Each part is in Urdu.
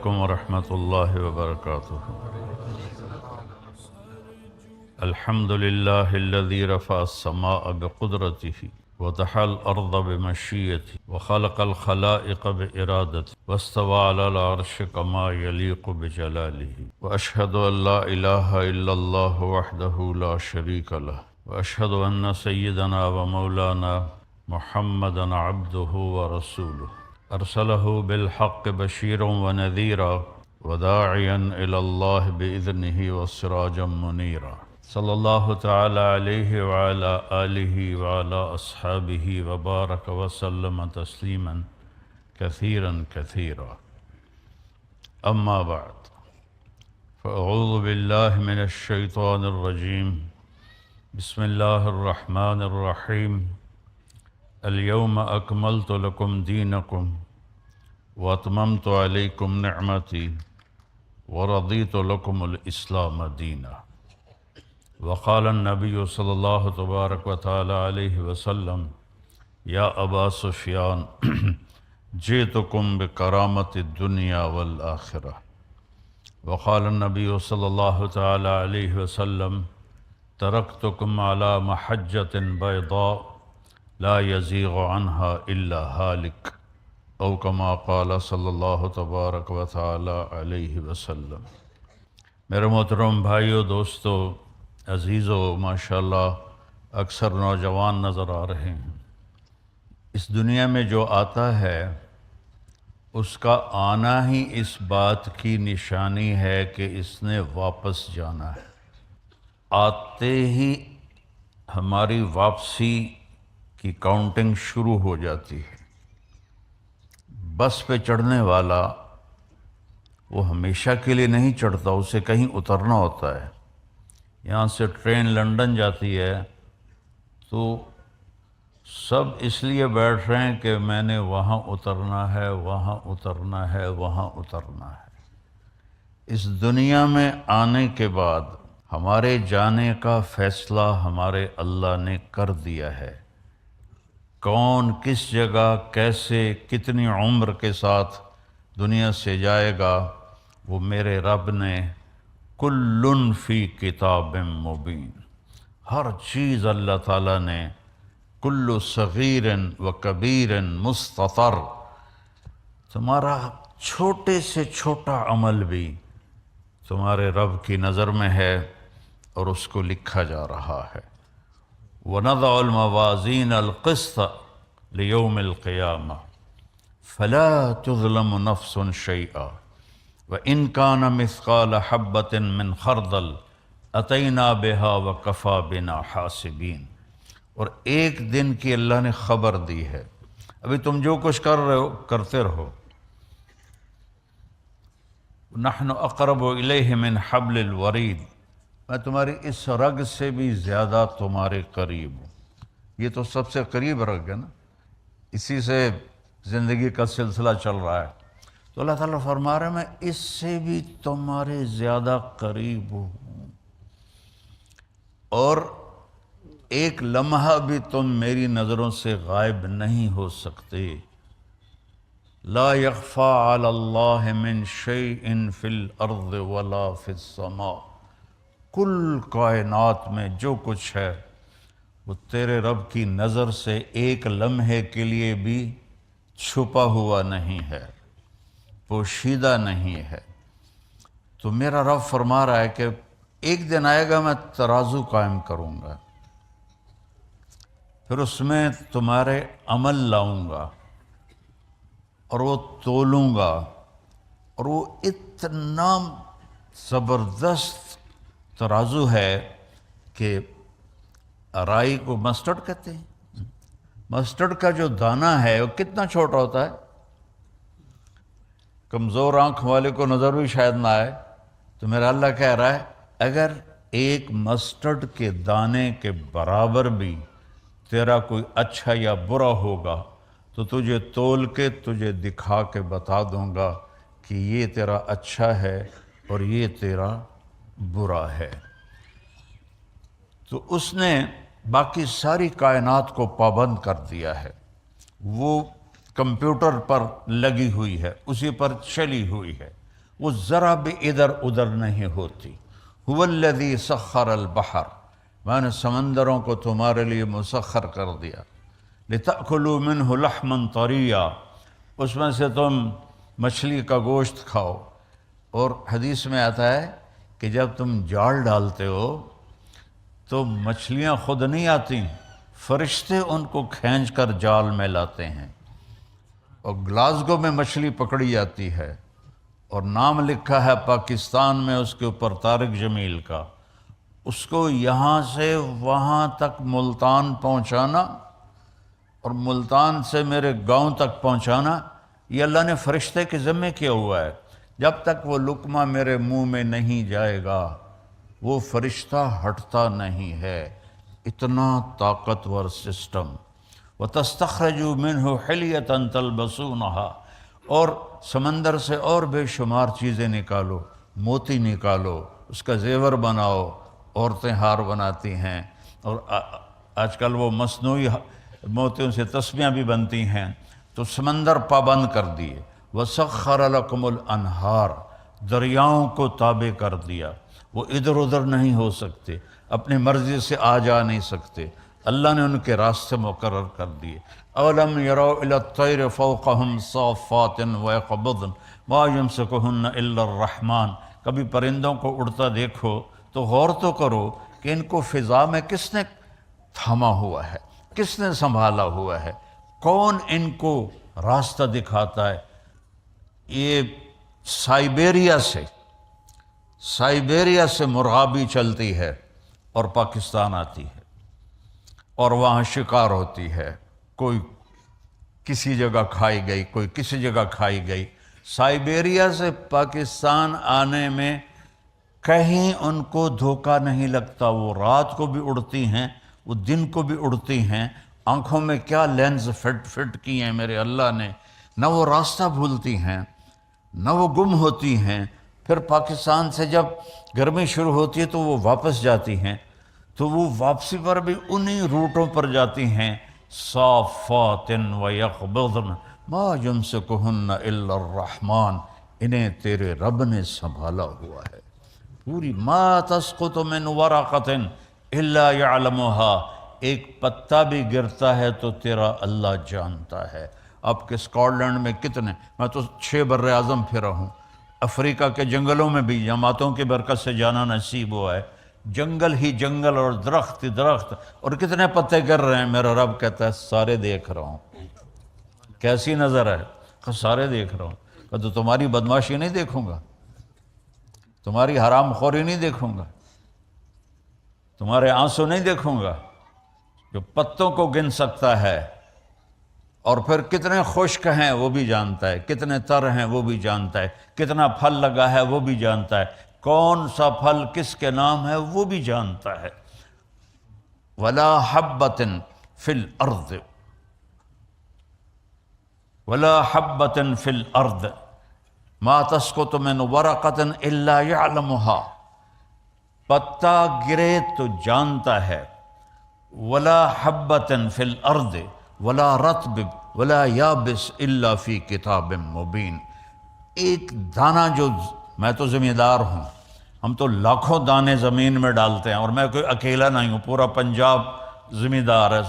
علیکم ورحمۃ اللہ وبرکاتہ۔ الحمد للہ الذی رفع السماء بقدرته وضحى الأرض بمشيئته وخلق الخلائق بإرادته واستوى على العرش كما يليق بجلاله وأشهد أن لا إله إلا الله وحده لا شريك له وأشهد أن سيدنا ومولانا محمدا عبده ورسوله أرسله بالحق بشيرا ونذيرا وداعيا إلى الله بإذنه وسراجا منيرا صلى الله تعالى عليه وعلى آله وعلى أصحابه وبارك وسلم تسليما كثيرا كثيرا. أما بعد، فأعوذ بالله من الشيطان الرجيم. بسم الله الرحمن الرحيم. اليوم أكملت لكم دينكم وأتممت عليكم نعمتي ورضيت لكم الإسلام دينا. وقال النبي صلى الله تبارك وتعالى عليه وسلم: يا أبا سفيان جئتكم بكرامة الدنيا والآخرة. وقال النبي صلى الله تعالى عليه وسلم: تركتكم على محجة بيضاء لا يزيغ عنها إلا هالك، او كما قال صلی اللہ تبارک و تعالی علیہ وسلم. میرے محترم بھائیو، دوستو، عزیزو، ماشاءاللہ اکثر نوجوان نظر آ رہے ہیں. اس دنیا میں جو آتا ہے اس کا آنا ہی اس بات کی نشانی ہے کہ اس نے واپس جانا ہے. آتے ہی ہماری واپسی کی کاؤنٹنگ شروع ہو جاتی ہے. بس پہ چڑھنے والا وہ ہمیشہ کے لیے نہیں چڑھتا، اسے کہیں اترنا ہوتا ہے. یہاں سے ٹرین لنڈن جاتی ہے تو سب اس لیے بیٹھ رہے ہیں کہ میں نے وہاں اترنا ہے، وہاں اترنا ہے، وہاں اترنا ہے. اس دنیا میں آنے کے بعد ہمارے جانے کا فیصلہ ہمارے اللہ نے کر دیا ہے. کون کس جگہ کیسے کتنی عمر کے ساتھ دنیا سے جائے گا وہ میرے رب نے کل فی کتاب مبین، ہر چیز اللہ تعالیٰ نے کل صغیر و کبیر مستطر، تمہارا چھوٹے سے چھوٹا عمل بھی تمہارے رب کی نظر میں ہے اور اس کو لکھا جا رہا ہے. وَنَضَعُ الْمَوَازِينَ الْقِسْطَ لِيَوْمِ الْقِيَامَةِ فَلَا تُظْلَمُ نَفْسٌ شَيْئًا وَإِنْ كَانَ مِثْقَالَ حَبَّةٍ مِّنْ خَرْدَلٍ أَتَيْنَا بِهَا وَكَفَى بِنَا حَاسِبِينَ. اور ایک دن کی اللہ نے خبر دی ہے. ابھی تم جو کچھ کر رہے ہو کرتے رہو. نَحْنُ أَقْرَبُ إِلَيْهِ مِنْ حَبْلِ الْوَرِيدِ، میں تمہاری اس رگ سے بھی زیادہ تمہارے قریب ہوں. یہ تو سب سے قریب رگ ہے نا، اسی سے زندگی کا سلسلہ چل رہا ہے. تو اللہ تعالیٰ فرما رہے ہیں میں اس سے بھی تمہارے زیادہ قریب ہوں، اور ایک لمحہ بھی تم میری نظروں سے غائب نہیں ہو سکتے. لا يخفى على الله من شيء في الارض ولا في السماء. کل کائنات میں جو کچھ ہے وہ تیرے رب کی نظر سے ایک لمحے کے لیے بھی چھپا ہوا نہیں ہے، پوشیدہ نہیں ہے. تو میرا رب فرما رہا ہے کہ ایک دن آئے گا میں ترازو قائم کروں گا، پھر اس میں تمہارے عمل لاؤں گا اور وہ تولوں گا، اور وہ اتنا زبردست ترازو ہے کہ رائی کو مسٹرڈ کہتے ہیں. مسٹرڈ کا جو دانہ ہے وہ کتنا چھوٹا ہوتا ہے، کمزور آنکھ والے کو نظر بھی شاید نہ آئے. تو میرا اللہ کہہ رہا ہے اگر ایک مسٹرڈ کے دانے کے برابر بھی تیرا کوئی اچھا یا برا ہوگا تو تجھے تول کے تجھے دکھا کے بتا دوں گا کہ یہ تیرا اچھا ہے اور یہ تیرا برا ہے. تو اس نے باقی ساری کائنات کو پابند کر دیا ہے، وہ کمپیوٹر پر لگی ہوئی ہے، اسی پر چلی ہوئی ہے. وہ ذرا بھی ادھر ادھر نہیں ہوتی۔ هو الذی سخر البحر، میں نے سمندروں کو تمہارے لیے مسخر کر دیا، لتأکلوا منہ لحما طریا، اس میں سے تم مچھلی کا گوشت کھاؤ۔ اور حدیث میں آتا ہے کہ جب تم جال ڈالتے ہو تو مچھلیاں خود نہیں آتی، فرشتے ان کو کھینچ کر جال میں لاتے ہیں۔ اور گلاسگو میں مچھلی پکڑی جاتی ہے اور نام لکھا ہے پاکستان میں اس کے اوپر طارق جمیل کا، اس کو یہاں سے وہاں تک ملتان پہنچانا اور ملتان سے میرے گاؤں تک پہنچانا، یہ اللہ نے فرشتے کے ذمے کیا ہوا ہے۔ جب تک وہ لقمہ میرے منہ میں نہیں جائے گا وہ فرشتہ ہٹتا نہیں ہے۔ اتنا طاقتور سسٹم۔ وَتَسْتَخْرَجُوا مِنْهُ حِلْيَةً تَلْبَسُونَهَا، اور سمندر سے اور بے شمار چیزیں نکالو، موتی نکالو، اس کا زیور بناؤ، عورتیں ہار بناتی ہیں، اور آج کل وہ مصنوعی موتیوں سے تسبیحاں بھی بنتی ہیں، تو سمندر پابند کر دیے۔ وَسَخَّرَ لَكُمُ الْأَنْهَارَ، دریاؤں کو تابع کر دیا، وہ ادھر ادھر نہیں ہو سکتے، اپنی مرضی سے آ جا نہیں سکتے، اللہ نے ان کے راستے مقرر کر دیے۔ اولم یروا الی الطیر فوقہم صافات ویقبضن ما یمسکہن الا الرحمن، کبھی پرندوں کو اڑتا دیکھو تو غور تو کرو کہ ان کو فضا میں کس نے تھاما ہوا ہے، کس نے سنبھالا ہوا ہے، کون ان کو راستہ دکھاتا ہے۔ یہ سائبیریا سے مرغابی چلتی ہے اور پاکستان آتی ہے اور وہاں شکار ہوتی ہے، کوئی کسی جگہ کھائی گئی، کوئی کسی جگہ کھائی گئی۔ سائبیریا سے پاکستان آنے میں کہیں ان کو دھوکہ نہیں لگتا، وہ رات کو بھی اڑتی ہیں، وہ دن کو بھی اڑتی ہیں، آنکھوں میں کیا لینز فٹ کی ہیں میرے اللہ نے، نہ وہ راستہ بھولتی ہیں نہ وہ گم ہوتی ہیں۔ پھر پاکستان سے جب گرمی شروع ہوتی ہے تو وہ واپس جاتی ہیں، تو وہ واپسی پر بھی انہی روٹوں پر جاتی ہیں۔ صافات ویقبضن ما یمسکہن الا الرحمن، انہیں تیرے رب نے سنبھالا ہوا ہے۔ پوری ما تسقط من ورقۃ الا یعلمها، ایک پتا بھی گرتا ہے تو تیرا اللہ جانتا ہے۔ آپ کے سکاٹ میں کتنے، میں تو 6 بر اعظم پھرا ہوں، افریقہ کے جنگلوں میں بھی جماعتوں کی برکت سے جانا نصیب ہوا ہے، جنگل ہی جنگل اور درخت ہی درخت، اور کتنے پتے گر رہے ہیں، میرا رب کہتا ہے سارے دیکھ رہا ہوں۔ کیسی نظر ہے؟ کہ سارے دیکھ رہا ہوں۔ کہ تو تمہاری بدماشی نہیں دیکھوں گا، تمہاری حرام خوری نہیں دیکھوں گا، تمہارے آنسو نہیں دیکھوں گا۔ جو پتوں کو گن سکتا ہے اور پھر کتنے خشک ہیں وہ بھی جانتا ہے، کتنے تر ہیں وہ بھی جانتا ہے، کتنا پھل لگا ہے وہ بھی جانتا ہے، کون سا پھل کس کے نام ہے وہ بھی جانتا ہے۔ ولا حبۃ فی الارض، ولا حبۃ فی الارض ما تسقط من ورقۃ الا یعلمها، پتا گرے تو جانتا ہے۔ ولا حبۃ فی الارض ولا رطب ولا یابس الا فی کتاب مبین، ایک دانہ جو، میں تو ذمہ دار ہوں، ہم تو لاکھوں دانے زمین میں ڈالتے ہیں، اور میں کوئی اکیلا نہیں ہوں، پورا پنجاب ذمہ دار ہے،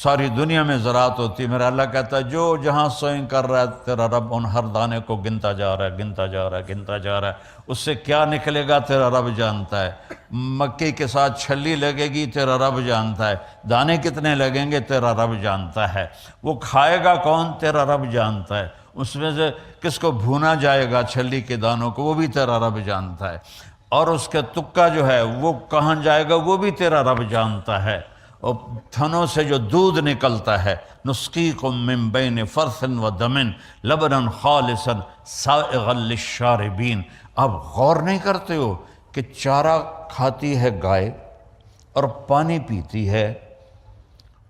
ساری دنیا میں زراعت ہوتی ہے۔ میرا اللہ کہتا ہے جو جہاں سوئنگ کر رہا ہے تیرا رب ان ہر دانے کو گنتا جا رہا ہے، گنتا جا رہا ہے، گنتا جا رہا ہے، اس سے کیا نکلے گا تیرا رب جانتا ہے۔ مکئی کے ساتھ چھلی لگے گی تیرا رب جانتا ہے، دانے کتنے لگیں گے تیرا رب جانتا ہے، وہ کھائے گا کون تیرا رب جانتا ہے، اس میں سے کس کو بھونا جائے گا چھلی کے دانوں کو وہ بھی تیرا رب جانتا ہے، اور اس کا تکا جو ہے وہ کہاں جائے گا وہ بھی تیرا رب جانتا ہے۔ اور تھنوں سے جو دودھ نکلتا ہے، نسقیکم من بین فرث و دم لبنا خالصا سائغا للشاربین، آپ غور نہیں کرتے ہو کہ چارہ کھاتی ہے گائے اور پانی پیتی ہے،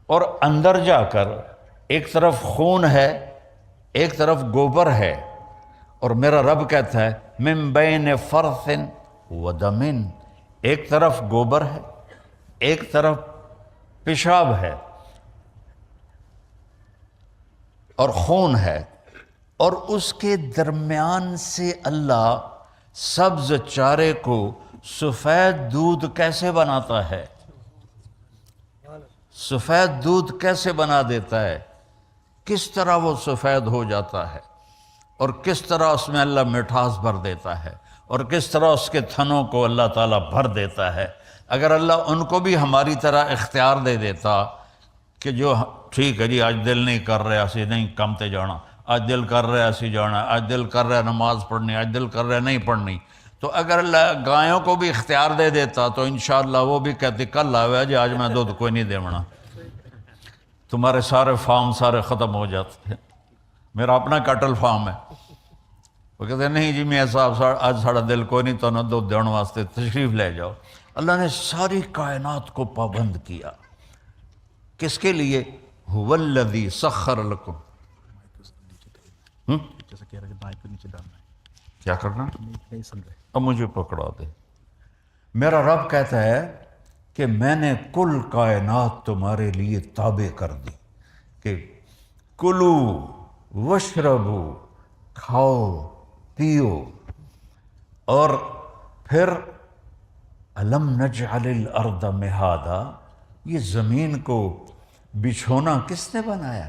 اور اندر جا کر ایک طرف خون ہے ایک طرف گوبر ہے، اور میرا رب کہتا ہے من بین فرث و دم، ایک طرف گوبر ہے ایک طرف پیشاب ہے اور خون ہے، اور اس کے درمیان سے اللہ سبز چارے کو سفید دودھ کیسے بناتا ہے؟ سفید دودھ کیسے بنا دیتا ہے؟ کس طرح وہ سفید ہو جاتا ہے، اور کس طرح اس میں اللہ مٹھاس بھر دیتا ہے، اور کس طرح اس کے تھنوں کو اللہ تعالیٰ بھر دیتا ہے۔ اگر اللہ ان کو بھی ہماری طرح اختیار دے دیتا کہ جو ٹھیک ہے جی آج دل نہیں کر رہا اسی نہیں کم تے جانا، آج دل کر رہا اسی جانا، آج دل کر رہا نماز پڑھنی، آج دل کر رہا نہیں پڑھنی، تو اگر اللہ گایوں کو بھی اختیار دے دیتا تو انشاءاللہ وہ بھی کہتی کل آوے جی آج میں دودھ کوئی نہیں دیونا، تمہارے سارے فارم سارے ختم ہو جاتے ہیں۔ میرا اپنا کیٹل فارم ہے، وہ کہتے ہیں نہیں جی میاں صاحب آج ساڑا دل کوئی نہیں تو نہ دودھ دینے واسطے تشریف لے جاؤ۔ اللہ نے ساری کائنات کو پابند کیا، کس کے لیے؟ هو الذی سخر لکم۔ جیسا کہہ رہا ہے کہ مائک کو نیچے ڈالنا ہے، کیا کرنا؟ نہیں سن رہے۔ اب مجھے پکڑا دے۔ میرا رب کہتا ہے کہ میں نے کل کائنات تمہارے لیے تابع کر دی، کہ کلو وشربو، کھاؤ پیو، اور پھر الم نجعل الارض مہادا، یہ زمین کو بچھونا کس نے بنایا؟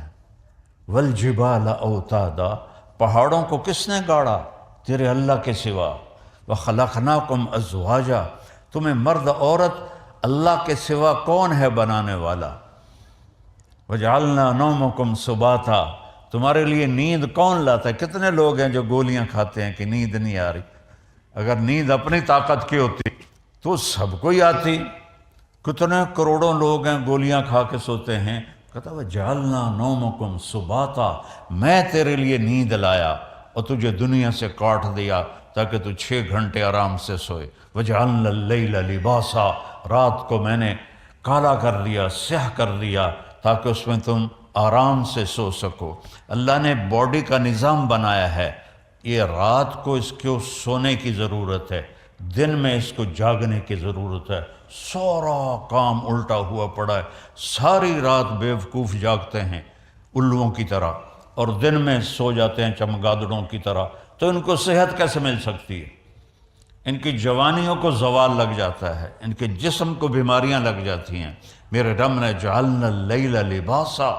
والجبال اوتادا، پہاڑوں کو کس نے گاڑا؟ تیرے اللہ کے سوا۔ وخلقناکم ازواجا، تمہیں مرد عورت اللہ کے سوا کون ہے بنانے والا؟ وجعلنا نومکم سباتا، تمہارے لیے نیند کون لاتا ہے؟ کتنے لوگ ہیں جو گولیاں کھاتے ہیں کہ نیند نہیں آ رہی؟ اگر نیند اپنی طاقت کی ہوتی تو سب کو ہی آتی۔ کتنے کروڑوں لوگ ہیں گولیاں کھا کے سوتے ہیں۔ کہتا وجعلنا نومکم سباتا، میں تیرے لیے نیند لایا اور تجھے دنیا سے کاٹ دیا تاکہ تو 6 گھنٹے آرام سے سوئے۔ وجعلنا اللیل لباسا، رات کو میں نے کالا کر دیا، سیاہ کر دیا تاکہ اس میں تم آرام سے سو سکو۔ اللہ نے باڈی کا نظام بنایا ہے، یہ رات کو اس کو سونے کی ضرورت ہے، دن میں اس کو جاگنے کی ضرورت ہے۔ سارا کام الٹا ہوا پڑا ہے، ساری رات بیوقوف جاگتے ہیں الوؤں کی طرح، اور دن میں سو جاتے ہیں چمگادڑوں کی طرح، تو ان کو صحت کیسے مل سکتی ہے؟ ان کی جوانیوں کو زوال لگ جاتا ہے، ان کے جسم کو بیماریاں لگ جاتی ہیں۔ میرے رب نے جعلنا اللیل لباسا،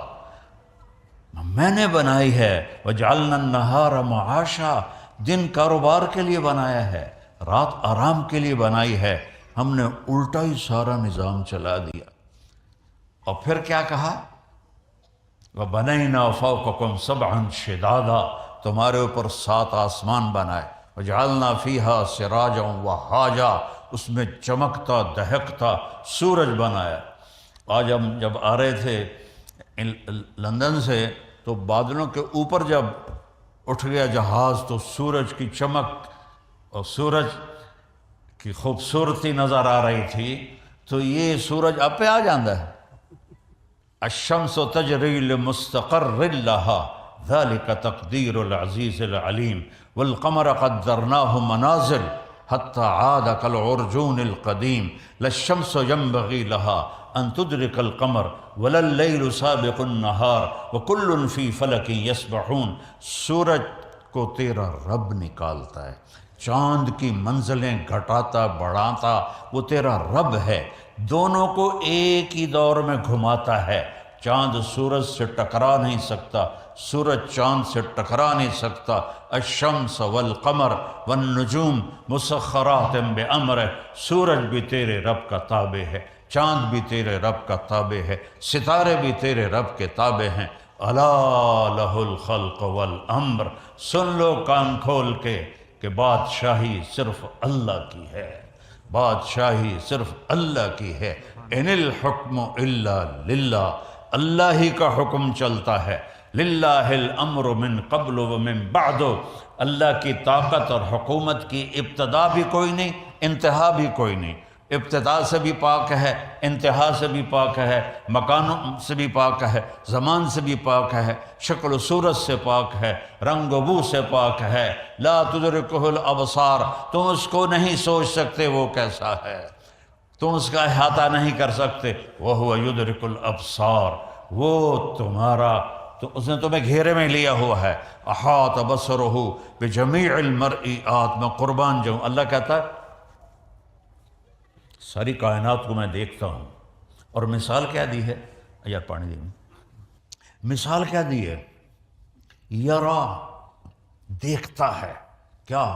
میں نے بنائی ہے، وجعلنا النہار معاشا، دن کاروبار کے لیے بنایا ہے، رات آرام کے لیے بنائی ہے۔ ہم نے الٹا ہی سارا نظام چلا دیا۔ اور پھر کیا کہا؟ وَبَنَيْنَا فَوْقَكُمْ سَبْعًا شِدَادًا، تمہارے اوپر 7 آسمان بنائے۔ وَجَعَلْنَا فِيهَا سِرَاجًا وَهَّاجًا، اس میں چمکتا دہکتا سورج بنایا۔ آج ہم جب آ رہے تھے لندن سے تو بادلوں کے اوپر جب اٹھ گیا جہاز تو سورج کی چمک اور سورج کی خوبصورتی نظر آ رہی تھی، تو یہ سورج اب پہ آ جاندہ ہے۔ الشمس تجری لمستقر لها ذلك تقدیر العزیز العلیم والقمر قدرناه منازل حتى عاد كالعرجون القدیم لا الشمس ينبغي لها ان تدرك القمر ولا الليل سابق النهار وكل في فلك يسبحون، سورج کو تیرا رب نکالتا ہے، چاند کی منزلیں گھٹاتا بڑھاتا وہ تیرا رب ہے، دونوں کو ایک ہی دور میں گھماتا ہے۔ چاند سورج سے ٹکرا نہیں سکتا، سورج چاند سے ٹکرا نہیں سکتا۔ الشمس والقمر والنجوم مسخرات بامرہ، سورج بھی تیرے رب کا تابع ہے، چاند بھی تیرے رب کا تابع ہے، ستارے بھی تیرے رب کے تابع ہیں۔ الا لہ الخلق والامر، سن لو کان کھول کے کہ بادشاہی صرف اللہ کی ہے، بادشاہی صرف اللہ کی ہے۔ ان الحکم الا للہ، اللہ ہی کا حکم چلتا ہے۔ للہ الامر من قبل و من بعد، اللہ کی طاقت اور حکومت کی ابتدا بھی کوئی نہیں، انتہا بھی کوئی نہیں۔ ابتدا سے بھی پاک ہے، انتہا سے بھی پاک ہے، مکانوں سے بھی پاک ہے، زمان سے بھی پاک ہے، شکل و صورت سے پاک ہے، رنگ و بو سے پاک ہے۔ لا تدرکہ الابصار، تم اس کو نہیں سوچ سکتے وہ کیسا ہے، تم اس کا احاطہ نہیں کر سکتے۔ وَهُوَ يُدْرِكُ الْأَبْصَارَ، وہ تمہارا تو اس نے تمہیں گھیرے میں لیا ہوا ہے. احاط بصرہ بجمیع المرئیات، میں قربان جاؤں، اللہ کہتا ہے ساری کائنات کو میں دیکھتا ہوں. اور مثال کیا دی ہے؟ یار پانی دیں. مثال کیا دی ہے؟ یرا، دیکھتا ہے کیا؟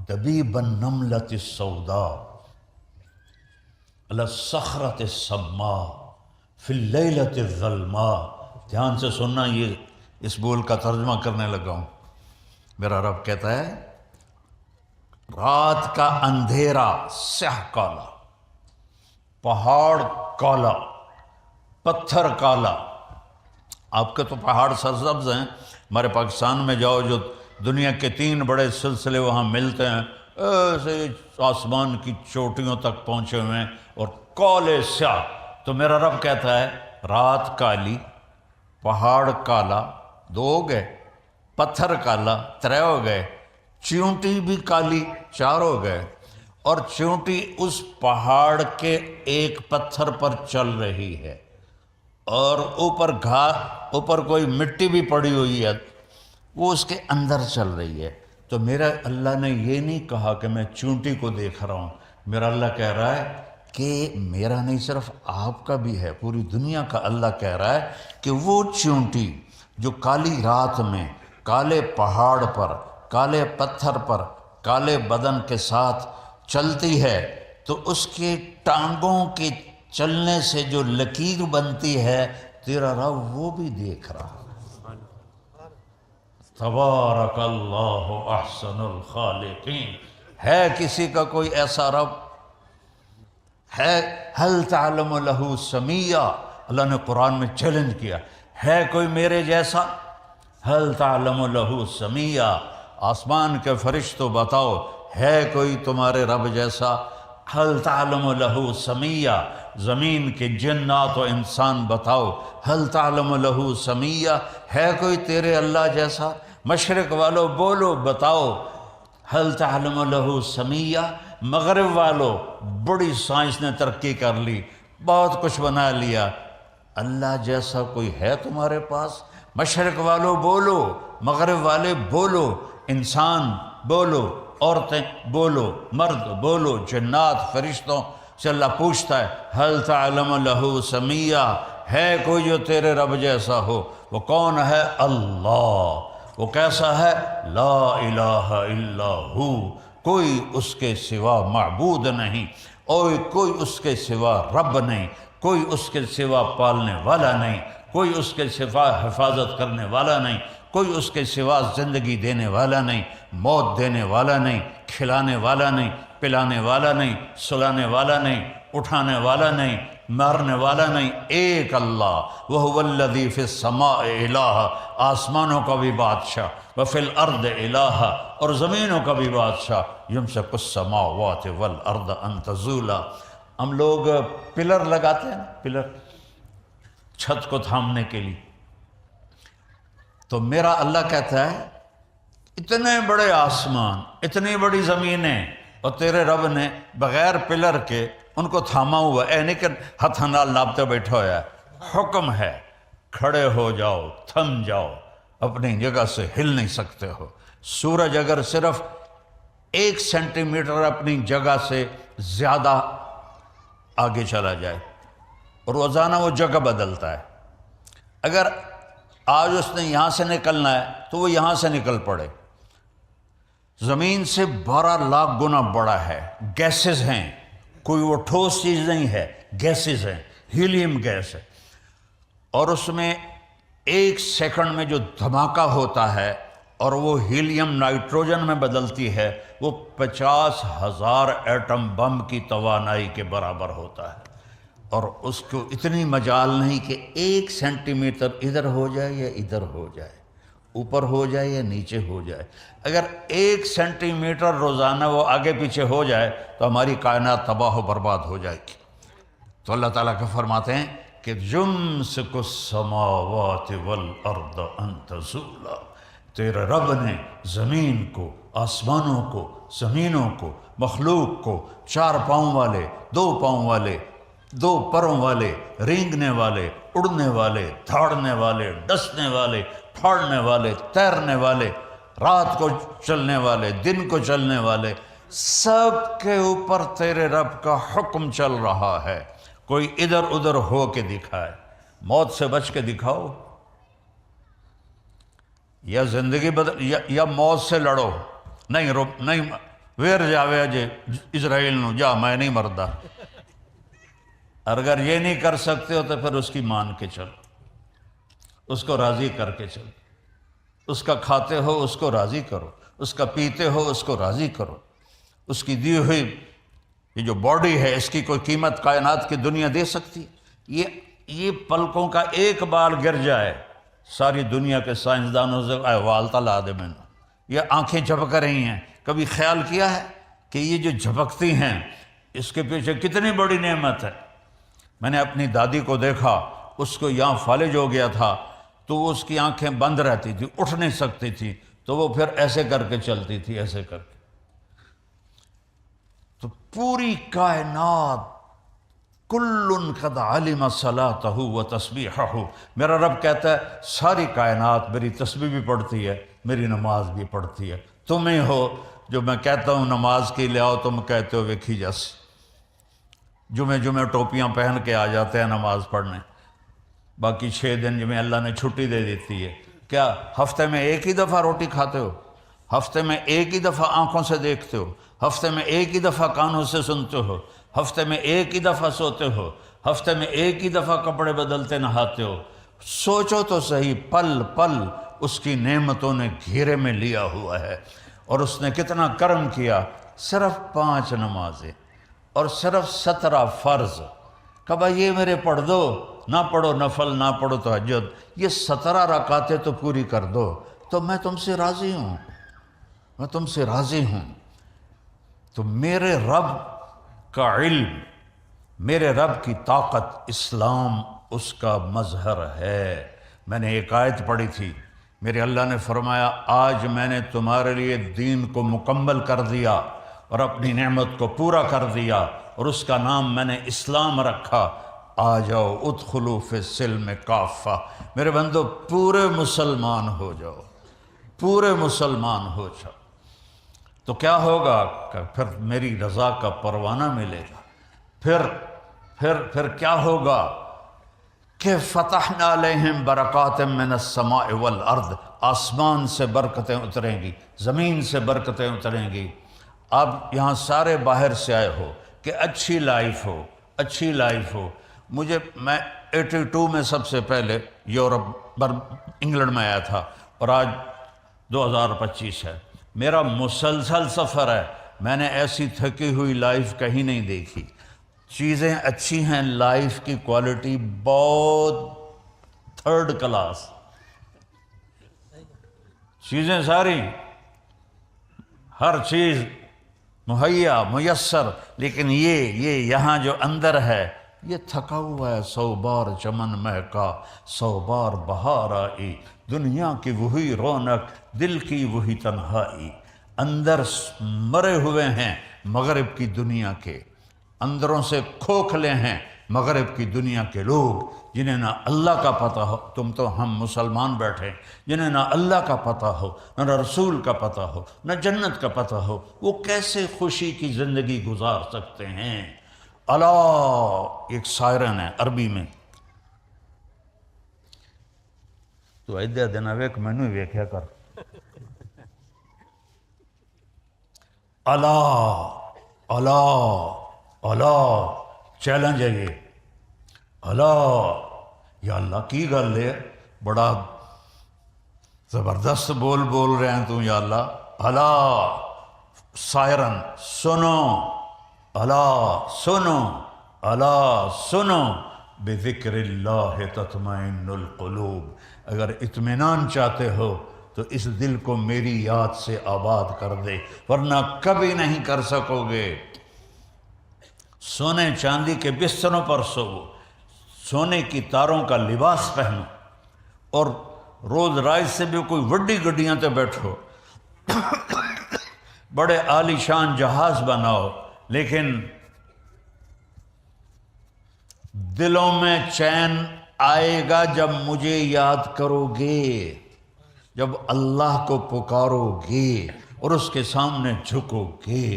دبیب النملۃ السوداء علی الصخرۃ السماء فی اللیلۃ الظلماء. دھیان سے سننا، یہ اس بول کا ترجمہ کرنے لگا ہوں. میرا رب کہتا ہے رات کا اندھیرا سیاہ کالا، پہاڑ کالا، پتھر کالا. آپ کے تو پہاڑ سرسبز ہیں، ہمارے پاکستان میں جاؤ جو دنیا کے 3 بڑے سلسلے وہاں ملتے ہیں، ایسے آسمان کی چوٹیوں تک پہنچے ہوئے ہیں اور کالے سیاہ. تو میرا رب کہتا ہے رات کالی، پہاڑ کالا، 2 ہو گئے، پتھر کالا 3 ہو گئے، چیونٹی بھی کالی 4 ہو گئے. اور چیونٹی اس پہاڑ کے ایک پتھر پر چل رہی ہے اور اوپر کوئی مٹی بھی پڑی ہوئی ہے، وہ اس کے اندر چل رہی ہے. تو میرا اللہ نے یہ نہیں کہا کہ میں چونٹی کو دیکھ رہا ہوں. میرا اللہ کہہ رہا ہے کہ میرا نہیں، صرف آپ کا بھی ہے، پوری دنیا کا اللہ کہہ رہا ہے کہ وہ چونٹی جو کالی رات میں کالے پہاڑ پر، کالے پتھر پر، کالے بدن کے ساتھ چلتی ہے، تو اس کے ٹانگوں کے چلنے سے جو لکیر بنتی ہے، تیرا رب وہ بھی دیکھ رہا. تبارک اللہ احسن الخالقین. ہے کسی کا کوئی ایسا رب؟ ہے؟ هل تعلم له سمیہ، اللہ نے قرآن میں چیلنج کیا، ہے کوئی میرے جیسا؟ هل تعلم له سمیہ. آسمان کے فرشتوں بتاؤ، ہے کوئی تمہارے رب جیسا؟ هل تعلم له سمیہ. زمین کے جنات و انسان بتاؤ، هل تعلم له سمیہ، ہے کوئی تیرے اللہ جیسا؟ مشرق والو بولو، بتاؤ هل تعلم له سمیہ. مغرب والو، بڑی سائنس نے ترقی کر لی، بہت کچھ بنا لیا، اللہ جیسا کوئی ہے تمہارے پاس؟ مشرق والو بولو، مغرب والے بولو، انسان بولو، عورتیں بولو، مرد بولو، جنات فرشتوں سے اللہ پوچھتا ہے هل تعلم له سمیہ، ہے کوئی جو تیرے رب جیسا ہو؟ وہ کون ہے؟ اللہ. وہ کیسا ہے؟ لا الہ الا ہو، کوئی اس کے سوا معبود نہیں، اور کوئی اس کے سوا رب نہیں، کوئی اس کے سوا پالنے والا نہیں، کوئی اس کے سوا حفاظت کرنے والا نہیں، کوئی اس کے سوا زندگی دینے والا نہیں، موت دینے والا نہیں، کھلانے والا نہیں، پلانے والا نہیں، سلانے والا نہیں، اٹھانے والا نہیں، مارنے والا نہیں. ایک اللہ. وَهُوَ الَّذِي فِي السَّمَاءِ إِلَٰهَ، آسمانوں کا بھی بادشاہ، وَفِي الْأَرْضِ إِلَٰهَ، اور زمینوں کا بھی بادشاہ. يُمْسِكُ السَّمَاوَاتِ وَالْأَرْضَ أَن تَزُولَا. ہم لوگ پلر لگاتے ہیں، پلر چھت کو تھامنے کے لیے. تو میرا اللہ کہتا ہے اتنے بڑے آسمان، اتنی بڑی زمینیں، اور تیرے رب نے بغیر پلر کے ان کو تھاما ہوا ہے. نہیں کہ ہتھ نال ناپتے بیٹھا ہوا ہے. حکم ہے کھڑے ہو جاؤ، تھم جاؤ، اپنی جگہ سے ہل نہیں سکتے ہو. سورج اگر صرف 1 سینٹی میٹر اپنی جگہ سے زیادہ آگے چلا جائے، اور روزانہ وہ جگہ بدلتا ہے، اگر آج اس نے یہاں سے نکلنا ہے تو وہ یہاں سے نکل پڑے. زمین سے 12 لاکھ گنا بڑا ہے. گیسز ہیں، کوئی وہ ٹھوس چیز نہیں ہے، گیسز ہیں، ہیلیم گیس ہے. اور اس میں 1 سیکنڈ میں جو دھماکہ ہوتا ہے اور وہ ہیلیم نائٹروجن میں بدلتی ہے، وہ 50,000 ایٹم بم کی توانائی کے برابر ہوتا ہے. اور اس کو اتنی مجال نہیں کہ 1 سینٹی میٹر ادھر ہو جائے یا ادھر ہو جائے، اوپر ہو جائے یا نیچے ہو جائے. اگر 1 سینٹی میٹر روزانہ وہ آگے پیچھے ہو جائے تو ہماری کائنات تباہ و برباد ہو جائے گی. تو اللہ تعالیٰ کا فرماتے ہیں کہ یمسک السماوات والارض ان تزولا. تیرے رب نے زمین کو، آسمانوں کو، زمینوں کو، مخلوق کو، 4 پاؤں والے، 2 پاؤں والے، دو پروں والے، رینگنے والے، اڑنے والے، دھاڑنے والے، ڈسنے والے، پھاڑنے والے، تیرنے والے، رات کو چلنے والے، دن کو چلنے والے، سب کے اوپر تیرے رب کا حکم چل رہا ہے۔ کوئی ادھر ادھر ہو کے دکھائے، موت سے بچ کے دکھاؤ، یا زندگی بدل یا موت سے لڑو۔ نہیں ویر جاوے جے اسرائیل نو، جا میں نہیں مردا۔ اگر یہ نہیں کر سکتے ہو تو پھر اس کی مان کے چلو، اس کو راضی کر کے چلو، اس کا کھاتے ہو اس کو راضی کرو، اس کا پیتے ہو اس کو راضی کرو۔ اس کی دی ہوئی یہ جو باڈی ہے، اس کی کوئی قیمت کائنات کی دنیا دے سکتی؟ یہ پلکوں کا ایک بال گر جائے، ساری دنیا کے سائنسدانوں سے احوال تلا دے میں نے۔ یہ آنکھیں جھپک رہی ہیں، کبھی خیال کیا ہے کہ یہ جو جھپکتی ہیں اس کے پیچھے کتنی بڑی نعمت ہے؟ میں نے اپنی دادی کو دیکھا، اس کو یہاں فالج ہو گیا تھا تو اس کی آنکھیں بند رہتی تھی، اٹھ نہیں سکتی تھی، تو وہ پھر ایسے کر کے چلتی تھی، ایسے کر کے۔ تو پوری کائنات کل قد علم صلاتہ و تسبیحہ، میرا رب کہتا ہے ساری کائنات میری تسبیح بھی پڑھتی ہے، میری نماز بھی پڑھتی ہے۔ تمہیں ہو جو میں کہتا ہوں نماز کے لیے آؤ، تم کہتے ہو ویکھی جس، جمعے ٹوپیاں پہن کے آ جاتے ہیں نماز پڑھنے، باقی 6 دن جمعے اللہ نے چھٹی دے دیتی ہے۔ کیا ہفتے میں ایک ہی دفعہ روٹی کھاتے ہو؟ ہفتے میں ایک ہی دفعہ آنکھوں سے دیکھتے ہو؟ ہفتے میں ایک ہی دفعہ کانوں سے سنتے ہو؟ ہفتے میں ایک ہی دفعہ سوتے ہو؟ ہفتے میں ایک ہی دفعہ کپڑے بدلتے نہاتے ہو؟ سوچو تو صحیح، پل پل اس کی نعمتوں نے گھیرے میں لیا ہوا ہے، اور اس نے کتنا کرم کیا۔ صرف 5 نمازیں اور صرف 17 فرض، کہا یہ میرے پڑھ دو، نہ پڑھو نفل، نہ پڑھو تہجد، یہ 17 رکعتیں تو پوری کر دو تو میں تم سے راضی ہوں، میں تم سے راضی ہوں۔ تو میرے رب کا علم، میرے رب کی طاقت، اسلام اس کا مظہر ہے۔ میں نے ایک آیت پڑھی تھی، میرے اللہ نے فرمایا آج میں نے تمہارے لیے دین کو مکمل کر دیا اور اپنی نعمت کو پورا کر دیا، اور اس کا نام میں نے اسلام رکھا۔ آ جاؤ ادخلوا فی السلم کافہ، میرے بندو پورے مسلمان ہو جاؤ، پورے مسلمان ہو جاؤ، تو کیا ہوگا کہ پھر میری رضا کا پروانہ ملے گا۔ پھر کیا ہوگا کہ فتحنا علیہم برکات من السماء والارض، آسمان سے برکتیں اتریں گی، زمین سے برکتیں اتریں گی۔ اب یہاں سارے باہر سے آئے ہو کہ اچھی لائف ہو، اچھی لائف ہو۔ میں 82 میں سب سے پہلے یورپ انگلینڈ میں آیا تھا، اور آج 2025 ہے۔ میرا مسلسل سفر ہے، میں نے ایسی تھکی ہوئی لائف کہیں نہیں دیکھی۔ چیزیں اچھی ہیں، لائف کی کوالٹی بہت 3rd کلاس، چیزیں ساری، ہر چیز مہیا میسر، لیکن یہ یہاں جو اندر ہے یہ تھکا ہوا ہے۔ 100 بار چمن مہکا، 100 بار بہار آئی، دنیا کی وہی رونق، دل کی وہی تنہائی۔ اندر مرے ہوئے ہیں مغرب کی دنیا کے، اندروں سے کھوکھلے ہیں مغرب کی دنیا کے لوگ، جنہیں نہ اللہ کا پتہ ہو۔ تم تو ہم مسلمان بیٹھے، جنہیں نہ اللہ کا پتہ ہو، نہ رسول کا پتہ ہو، نہ جنت کا پتہ ہو، وہ کیسے خوشی کی زندگی گزار سکتے ہیں؟ اللہ ایک سائرن ہے عربی میں، تو ایدہ دن ویک میں نے ویکھیا کر، اللہ اللہ اللہ، چیلنج ہے یہ، اللہ یا اللہ کی گل ہے، بڑا زبردست بول رہے ہیں تم یا اللہ۔ اللہ سائرن، سنو اللہ، سنو اللہ، سنو، بذکر اللہ تطمئن القلوب۔ اگر اطمینان چاہتے ہو تو اس دل کو میری یاد سے آباد کر دے، ورنہ کبھی نہیں کر سکو گے۔ سونے چاندی کے بستروں پر سو، سونے کی تاروں کا لباس پہنو، اور روز رائز سے بھی کوئی وڈی گڈیاں تے بیٹھو، بڑے عالی شان جہاز بناؤ، لیکن دلوں میں چین آئے گا جب مجھے یاد کرو گے، جب اللہ کو پکارو گے اور اس کے سامنے جھکو گے،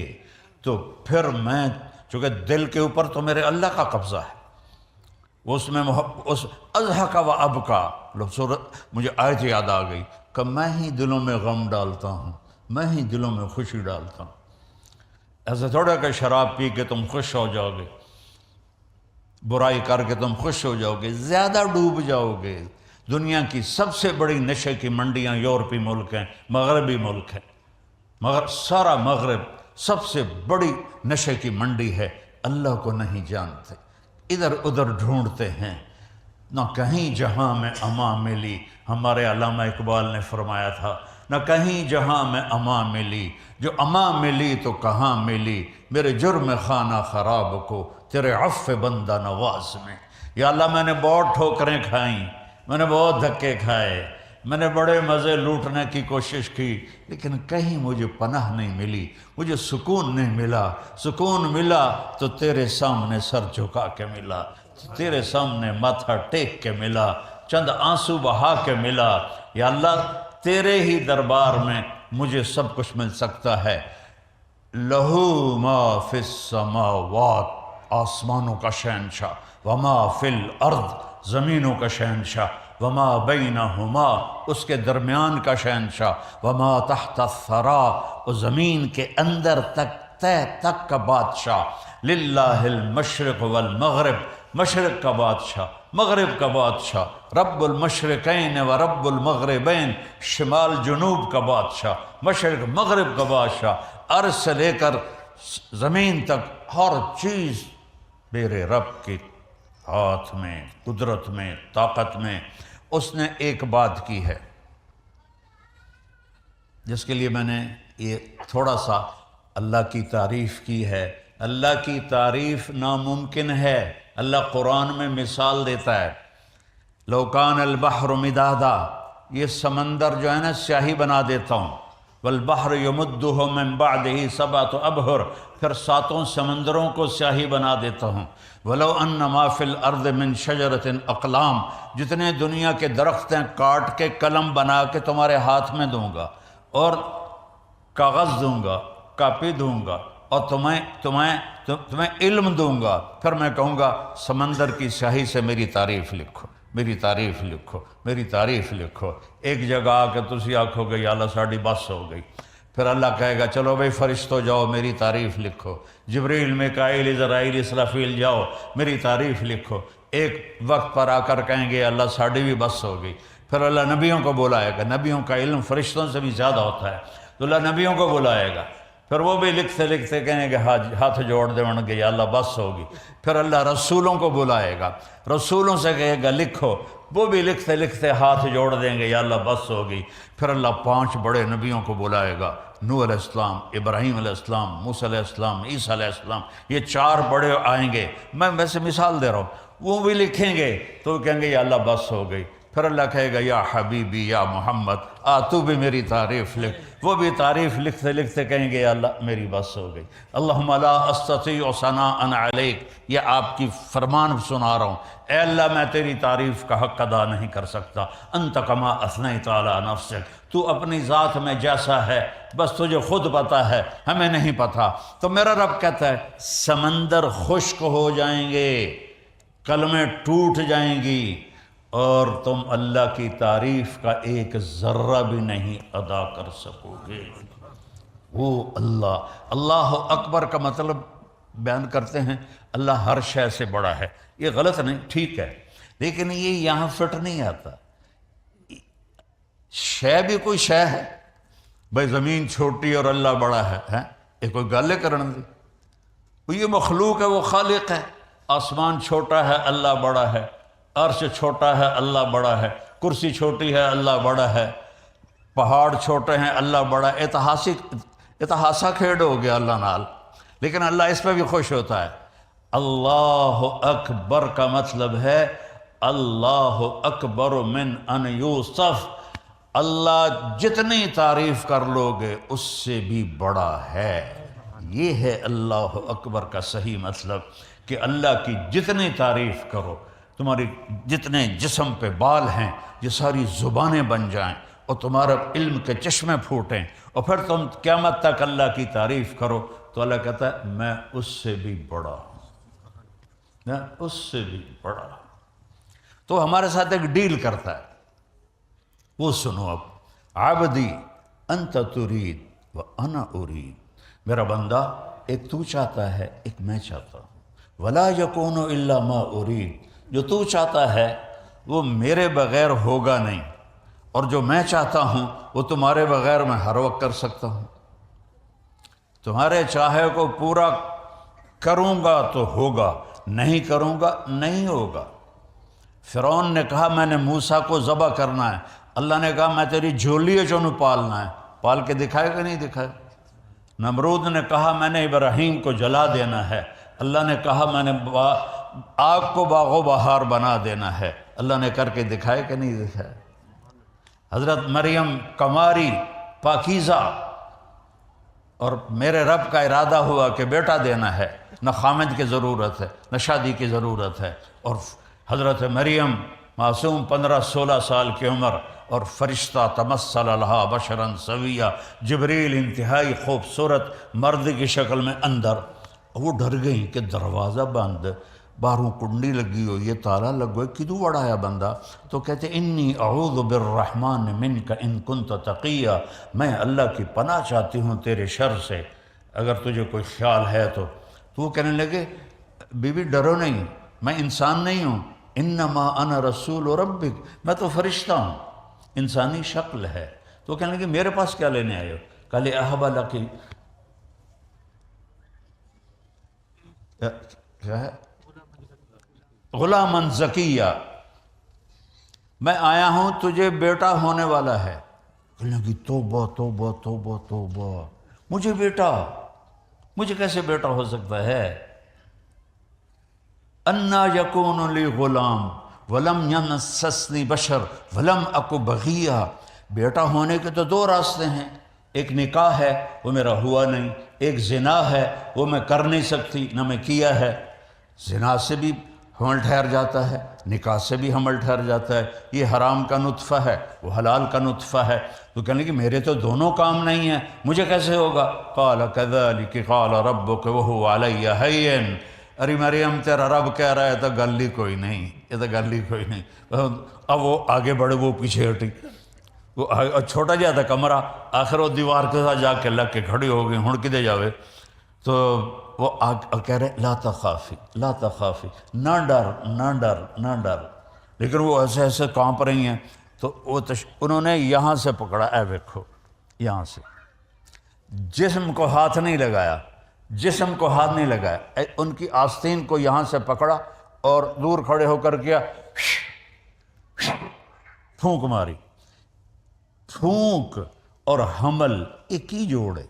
تو پھر میں، چونکہ دل کے اوپر تو میرے اللہ کا قبضہ ہے، اس میں اس اضحک و ابکا، مجھے آیت یاد آ گئی کہ میں ہی دلوں میں غم ڈالتا ہوں، میں ہی دلوں میں خوشی ڈالتا ہوں۔ ایسا تھوڑا کہ شراب پی کے تم خوش ہو جاؤ گے، برائی کر کے تم خوش ہو جاؤ گے، زیادہ ڈوب جاؤ گے۔ دنیا کی سب سے بڑی نشے کی منڈیاں یورپی ملک ہیں، مغربی ملک ہیں، مگر سارا مغرب سب سے بڑی نشے کی منڈی ہے۔ اللہ کو نہیں جانتے، ادھر ادھر ڈھونڈتے ہیں، نہ کہیں جہاں میں امان ملی۔ ہمارے علامہ اقبال نے فرمایا تھا، نہ کہیں جہاں میں امان ملی، جو امان ملی تو کہاں ملی، میرے جرم خانہ خراب کو تیرے عفو بندہ نواز میں۔ یا اللہ میں نے بہت ٹھوکریں کھائیں، میں نے بہت دھکے کھائے، میں نے بڑے مزے لوٹنے کی کوشش کی، لیکن کہیں مجھے پناہ نہیں ملی، مجھے سکون نہیں ملا۔ سکون ملا تو تیرے سامنے سر جھکا کے ملا، تیرے سامنے ماتھا ٹیک کے ملا، چند آنسو بہا کے ملا۔ یا اللہ تیرے ہی دربار میں مجھے سب کچھ مل سکتا ہے۔ لہو ما فی السماوات، آسمانوں کا شہنشاہ، وما فی الارض، زمینوں کا شہنشاہ، وما بینہما، اس کے درمیان کا شہنشاہ، وما تحت الثری، اور زمین کے اندر تک تہ تک کا بادشاہ۔ للہ المشرق والمغرب، مشرق کا بادشاہ، مغرب کا بادشاہ، رب المشرقین و رب المغربین، شمال جنوب کا بادشاہ، مشرق مغرب کا بادشاہ، عرش سے لے کر زمین تک ہر چیز میرے رب کے ہاتھ میں، قدرت میں، طاقت میں۔ اس نے ایک بات کی ہے جس کے لیے میں نے یہ تھوڑا سا اللہ کی تعریف کی ہے۔ اللہ کی تعریف ناممکن ہے۔ اللہ قرآن میں مثال دیتا ہے، لو کان البحر مدادا، یہ سمندر جو ہے نا سیاہی بنا دیتا ہوں، والبحر یمدہ من بعدہ سبعۃ ابحر، پھر ساتوں سمندروں کو سیاہی بنا دیتا ہوں۔ ولو ان ما فی الارض من شجرۃ اقلام، جتنے دنیا کے درخت ہیں کاٹ کے قلم بنا کے تمہارے ہاتھ میں دوں گا، اور کاغذ دوں گا، کاپی دوں گا، اور تمہیں علم دوں گا، پھر میں کہوں گا سمندر کی سیاہی سے میری تعریف لکھو، میری تعریف لکھو، میری تعریف لکھو۔ ایک جگہ آ کے تسی آکھو گے یا اللہ ساڑی بس ہو گئی، پھر اللہ کہے گا چلو بھئی فرشتو جاؤ میری تعریف لکھو، جبریل میکائیل اسرافیل اسرافیل جاؤ میری تعریف لکھو۔ ایک وقت پر آ کر کہیں گے اللہ ساڑی بھی بس ہو گئی، پھر اللہ نبیوں کو بلائے گا، نبیوں کا علم فرشتوں سے بھی زیادہ ہوتا ہے، تو اللہ نبیوں کو بلائے گا، پھر وہ بھی لکھتے لکھتے کہیں گے ہاتھ جوڑ دے گے یا اللہ بس ہوگی۔ پھر اللہ رسولوں کو بلائے گا، رسولوں سے کہے گا لکھو، وہ بھی لکھتے لکھتے ہاتھ جوڑ دیں گے یا اللہ بس ہوگی۔ پھر اللہ 5 بڑے نبیوں کو بلائے گا، نوح علیہ السلام، ابراہیم علیہ السلام، موسیٰ علیہ السلام، عیسیٰ علیہ السلام، یہ 4 بڑے آئیں گے، میں ویسے مثال دے رہا ہوں، وہ بھی لکھیں گے تو کہیں گے یا اللہ بس ہو گئی۔ پھر اللہ کہے گا یا حبیبی یا محمد تو بھی میری تعریف لکھ، وہ بھی تعریف لکھتے لکھتے کہیں گے یا اللہ میری بس ہو گئی۔ اللہم لا استطیع ثناء علیک، یہ آپ کی فرمان سنا رہا ہوں، اے اللہ میں تیری تعریف کا حق ادا نہیں کر سکتا۔ انت کما اثنیت علی نفسک، تو اپنی ذات میں جیسا ہے بس تجھے خود پتہ ہے، ہمیں نہیں پتہ۔ تو میرا رب کہتا ہے سمندر خشک ہو جائیں گے، کلمیں ٹوٹ جائیں گی، اور تم اللہ کی تعریف کا ایک ذرہ بھی نہیں ادا کر سکو گے۔ وہ اللہ اکبر کا مطلب بیان کرتے ہیں اللہ ہر شے سے بڑا ہے، یہ غلط نہیں، ٹھیک ہے، لیکن یہ یہاں فٹ نہیں آتا۔ شے بھی کوئی شے ہے، بھائی زمین چھوٹی اور اللہ بڑا ہے، یہ کوئی گل کرن دی؟ یہ مخلوق ہے، وہ خالق ہے۔ آسمان چھوٹا ہے اللہ بڑا ہے، عرش چھوٹا ہے اللہ بڑا ہے، کرسی چھوٹی ہے اللہ بڑا ہے، پہاڑ چھوٹے ہیں اللہ بڑا ہے۔ اتہاسا کھیڑ ہو گیا اللہ نال، لیکن اللہ اس پہ بھی خوش ہوتا ہے۔ اللہ اکبر کا مطلب ہے اللہ اکبر من ان یوصف، اللہ جتنی تعریف کر لو گے اس سے بھی بڑا ہے۔ یہ ہے اللہ اکبر کا صحیح مطلب، کہ اللہ کی جتنی تعریف کرو، تمہاری جتنے جسم پہ بال ہیں یہ ساری زبانیں بن جائیں اور تمہارا علم کے چشمے پھوٹیں، اور پھر تم قیامت تک اللہ کی تعریف کرو، تو اللہ کہتا ہے میں اس سے بھی بڑا ہوں، میں اس سے بھی بڑا ہوں۔ تو ہمارے ساتھ ایک ڈیل کرتا ہے، وہ سنو اب، عبدی انت ترید و انا ارید، میرا بندہ ایک تو چاہتا ہے ایک میں چاہتا ہوں، ولا یکون الا ما ارید، جو تو چاہتا ہے وہ میرے بغیر ہوگا نہیں، اور جو میں چاہتا ہوں وہ تمہارے بغیر میں ہر وقت کر سکتا ہوں، تمہارے چاہے کو پورا کروں گا تو ہوگا، نہیں کروں گا نہیں ہوگا۔ فرعون نے کہا میں نے موسیٰ کو ذبح کرنا ہے، اللہ نے کہا میں تیری جھولی ہے جو انہوں پالنا ہے، پال کے دکھائے کہ نہیں دکھائے۔ نمرود نے کہا میں نے ابراہیم کو جلا دینا ہے، اللہ نے کہا میں نے آگ کو باغ و بہار بنا دینا ہے، اللہ نے کر کے دکھائے کہ نہیں دکھائے۔ حضرت مریم کماری پاکیزہ، اور میرے رب کا ارادہ ہوا کہ بیٹا دینا ہے، نہ خامد کی ضرورت ہے نہ شادی کی ضرورت ہے، اور حضرت مریم معصوم 15-16 سال کی عمر، اور فرشتہ تمثل لہا بشرا سویہ، جبریل انتہائی خوبصورت مرد کی شکل میں اندر، وہ ڈر گئی کہ دروازہ بند، باہروں کنڈی لگی ہو، یہ تالا لگو ہے، کدو وڑایا بندہ؟ تو کہتے انی اعوذ بالرحمن منک ان کنت تقیہ، میں اللہ کی پناہ چاہتی ہوں تیرے شر سے اگر تجھے کوئی خیال ہے تو وہ کہنے لگے بی بی ڈرو نہیں، میں انسان نہیں ہوں، انما انا رسول ربک، میں تو فرشتہ ہوں، انسانی شکل ہے۔ تو کہنے لگے میرے پاس کیا لینے آئے ہو؟ قال اہب لکی، کیا ہے؟ غلاما زکیہ، میں آیا ہوں تجھے بیٹا ہونے والا ہے۔ کہنے لگی توبہ توبہ توبہ توبہ، مجھے بیٹا، مجھے کیسے بیٹا ہو سکتا ہے؟ انا یکون لی غلام ولم یمسسنی بشر ولم اک بغیہ، بیٹا ہونے کے تو دو راستے ہیں، ایک نکاح ہے وہ میرا ہوا نہیں، ایک زنا ہے وہ میں کر نہیں سکتی نہ میں کیا ہے، زنا سے بھی حمل ٹھہر جاتا ہے، نکاح سے بھی حمل ٹھہر جاتا ہے، یہ حرام کا نطفہ ہے وہ حلال کا نطفہ ہے۔ تو کہنے کہ میرے تو دونوں کام نہیں ہیں، مجھے کیسے ہوگا؟ قال کذلک قال ربک وہو علی ہین، ارے مریم تیرا رب کہہ رہا ہے تو گل ہی کوئی نہیں، یہ تو گل ہی کوئی نہیں۔ اب وہ آگے بڑھے، وہ پیچھے ہٹی، وہ چھوٹا جہا تھا کمرہ، آخر وہ دیوار کے ساتھ جا کے لگ کے کھڑی ہو گئی، ہن کدے جاوے؟ تو وہ کہہ رہے لا تخافی لا تخافی، نہ ڈر نہ ڈر نہ ڈر، لیکن وہ ایسے ایسے کانپ رہی ہیں۔ تو وہ انہوں نے یہاں سے پکڑا، اے دیکھو یہاں سے، جسم کو ہاتھ نہیں لگایا، جسم کو ہاتھ نہیں لگایا، ان کی آستین کو یہاں سے پکڑا اور دور کھڑے ہو کر کیا، پھونک ماری، پھونک اور حمل ایک ہی جوڑے،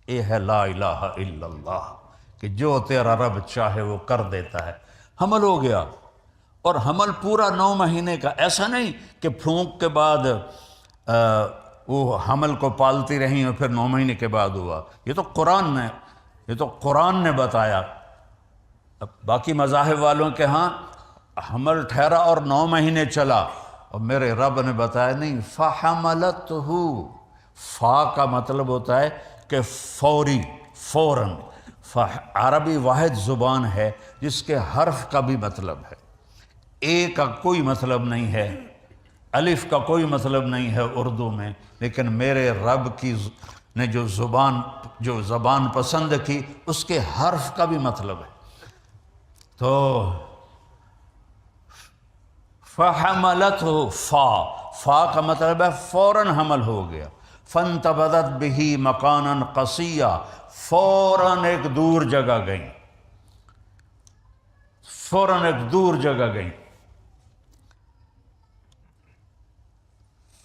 یہ ہے لا الہ الا اللہ، کہ جو تیرا رب چاہے وہ کر دیتا ہے۔ حمل ہو گیا، اور حمل پورا 9 مہینے کا، ایسا نہیں کہ پھونک کے بعد وہ حمل کو پالتی رہیں اور پھر 9 مہینے کے بعد ہوا، یہ تو قرآن نے بتایا۔ اب باقی مذاہب والوں کے ہاں حمل ٹھہرا اور 9 مہینے چلا، اور میرے رب نے بتایا نہیں، فحملتہ، فا کا مطلب ہوتا ہے کہ فوری، فوراً، عربی واحد زبان ہے جس کے حرف کا بھی مطلب ہے، اے کا کوئی مطلب نہیں ہے، الف کا کوئی مطلب نہیں ہے اردو میں، لیکن میرے رب کی نے جو زبان پسند کی اس کے حرف کا بھی مطلب ہے۔ تو فحملتہ، فا کا مطلب ہے فوراً حمل ہو گیا، فانتبذت بہ مکانا قصیا، فوراً ایک دور جگہ گئی، فوراً ایک دور جگہ گئی۔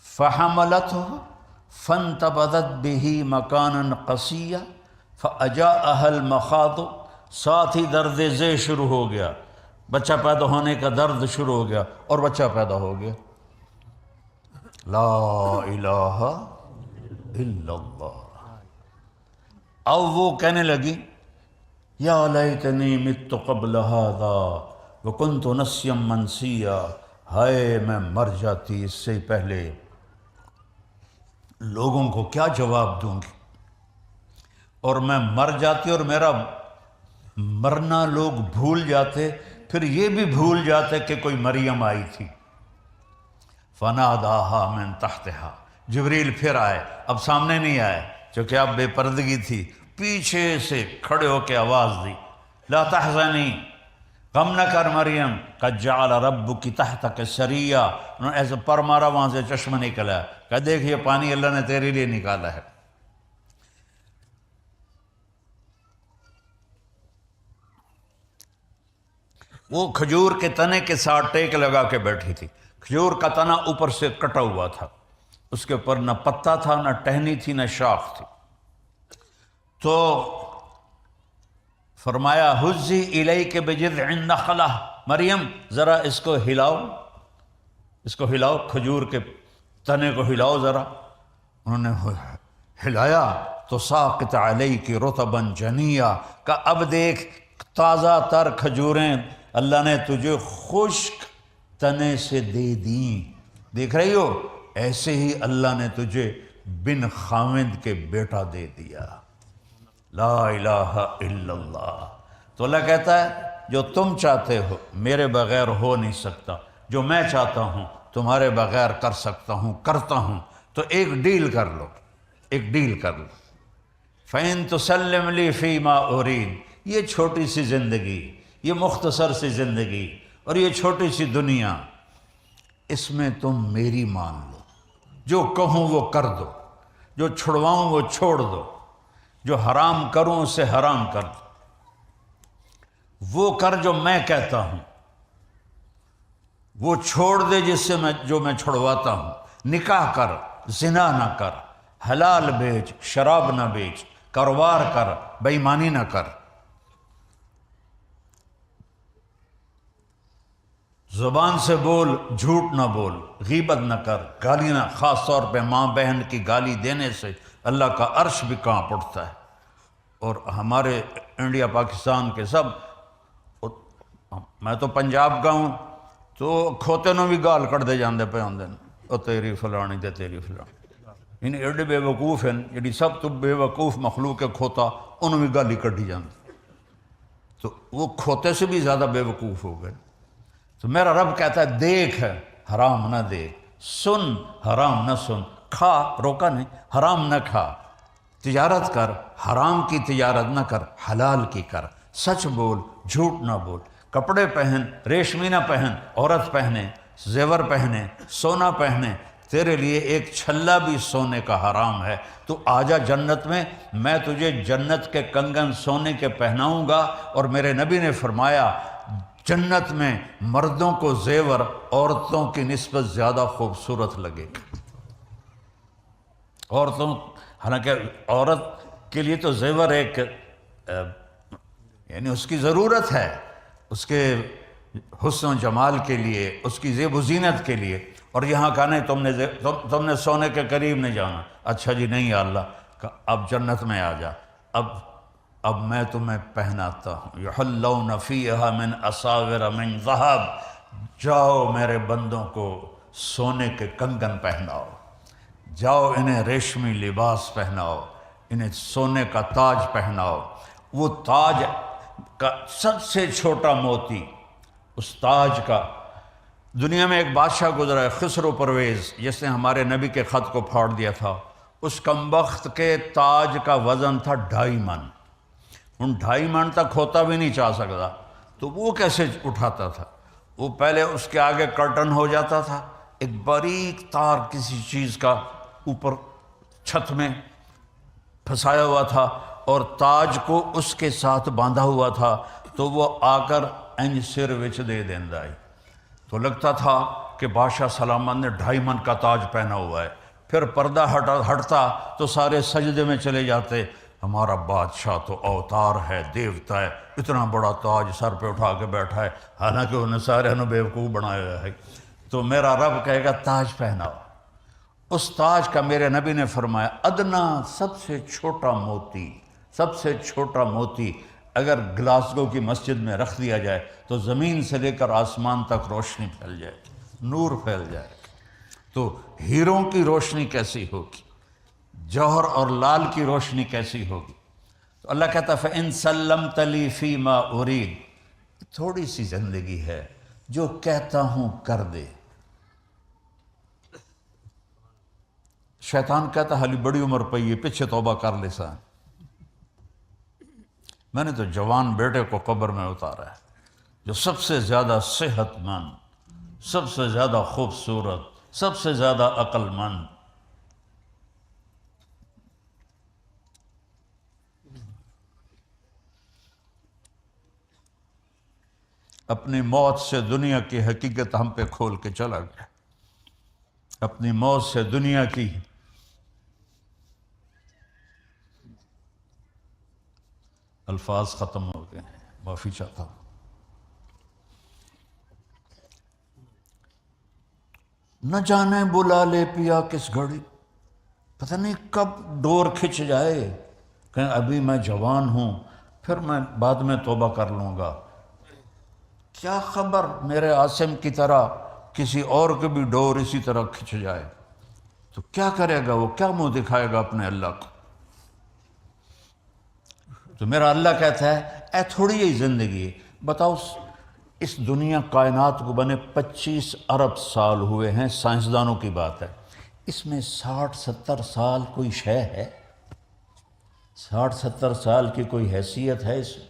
فحملتہ فانتبذت بہ مکانا قصیا فاجاءہا المخاض، ساتھ ہی درد ذی شروع ہو گیا، بچہ پیدا ہونے کا درد شروع ہو گیا، اور بچہ پیدا ہو گیا۔ لا الہ الا اللہ۔ اب وہ کہنے لگی یا لیتنی مت قبل ھذا وکنت نسیا منسیا، ہائے میں مر جاتی اس سے پہلے، لوگوں کو کیا جواب دوں گی، اور میں مر جاتی اور میرا مرنا لوگ بھول جاتے، پھر یہ بھی بھول جاتے کہ کوئی مریم آئی تھی۔ فناداها من تحتها، جبریل پھر آئے، اب سامنے نہیں آئے چونکہ اب بے پردگی تھی، پیچھے سے کھڑے ہو کے آواز دی لا تحزنی، غم نہ کر مریم، قد جعل ربک تحتک سریا، انہوں نے ایسے پر مارا، وہاں سے چشمہ نکلا، کہ دیکھ یہ پانی اللہ نے تیرے لیے نکالا ہے۔ وہ کھجور کے تنے کے ساتھ ٹیک لگا کے بیٹھی تھی، کھجور کا تنا اوپر سے کٹا ہوا تھا، اس کے اوپر نہ پتا تھا، نہ ٹہنی تھی، نہ شاخ تھی۔ تو فرمایا حزی الیک بجذع النخلہ، مریم ذرا اس کو ہلاؤ، اس کو ہلاؤ، کھجور کے تنے کو ہلاؤ ذرا۔ انہوں نے ہلایا تو ساقط علیک رطبا جنیا، کہ اب دیکھ تازہ تر کھجوریں اللہ نے تجھے خشک تنے سے دے دیں، دیکھ رہی ہو، ایسے ہی اللہ نے تجھے بن خاوند کے بیٹا دے دیا۔ لا الہ الا اللہ۔ تو اللہ کہتا ہے جو تم چاہتے ہو میرے بغیر ہو نہیں سکتا، جو میں چاہتا ہوں تمہارے بغیر کر سکتا ہوں، کرتا ہوں، تو ایک ڈیل کر لو، ایک ڈیل کر لو۔ فَإِن تُسَلِّمْ لِي فِي مَا أُرِيدُ، یہ چھوٹی سی زندگی، یہ مختصر سی زندگی اور یہ چھوٹی سی دنیا، اس میں تم میری مان لو، جو کہوں وہ کر دو، جو چھڑواؤں وہ چھوڑ دو، جو حرام کروں اسے حرام کر دو، وہ کر جو میں کہتا ہوں، وہ چھوڑ دے جس سے جو میں چھڑواتا ہوں، نکاح کر، زنا نہ کر، حلال بیچ، شراب نہ بیچ، کاروبار کر، بے ایمانی نہ کر، زبان سے بول، جھوٹ نہ بول، غیبت نہ کر، گالی نہ، خاص طور پہ ماں بہن کی گالی دینے سے اللہ کا عرش بھی کانپ اٹھتا ہے۔ اور ہمارے انڈیا پاکستان کے سب، میں تو پنجاب کا ہوں، تو کھوتے نو بھی گال کٹ دے جاندے پہ ہوندے نے، او تیری فلانی تے تیری فلانی، یعنی ایڈے بے وقوف ہیں، جڑی سب تو بے وقوف مخلوق ہے کھوتا، انہوں بھی گالی کٹی جاندی، تو وہ کھوتے سے بھی زیادہ بے وقوف ہو گئے۔ تو میرا رب کہتا ہے دیکھ حرام نہ دیکھ، سن حرام نہ سن، کھا روکا نہیں، حرام نہ کھا، تجارت کر، حرام کی تجارت نہ کر، حلال کی کر، سچ بول، جھوٹ نہ بول، کپڑے پہن، ریشمی نہ پہن، عورت پہنے، زیور پہنے، سونا پہنے، تیرے لیے ایک چھلا بھی سونے کا حرام ہے، تو آجا جنت میں تجھے جنت کے کنگن سونے کے پہناؤں گا۔ اور میرے نبی نے فرمایا جنت میں مردوں کو زیور عورتوں کی نسبت زیادہ خوبصورت لگے گا۔ عورتوں، حالانکہ عورت کے لیے تو زیور ایک یعنی اس کی ضرورت ہے، اس کے حسن و جمال کے لیے، اس کی زیب و زینت کے لیے، اور یہاں کہا نہیں تم نے سونے کے قریب نہیں جانا، اچھا جی نہیں یا اللہ، اب جنت میں آ جا، اب میں تمہیں پہناتا ہوں، یحلون فیہا من اساور من ذہب، جاؤ میرے بندوں کو سونے کے کنگن پہناؤ، جاؤ انہیں ریشمی لباس پہناؤ، انہیں سونے کا تاج پہناؤ۔ وہ تاج کا سب سے چھوٹا موتی، اس تاج کا، دنیا میں ایک بادشاہ گزرا ہے خسرو پرویز، جس نے ہمارے نبی کے خط کو پھاڑ دیا تھا، اس کمبخت کے تاج کا وزن تھا 2.5 من، ان 2.5 من تک ہوتا بھی نہیں چاہ سکتا، تو وہ کیسے اٹھاتا تھا؟ وہ پہلے اس کے آگے کرٹن ہو جاتا تھا، ایک باریک تار کسی چیز کا اوپر چھت میں پھنسایا ہوا تھا، اور تاج کو اس کے ساتھ باندھا ہوا تھا، تو وہ آ کر انج سر وچ دے دیندا ہے، تو لگتا تھا کہ بادشاہ سلامت نے 2.5 من کا تاج پہنا ہوا ہے۔ پھر پردہ ہٹتا تو سارے سجدے میں چلے جاتے، ہمارا بادشاہ تو اوتار ہے، دیوتا ہے، اتنا بڑا تاج سر پہ اٹھا کے بیٹھا ہے، حالانکہ انہیں سارے نے بیوقوف بنایا ہے۔ تو میرا رب کہے گا تاج پہناؤ، اس تاج کا میرے نبی نے فرمایا ادنا، سب سے چھوٹا موتی، سب سے چھوٹا موتی اگر گلاسگو کی مسجد میں رکھ دیا جائے تو زمین سے لے کر آسمان تک روشنی پھیل جائے گی، نور پھیل جائے گا۔ تو ہیروں کی روشنی کیسی ہوگی، جوہر اور لال کی روشنی کیسی ہوگی؟ تو اللہ کہتا ہے فَإِن سَلَّمْتَ لِي فِي مَا أُرِيدُ، تھوڑی سی زندگی ہے، جو کہتا ہوں کر دے۔ شیطان کہتا حالی بڑی عمر پئی ہے، پیچھے توبہ کر لے سا، میں نے تو جوان بیٹے کو قبر میں اتارا ہے، جو سب سے زیادہ صحت مند، سب سے زیادہ خوبصورت، سب سے زیادہ عقل مند۔ اپنی موت سے دنیا کی حقیقت ہم پہ کھول کے چلا گیا، اپنی موت سے دنیا کی الفاظ ختم ہو گئے ہیں، معافی چاہتا ہوں۔ نہ جانے بلا لے پیا کس گھڑی، پتہ نہیں کب ڈور کھچ جائے، کہیں ابھی میں جوان ہوں، پھر میں بعد میں توبہ کر لوں گا۔ کیا خبر میرے عاصم کی طرح کسی اور کے بھی ڈور اسی طرح کھچ جائے تو کیا کرے گا وہ، کیا منہ دکھائے گا اپنے اللہ کو؟ تو میرا اللہ کہتا ہے اے تھوڑی ہی زندگی ہے، بتاؤ اس دنیا کائنات کو بنے 25 ارب سال ہوئے ہیں، سائنسدانوں کی بات ہے، اس میں 60-70 سال کوئی شے ہے؟ 60-70 سال کی کوئی حیثیت ہے اس میں؟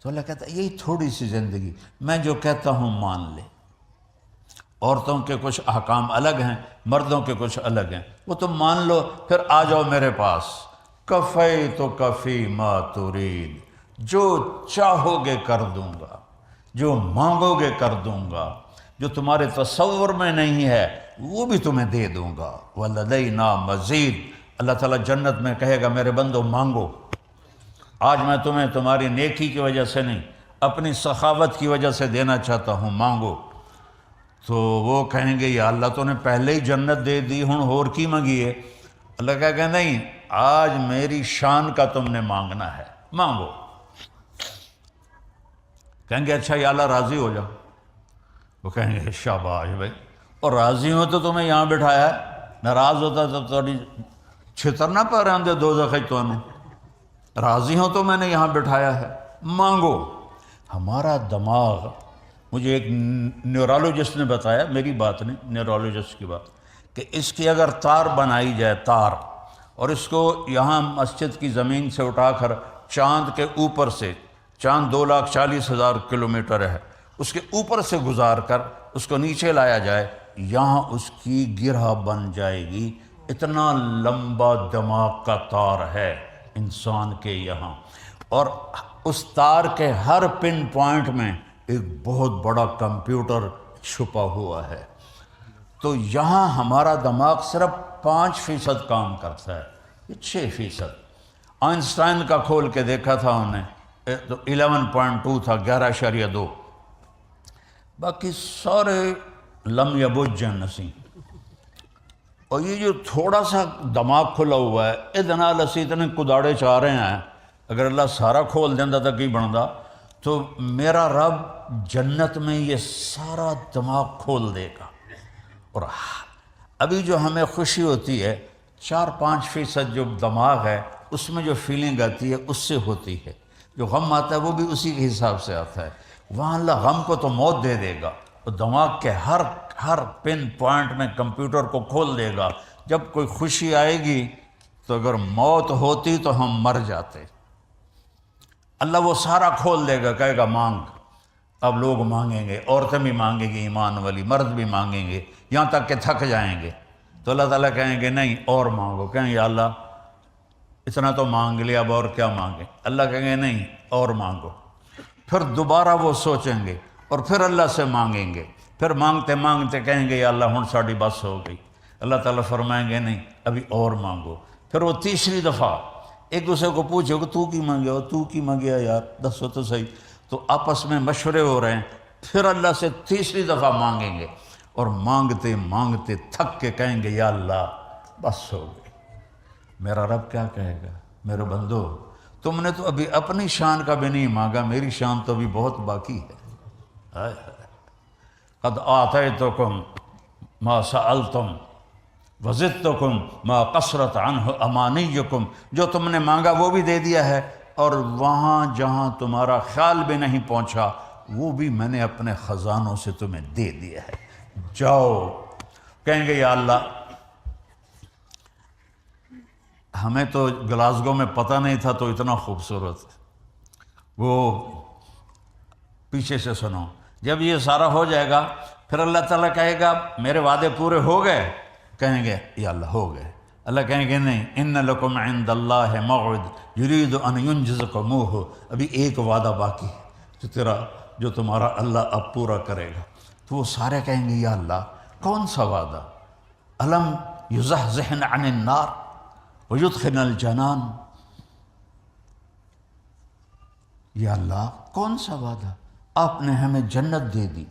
تو اللہ کہتا ہے یہی تھوڑی سی زندگی، میں جو کہتا ہوں مان لے۔ عورتوں کے کچھ احکام الگ ہیں، مردوں کے کچھ الگ ہیں، وہ تم مان لو، پھر آ جاؤ میرے پاس۔ کفیتک فی ما ترید، جو چاہو گے کر دوں گا، جو مانگو گے کر دوں گا، جو تمہارے تصور میں نہیں ہے وہ بھی تمہیں دے دوں گا۔ وَلَدَيْنَا مزید، اللہ تعالیٰ جنت میں کہے گا میرے بندو مانگو، آج میں تمہیں تمہاری نیکی کی وجہ سے نہیں، اپنی سخاوت کی وجہ سے دینا چاہتا ہوں، مانگو۔ تو وہ کہیں گے یا اللہ تو نے پہلے ہی جنت دے دی، ہن اور کی منگی ہے؟ اللہ کہے گا نہیں، آج میری شان کا تم نے مانگنا ہے، مانگو۔ کہیں گے اچھا یا اللہ راضی ہو جاؤ، وہ کہیں گے شاباش بھائی، اور راضی ہو تو تمہیں یہاں بٹھایا ہے، ناراض ہوتا تو تھوڑی چھتر نہ پا رہے دو زخی تو نے، راضی ہوں تو میں نے یہاں بٹھایا ہے، مانگو۔ ہمارا دماغ، مجھے ایک نیورولوجسٹ نے بتایا، میری بات نہیں، نیورولوجسٹ کی بات، کہ اس کی اگر تار بنائی جائے، تار، اور اس کو یہاں مسجد کی زمین سے اٹھا کر چاند کے اوپر سے، چاند 2,40,000 کلومیٹر ہے، اس کے اوپر سے گزار کر اس کو نیچے لایا جائے، یہاں اس کی گرہ بن جائے گی، اتنا لمبا دماغ کا تار ہے انسان کے یہاں، اور اس تار کے ہر پن پوائنٹ میں ایک بہت بڑا کمپیوٹر چھپا ہوا ہے۔ تو یہاں ہمارا دماغ صرف 5% کام کرتا ہے، یہ 6%۔ آئنسٹائن کا کھول کے دیکھا تھا انہیں تو 11.2 تھا، 11.2، باقی سارے لم یبجن نسی۔ اور یہ جو تھوڑا سا دماغ کھلا ہوا ہے، ادھر نال اسی اتنے کداڑے چاہ رہے ہیں، اگر اللہ سارا کھول دینا تو کی بنتا؟ تو میرا رب جنت میں یہ سارا دماغ کھول دے گا، اور ابھی جو ہمیں خوشی ہوتی ہے 4-5% جو دماغ ہے اس میں جو فیلنگ آتی ہے اس سے ہوتی ہے، جو غم آتا ہے وہ بھی اسی کے حساب سے آتا ہے۔ وہاں اللہ غم کو تو موت دے دے گا، اور دماغ کے ہر پن پوائنٹ میں کمپیوٹر کو کھول دے گا۔ جب کوئی خوشی آئے گی تو اگر موت ہوتی تو ہم مر جاتے، اللہ وہ سارا کھول دے گا، کہے گا مانگ۔ اب لوگ مانگیں گے، عورتیں بھی مانگیں گی ایمان والی، مرد بھی مانگیں گے، یہاں تک کہ تھک جائیں گے، تو اللہ تعالیٰ کہیں گے نہیں اور مانگو، کہیں یا اللہ اتنا تو مانگ لیا، اب اور کیا مانگیں؟ اللہ کہیں گے نہیں اور مانگو۔ پھر دوبارہ وہ سوچیں گے اور پھر اللہ سے مانگیں گے، پھر مانگتے مانگتے کہیں گے یا اللہ ہن ساڑی بس ہو گئی، اللہ تعالیٰ فرمائیں گے نہیں ابھی اور مانگو۔ پھر وہ تیسری دفعہ ایک دوسرے کو پوچھو کہ تو کی مانگیا ہو، تو کی مانگیا یار، دسو تو صحیح، تو آپس میں مشورے ہو رہے ہیں، پھر اللہ سے تیسری دفعہ مانگیں گے، اور مانگتے مانگتے تھک کے کہیں گے یا اللہ بس ہو گئی۔ میرا رب کیا کہے گا؟ میرے بندو تم نے تو ابھی اپنی شان کا بھی نہیں مانگا، میری شان تو ابھی بہت باقی ہے۔ ہائے ہائے۔ قد آتیتکم ما سألتم وزدتکم ما قصرت عنہ امانیکم، جو تم نے مانگا وہ بھی دے دیا ہے، اور وہاں جہاں تمہارا خیال بھی نہیں پہنچا وہ بھی میں نے اپنے خزانوں سے تمہیں دے دیا ہے۔ جاؤ۔ کہیں گے یا اللہ ہمیں تو گلاسگو میں پتہ نہیں تھا تو اتنا خوبصورت۔ وہ پیچھے سے سنو، جب یہ سارا ہو جائے گا پھر اللہ تعالیٰ کہے گا میرے وعدے پورے ہو گئے؟ کہیں گے یا اللہ ہو گئے۔ اللہ کہیں گے نہیں، ان لکم عند اللہ موعد یرید ان ینجزکموہ، ابھی ایک وعدہ باقی ہے جو تمہارا اللہ اب پورا کرے گا۔ تو وہ سارے کہیں گے یا اللہ کون سا وعدہ؟ الم یزحزحنا عن النار ویدخلنا الجنان، یا اللہ کون سا وعدہ؟ آپ نے ہمیں جنت دے دی،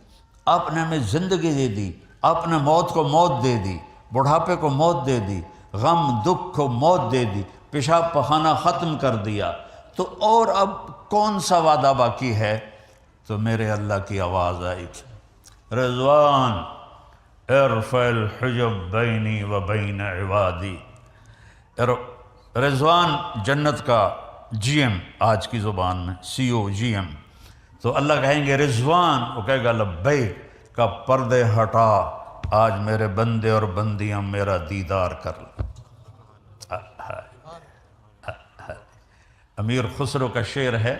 آپ نے ہمیں زندگی دے دی، آپ نے موت کو موت دے دی، بڑھاپے کو موت دے دی، غم دکھ کو موت دے دی، پیشاب پخانہ ختم کر دیا، تو اور اب کون سا وعدہ باقی ہے؟ تو میرے اللہ کی آواز آئی، رضوان ارفع الحجب بینی و بین عبادی۔ رضوان جنت کا جی ایم، آج کی زبان میں سی او جی ایم، تو اللہ کہیں گے رضوان، وہ کہے گا لبیک، کا پردے ہٹا، آج میرے بندے اور بندیاں میرا دیدار کر لیں۔ امیر خسرو کا شعر ہے،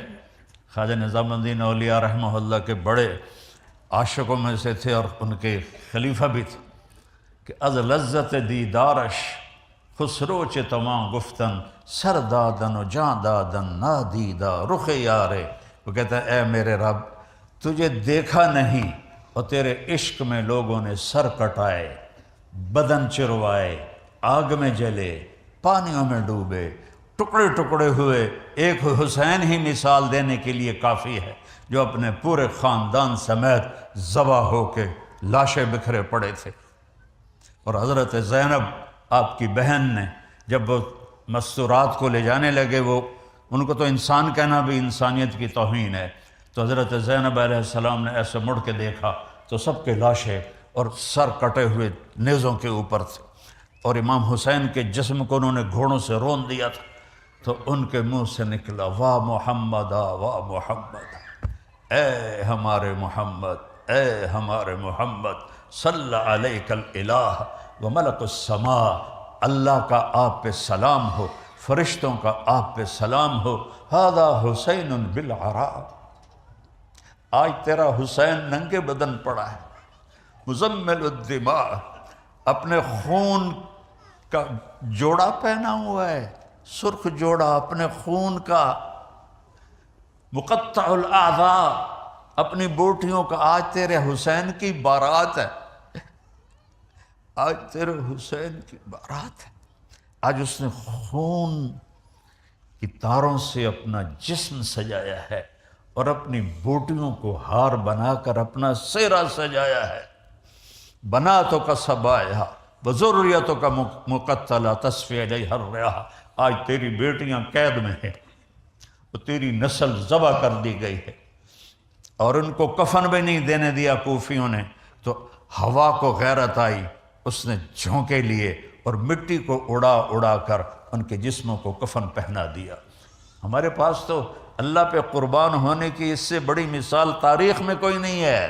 خواجہ نظام الدین اولیاء رحمہ اللہ کے بڑے عاشقوں میں سے تھے اور ان کے خلیفہ بھی تھے، کہ از لذت دیدارش خسرو چے تمام گفتن، سر دادن و جان دادن نادیدہ رخ یارے۔ وہ کہتا ہے اے میرے رب تجھے دیکھا نہیں اور تیرے عشق میں لوگوں نے سر کٹائے، بدن چروائے، آگ میں جلے، پانیوں میں ڈوبے، ٹکڑے ٹکڑے ہوئے۔ ایک حسین ہی مثال دینے کے لیے کافی ہے، جو اپنے پورے خاندان سمیت ذبح ہو کے لاشیں بکھرے پڑے تھے۔ اور حضرت زینب آپ کی بہن نے جب وہ مستورات کو لے جانے لگے، وہ ان کو تو انسان کہنا بھی انسانیت کی توہین ہے، تو حضرت زینب علیہ السلام نے ایسے مڑ کے دیکھا تو سب کے لاشیں اور سر کٹے ہوئے نیزوں کے اوپر تھے، اور امام حسین کے جسم کو انہوں نے گھوڑوں سے رون دیا تھا، تو ان کے منہ سے نکلا واہ محمد واہ محمد، اے ہمارے محمد، اے ہمارے محمد، صلی علیک الالہ و ملک السماء، اللہ کا آپ پہ سلام ہو، فرشتوں کا آپ پہ سلام ہو، ھذا حسین بالعراء، آج تیرا حسین ننگے بدن پڑا ہے، مزمل الدماء، اپنے خون کا جوڑا پہنا ہوا ہے، سرخ جوڑا اپنے خون کا، مقطع الاعضاء، اپنی بوٹیوں کا۔ آج تیرے حسین کی بارات ہے، آج تیرے حسین کی بارات ہے، آج اس نے خون کی تاروں سے اپنا جسم سجایا ہے اور اپنی بوٹیوں کو ہار بنا کر اپنا سہرا سجایا ہے۔ بناتوں کا سبایا وذریتوں کا مقتلہ تصفی علیہ الریاح، آج تیری بیٹیاں قید میں ہیں، اور تیری نسل ذبح کر دی گئی ہے، اور ان کو کفن بھی نہیں دینے دیا کوفیوں نے، تو ہوا کو غیرت آئی، اس نے جھونکے لیے اور مٹی کو اڑا اڑا کر ان کے جسموں کو کفن پہنا دیا۔ ہمارے پاس تو اللہ پہ قربان ہونے کی اس سے بڑی مثال تاریخ میں کوئی نہیں ہے۔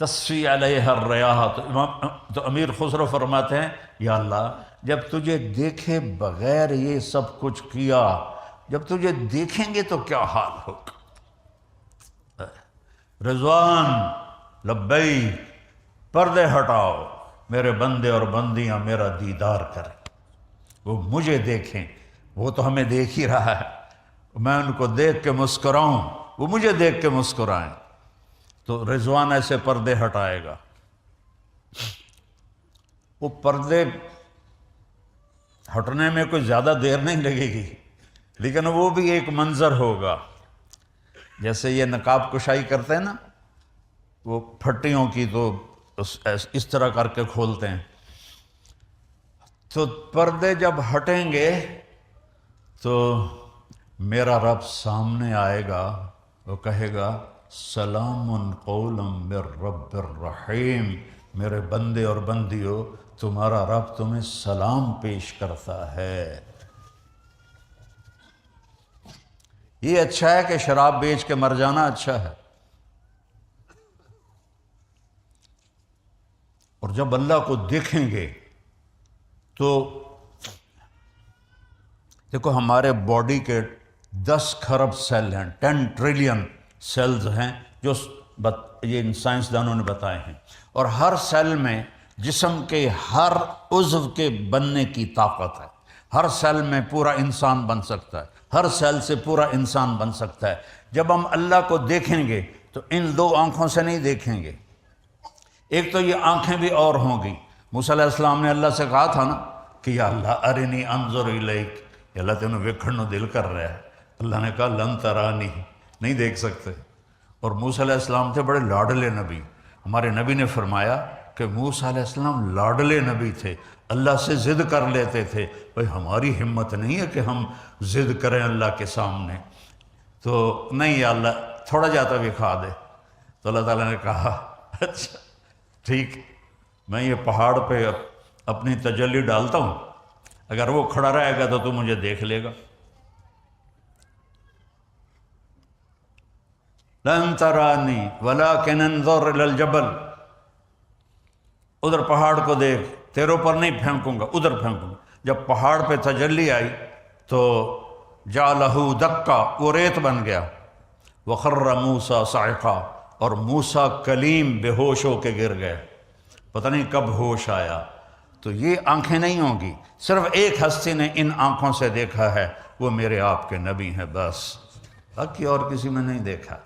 تصفی علیہ الریاح، تو امیر خسرو فرماتے ہیں یا اللہ جب تجھے دیکھے بغیر یہ سب کچھ کیا، جب تجھے دیکھیں گے تو کیا حال ہوگا۔ رضوان لبیک، پردے ہٹاؤ، میرے بندے اور بندیاں میرا دیدار کریں، وہ مجھے دیکھیں، وہ تو ہمیں دیکھ ہی رہا ہے، میں ان کو دیکھ کے مسکراؤں، وہ مجھے دیکھ کے مسکرائیں۔ تو رضوان ایسے پردے ہٹائے گا، وہ پردے ہٹنے میں کوئی زیادہ دیر نہیں لگے گی، لیکن وہ بھی ایک منظر ہوگا، جیسے یہ نقاب کشائی کرتے ہیں نا، وہ پھٹیوں کی تو اس طرح کر کے کھولتے ہیں، تو پردے جب ہٹیں گے تو میرا رب سامنے آئے گا، وہ کہے گا سلام قولا من رب الرحیم، میرے بندے اور بندیوں تمہارا رب تمہیں سلام پیش کرتا ہے۔ یہ اچھا ہے کہ شراب بیچ کے مر جانا اچھا ہے، اور جب اللہ کو دیکھیں گے تو دیکھو ہمارے باڈی کے 10 کھرب سیل ہیں، 10 ٹریلین سیلز ہیں جو یہ سائنسدانوں نے بتائے ہیں، اور ہر سیل میں جسم کے ہر عضو کے بننے کی طاقت ہے۔ ہر سیل میں پورا انسان بن سکتا ہے، ہر سیل سے پورا انسان بن سکتا ہے۔ جب ہم اللہ کو دیکھیں گے تو ان 2 آنکھوں سے نہیں دیکھیں گے، ایک تو یہ آنکھیں بھی اور ہوں گی۔ موسیٰ علیہ السلام نے اللہ سے کہا تھا نا کہ یا اللہ ارنی انظر الیک، یا اللہ تینوں ویکھن نو دل کر رہا ہے۔ اللہ نے کہا لن ترانی، نہیں دیکھ سکتے۔ اور موسیٰ علیہ السلام تھے بڑے لاڈلے نبی، ہمارے نبی نے فرمایا کہ موسیٰ علیہ السلام لاڈلے نبی تھے، اللہ سے ضد کر لیتے تھے۔ بھئی ہماری ہمت نہیں ہے کہ ہم ضد کریں اللہ کے سامنے، تو نہیں یا اللہ تھوڑا جاتا دکھا دے۔ تو اللہ تعالیٰ نے کہا اچھا ٹھیک، میں یہ پہاڑ پہ اپنی تجلی ڈالتا ہوں، اگر وہ کھڑا رہے گا تو مجھے دیکھ لے گا۔ لن ترانی ولکن انظر الی الجبل، ادھر پہاڑ کو دیکھ، تیرے اوپر نہیں پھینکوں گا، ادھر پھینکوں گا۔ جب پہاڑ پہ تجلی آئی تو جعلہ دکا، وہ ریت بن گیا۔ وخر موسیٰ صعقا، اور موسیٰ کلیم بے ہوش ہو کے گر گئے، پتہ نہیں کب ہوش آیا۔ تو یہ آنکھیں نہیں ہوں گی، صرف ایک ہستی نے ان آنکھوں سے دیکھا ہے، وہ میرے آپ کے نبی ہیں بس، باقی اور کسی میں نہیں دیکھا۔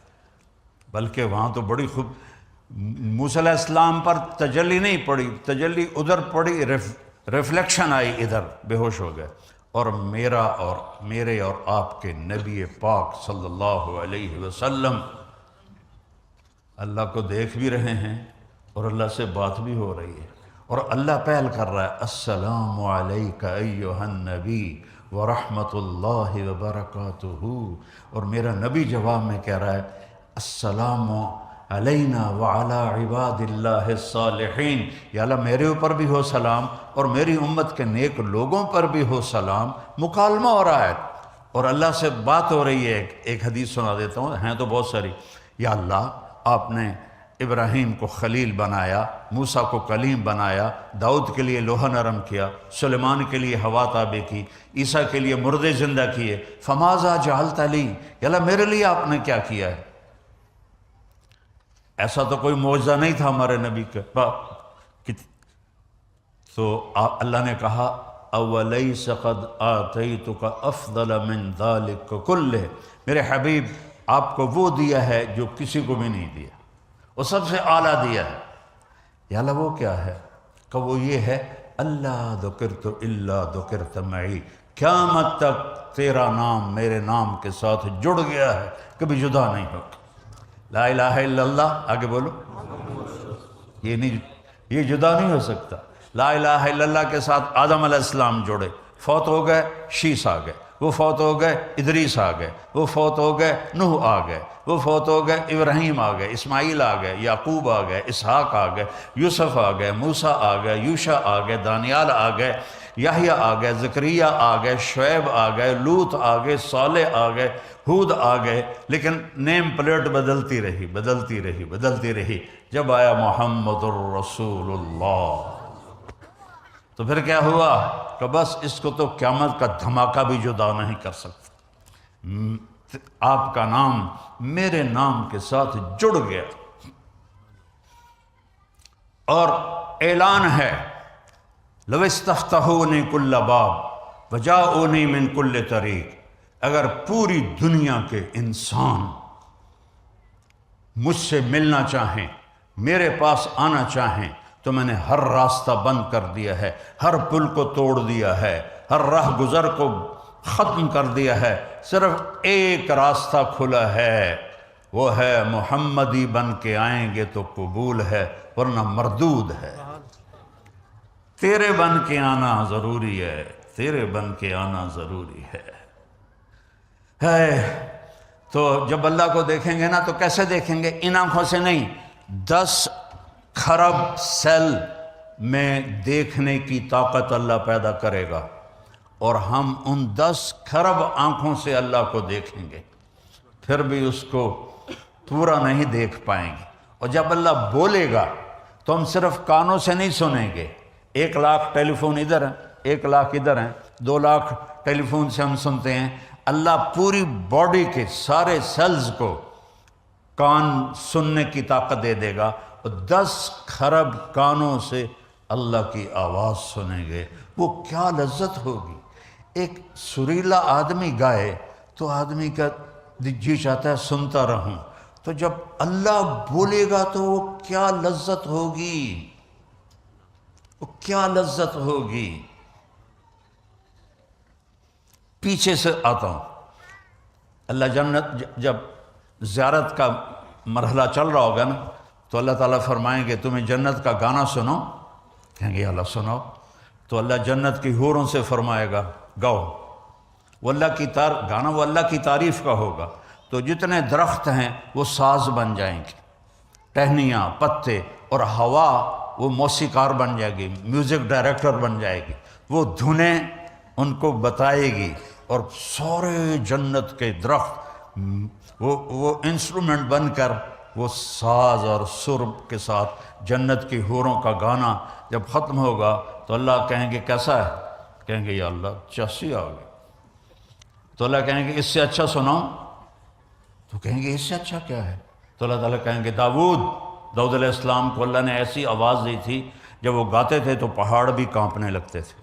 بلکہ وہاں تو بڑی خوب موسیٰ علیہ السلام پر تجلی نہیں پڑی، تجلی ادھر پڑی، ریفلیکشن آئی ادھر، بے ہوش ہو گئے۔ اور میرے اور آپ کے نبی پاک صلی اللہ علیہ وسلم اللہ کو دیکھ بھی رہے ہیں اور اللہ سے بات بھی ہو رہی ہے، اور اللہ پہل کر رہا ہے السلام علیک ایہا النبی ورحمۃ اللہ وبرکاتہ، اور میرا نبی جواب میں کہہ رہا ہے السلام علینا وعلی عباد اللہ الصالحین، یا اللہ میرے اوپر بھی ہو سلام اور میری امت کے نیک لوگوں پر بھی ہو سلام۔ مکالمہ ہو رہا ہے اور اللہ سے بات ہو رہی ہے۔ ایک حدیث سنا دیتا ہوں، ہیں تو بہت ساری۔ یا اللہ آپ نے ابراہیم کو خلیل بنایا، موسیٰ کو کلیم بنایا، داؤد کے لیے لوح نرم کیا، سلیمان کے لیے ہوا تابع کی، عیسیٰ کے لیے مردے زندہ کیے، فماذا جعلت لی، یا اللہ میرے لیے آپ نے کیا کیا ہے؟ ایسا تو کوئی معجزہ نہیں تھا ہمارے نبی کا۔ تو اللہ نے کہا اولیس قد آتیتک افضل من ذلک کلہ، میرے حبیب آپ کو وہ دیا ہے جو کسی کو بھی نہیں دیا، وہ سب سے اعلیٰ دیا ہے۔ یا اللہ وہ کیا ہے؟ کہ وہ یہ ہے اللہ ذکرت الا ذکرت معی، قیامت تک تیرا نام میرے نام کے ساتھ جڑ گیا ہے، کبھی جدا نہیں ہوگا۔ لا الہ الا اللہ، آگے بولو، یہ جدا نہیں ہو سکتا۔ لا الہ الا اللہ کے ساتھ آدم علیہ السلام جڑے، فوت ہو گئے شیس آ گئے، وہ فوت ہو گئے ادریس آ گئے، وہ فوت ہو گئے نوح آ گئے، وہ فوت ہو گئے ابراہیم آ گئے، اسماعیل آ گئے، یعقوب آ گئے، اسحاق آ گئے، یوسف آ گئے، موسیٰ آ گئے، یوشع آ گئے، دانیال آ گئے، یحییٰ آ گئے، زکریا آ گئے، شعیب آ گئے، لوط آ گئے، صالح آ گئے، ہود آ گئے، لیکن نیم پلیٹ بدلتی رہی بدلتی رہی بدلتی رہی۔ جب آیا محمد الرسول اللہ تو پھر کیا ہوا کہ بس اس کو تو قیامت کا دھماکہ بھی جدا نہیں کر سکتا۔ آپ کا نام میرے نام کے ساتھ جڑ گیا، اور اعلان ہے لو استفتحونی کل باب وجاؤنی من کل طریق، اگر پوری دنیا کے انسان مجھ سے ملنا چاہیں، میرے پاس آنا چاہیں، تو میں نے ہر راستہ بند کر دیا ہے، ہر پل کو توڑ دیا ہے، ہر راہ گزر کو ختم کر دیا ہے، صرف ایک راستہ کھلا ہے، وہ ہے محمدی بن کے آئیں گے تو قبول ہے ورنہ مردود ہے۔ تیرے بن کے آنا ضروری ہے، تیرے بن کے آنا ضروری ہے۔ تو جب اللہ کو دیکھیں گے نا تو کیسے دیکھیں گے؟ ان آنکھوں سے نہیں، 10 کھرب سیل میں دیکھنے کی طاقت اللہ پیدا کرے گا، اور ہم ان 10 کھرب آنکھوں سے اللہ کو دیکھیں گے، پھر بھی اس کو پورا نہیں دیکھ پائیں گے۔ اور جب اللہ بولے گا تو ہم صرف کانوں سے نہیں سنیں گے۔ 1 لاکھ ٹیلی فون ادھر ہیں، 1 لاکھ ادھر ہیں، 2 لاکھ ٹیلی فون سے ہم سنتے ہیں۔ اللہ پوری باڈی کے سارے سیلز کو کان سننے کی طاقت دے دے گا، اور 10 کھرب کانوں سے اللہ کی آواز سنیں گے۔ وہ کیا لذت ہوگی! ایک سریلا آدمی گائے تو آدمی کا جی چاہتا ہے سنتا رہوں، تو جب اللہ بولے گا تو وہ کیا لذت ہوگی، وہ کیا لذت ہوگی۔ پیچھے سے آتا ہوں، اللہ جنت جب زیارت کا مرحلہ چل رہا ہوگا نا تو اللہ تعالیٰ فرمائیں گے تمہیں جنت کا گانا سنو، کہیں گے اللہ سناؤ، تو اللہ جنت کی حوروں سے فرمائے گا گاؤ، وہ اللہ کی گانا وہ اللہ کی تعریف کا ہوگا، تو جتنے درخت ہیں وہ ساز بن جائیں گے، ٹہنیاں، پتے، اور ہوا وہ موسیقار بن جائے گی، میوزک ڈائریکٹر بن جائے گی، وہ دھنیں ان کو بتائے گی، اور سارے جنت کے درخت وہ انسٹرومنٹ بن کر وہ ساز اور سر کے ساتھ جنت کی حوروں کا گانا جب ختم ہوگا تو اللہ کہیں گے کیسا ہے؟ کہیں گے یا اللہ چاسی آ گئی، تو اللہ کہیں گے اس سے اچھا سناؤ، تو کہیں گے اس سے اچھا کیا ہے؟ تو اللہ تعالیٰ کہیں گے داؤد علیہ السلام کو اللہ نے ایسی آواز دی تھی جب وہ گاتے تھے تو پہاڑ بھی کانپنے لگتے تھے،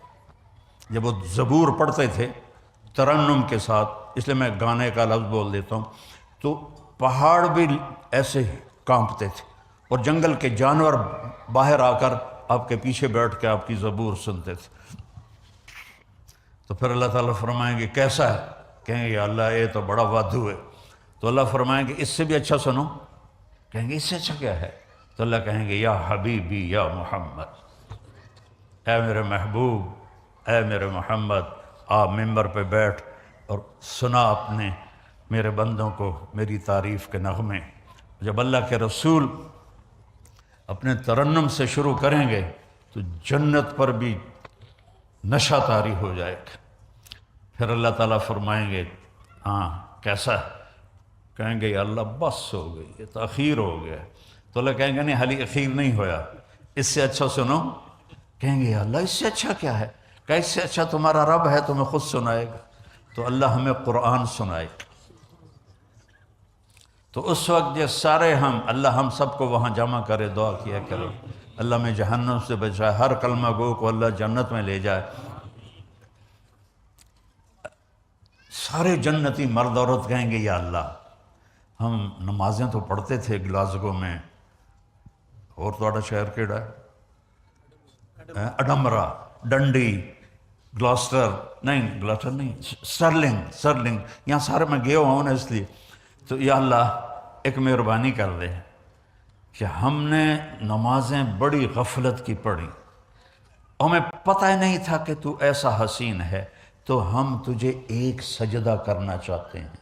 جب وہ زبور پڑھتے تھے ترنم کے ساتھ، اس لیے میں گانے کا لفظ بول دیتا ہوں، تو پہاڑ بھی ایسے کانپتے تھے، اور جنگل کے جانور باہر آ کر آپ کے پیچھے بیٹھ کے آپ کی زبور سنتے تھے۔ تو پھر اللہ تعالیٰ فرمائیں گے کیسا ہے؟ کہیں گے یا اللہ یہ تو بڑا وادھو ہے، تو اللہ فرمائیں گے اس سے بھی اچھا سنو، کہیں گے اس سے اچھا کیا ہے؟ تو اللہ کہیں گے یا حبیبی یا محمد، اے میرے محبوب، اے میرے محمد، آپ ممبر پہ بیٹھ اور سنا اپنے میرے بندوں کو میری تعریف کے نغمے۔ جب اللہ کے رسول اپنے ترنم سے شروع کریں گے تو جنت پر بھی نشہ طاری ہو جائے گا۔ پھر اللہ تعالیٰ فرمائیں گے ہاں کیسا ہے؟ کہیں گے یا اللہ بس ہو گئی، یہ تاخیر ہو گیا، تو اللہ کہیں گے نہیں حالی اخیر نہیں ہویا، اس سے اچھا سنو، کہیں گے یا اللہ اس سے اچھا کیا ہے؟ کہ اس سے اچھا تمہارا رب ہے تمہیں خود سنائے گا، تو اللہ ہمیں قرآن سنائے گا۔ تو اس وقت یہ سارے اللہ ہم سب کو وہاں جمع کرے، دعا کیا کرے اللہ میں جہنم سے بچائے، ہر کلمہ گو کو اللہ جنت میں لے جائے۔ سارے جنتی مرد عورت کہیں گے یا اللہ ہم نمازیں تو پڑھتے تھے گلاسگو میں، اور تھوڑا شہر کیڑا ہے؟ اڈمبرا، ڈنڈی، گلاسٹر نہیں سٹرلنگ، یہاں سارے میں گیا ہوا ہوں نا، اس لیے تو یا اللہ ایک مہربانی کر دے کہ ہم نے نمازیں بڑی غفلت کی پڑھی، ہمیں پتہ ہی نہیں تھا کہ تو ایسا حسین ہے، تو ہم تجھے ایک سجدہ کرنا چاہتے ہیں،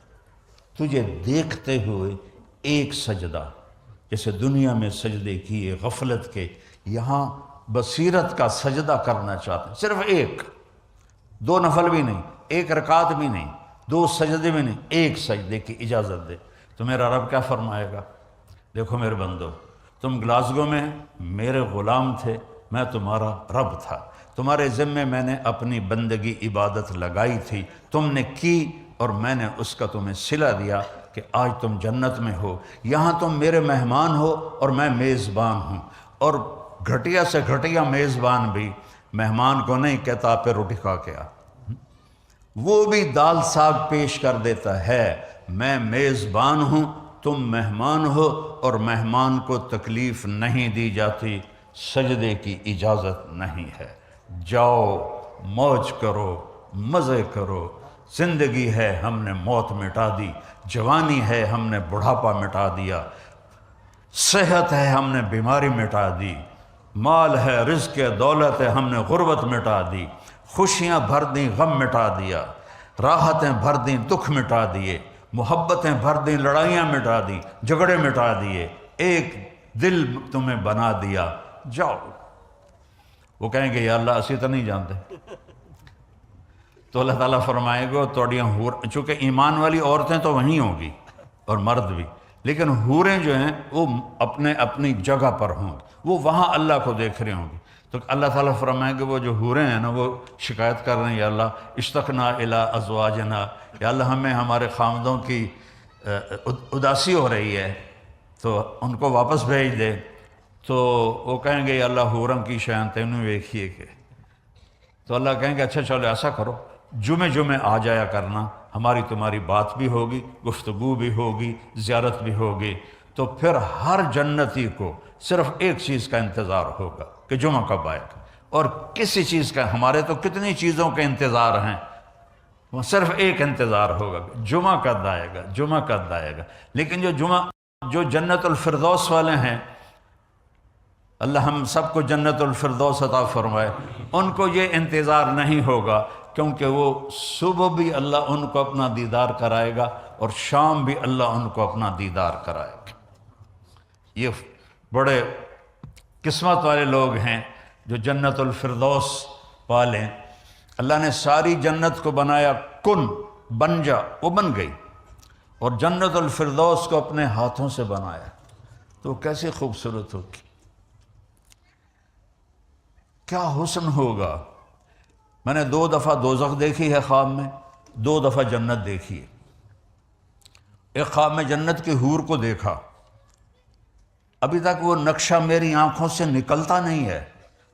تجھے دیکھتے ہوئے ایک سجدہ، جیسے دنیا میں سجدے کیے غفلت کے، یہاں بصیرت کا سجدہ کرنا چاہتے ہیں، صرف ایک، 2 نفل بھی نہیں، 1 رکعت بھی نہیں، 2 سجدے بھی نہیں، ایک سجدے کی اجازت دے۔ تو میرا رب کیا فرمائے گا؟ دیکھو میرے بندو، تم گلاسگو میں میرے غلام تھے، میں تمہارا رب تھا، تمہارے ذمے میں نے اپنی بندگی عبادت لگائی تھی، تم نے کی، اور میں نے اس کا تمہیں صلہ دیا کہ آج تم جنت میں ہو، یہاں تم میرے مہمان ہو اور میں میزبان ہوں، اور گھٹیا سے گھٹیا میزبان بھی مہمان کو نہیں کہتا آپ پہ روٹی کھا کے آ، وہ بھی دال ساگ پیش کر دیتا ہے، میں میزبان ہوں، تم مہمان ہو، اور مہمان کو تکلیف نہیں دی جاتی، سجدے کی اجازت نہیں ہے، جاؤ موج کرو، مزے کرو، زندگی ہے ہم نے موت مٹا دی، جوانی ہے ہم نے بڑھاپا مٹا دیا، صحت ہے ہم نے بیماری مٹا دی، مال ہے، رزق ہے، دولت ہے، ہم نے غربت مٹا دی، خوشیاں بھر دیں، غم مٹا دیا، راحتیں بھر دیں، دکھ مٹا دیے، محبتیں بھر دیں، لڑائیاں مٹا دی، جھگڑے مٹا دیے، ایک دل تمہیں بنا دیا، جاؤ۔ وہ کہیں گے یا اللہ اسی تو نہیں جانتے۔ تو اللہ تعالیٰ فرمائے گا توڑیاں حور، چونکہ ایمان والی عورتیں تو وہیں ہوں گی اور مرد بھی، لیکن حوریں جو ہیں وہ اپنی جگہ پر ہوں گی، وہ وہاں اللہ کو دیکھ رہے ہوں گی۔ تو اللہ تعالیٰ فرمائے گا وہ جو حوریں ہیں نا وہ شکایت کر رہے ہیں یا اللہ اشتقنا الی ازواجنا، یا اللہ ہمیں ہمارے خامدوں کی اداسی ہو رہی ہے تو ان کو واپس بھیج دے۔ تو وہ کہیں گے یا اللہ حورم کی شان تینوں ویکھیے کہ، تو اللہ کہیں گے اچھا چلو ایسا کرو، جمعے آ جایا کرنا، ہماری تمہاری بات بھی ہوگی، گفتگو بھی ہوگی، زیارت بھی ہوگی۔ تو پھر ہر جنتی کو صرف ایک چیز کا انتظار ہوگا کہ جمعہ کب آئے گا، اور کسی چیز کا، ہمارے تو کتنی چیزوں کے انتظار ہیں، وہ صرف ایک انتظار ہوگا کہ جمعہ کب آئے گا، جمعہ کب آئے گا۔ لیکن جو جنت الفردوس والے ہیں، اللہ ہم سب کو جنت الفردوس عطا فرمائے، ان کو یہ انتظار نہیں ہوگا، کیونکہ وہ صبح بھی اللہ ان کو اپنا دیدار کرائے گا اور شام بھی اللہ ان کو اپنا دیدار کرائے گا۔ یہ بڑے قسمت والے لوگ ہیں جو جنت الفردوس پالیں۔ اللہ نے ساری جنت کو بنایا، کن بن جا، وہ بن گئی، اور جنت الفردوس کو اپنے ہاتھوں سے بنایا، تو وہ کیسے خوبصورت ہوگی، کیا حسن ہوگا۔ میں نے 2 دفعہ دوزخ دیکھی ہے خواب میں، 2 دفعہ جنت دیکھی ہے۔ ایک خواب میں جنت کی حور کو دیکھا، ابھی تک وہ نقشہ میری آنکھوں سے نکلتا نہیں ہے،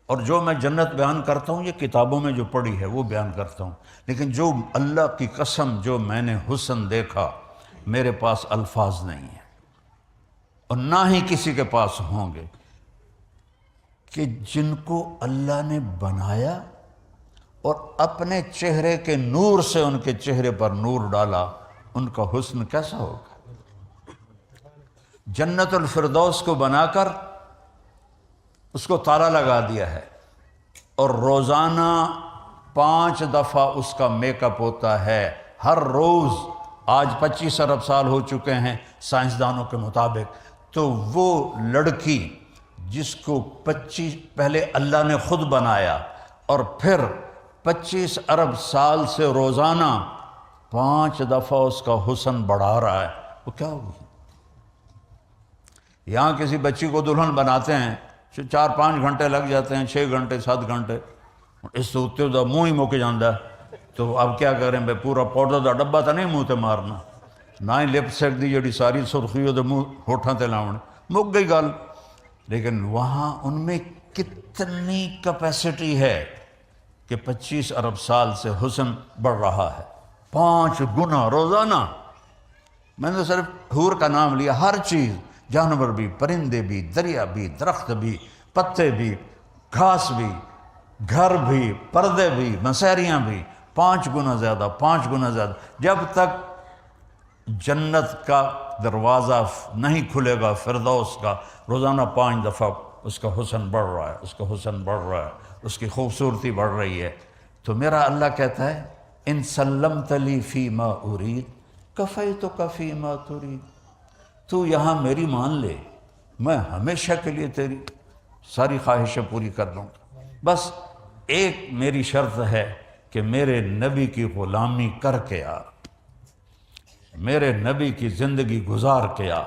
اور جو میں جنت بیان کرتا ہوں یہ کتابوں میں جو پڑھی ہے وہ بیان کرتا ہوں، لیکن جو اللہ کی قسم جو میں نے حسن دیکھا میرے پاس الفاظ نہیں ہیں، اور نہ ہی کسی کے پاس ہوں گے، کہ جن کو اللہ نے بنایا اور اپنے چہرے کے نور سے ان کے چہرے پر نور ڈالا، ان کا حسن کیسا ہوگا۔ جنت الفردوس کو بنا کر اس کو تالا لگا دیا ہے، اور روزانہ 5 دفعہ اس کا میک اپ ہوتا ہے، ہر روز۔ آج 25 ارب سال ہو چکے ہیں سائنسدانوں کے مطابق، تو وہ لڑکی جس کو پہلے اللہ نے خود بنایا اور پھر 25 ارب سال سے روزانہ 5 دفعہ اس کا حسن بڑھا رہا ہے، وہ کیا ہوگی۔ یہاں کسی بچی کو دلہن بناتے ہیں 4-5 گھنٹے لگ جاتے ہیں، 6 گھنٹے 7 گھنٹے، اس سے اتنے دا منہ ہی مک جاندہ ہے۔ تو اب کیا کریں بھائی، پورا پاؤڈر دا ڈبہ تو نہیں منہ تے مارنا، نہ ہی لپسٹک دی جڑی ساری سرخی ہو منہ ہوٹھاں تے لاؤن، مک گئی گل۔ لیکن وہاں ان میں کتنی کیپیسٹی ہے کہ 25 ارب سال سے حسن بڑھ رہا ہے، 5 گنا روزانہ۔ میں نے صرف حور کا نام لیا، ہر چیز، جانور بھی، پرندے بھی، دریا بھی، درخت بھی، پتے بھی، گھاس بھی، گھر بھی، پردے بھی، مسیریاں بھی، 5 گنا زیادہ، 5 گنا زیادہ۔ جب تک جنت کا دروازہ نہیں کھلے گا فردوس کا، روزانہ 5 دفعہ اس کا حسن بڑھ رہا ہے، اس کا حسن بڑھ رہا ہے، اس کی خوبصورتی بڑھ رہی ہے۔ تو میرا اللہ کہتا ہے ان سلمت لی فی ما ارید کفیتک فی ما ترید، تو یہاں میری مان لے، میں ہمیشہ کے لیے تیری ساری خواہشیں پوری کر دوں گا، بس ایک میری شرط ہے کہ میرے نبی کی غلامی کر کے آ، میرے نبی کی زندگی گزار کے آ۔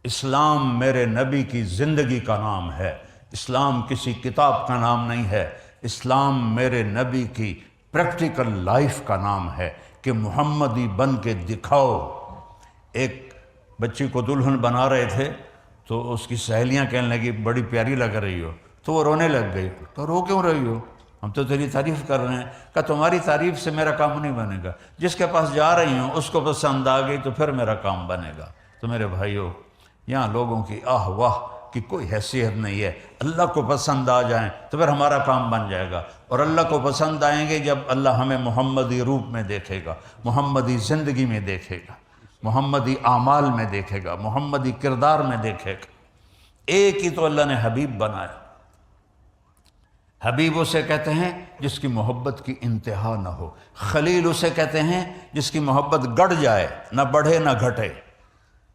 اسلام میرے نبی کی زندگی کا نام ہے، اسلام کسی کتاب کا نام نہیں ہے، اسلام میرے نبی کی پریکٹیکل لائف کا نام ہے کہ محمدی بن کے دکھاؤ۔ ایک بچی کو دلہن بنا رہے تھے تو اس کی سہیلیاں کہنے لگی بڑی پیاری لگ رہی ہو، تو وہ رونے لگ گئی۔ تو رو کیوں رہی ہو، ہم تو تیری تعریف کر رہے ہیں۔ کہ تمہاری تعریف سے میرا کام نہیں بنے گا، جس کے پاس جا رہی ہوں اس کو پسند آ گئی تو پھر میرا کام بنے گا۔ تو میرے بھائیو، یہاں لوگوں کی آہ واہ کی کوئی حیثیت نہیں ہے، اللہ کو پسند آ جائیں تو پھر ہمارا کام بن جائے گا، اور اللہ کو پسند آئیں گے جب اللہ ہمیں محمدی روپ میں دیکھے گا، محمدی زندگی میں دیکھے گا، محمدی اعمال میں دیکھے گا، محمدی کردار میں دیکھے گا۔ ایک ہی تو اللہ نے حبیب بنایا، حبیب اسے کہتے ہیں جس کی محبت کی انتہا نہ ہو، خلیل اسے کہتے ہیں جس کی محبت گڑ جائے، نہ بڑھے نہ گھٹے۔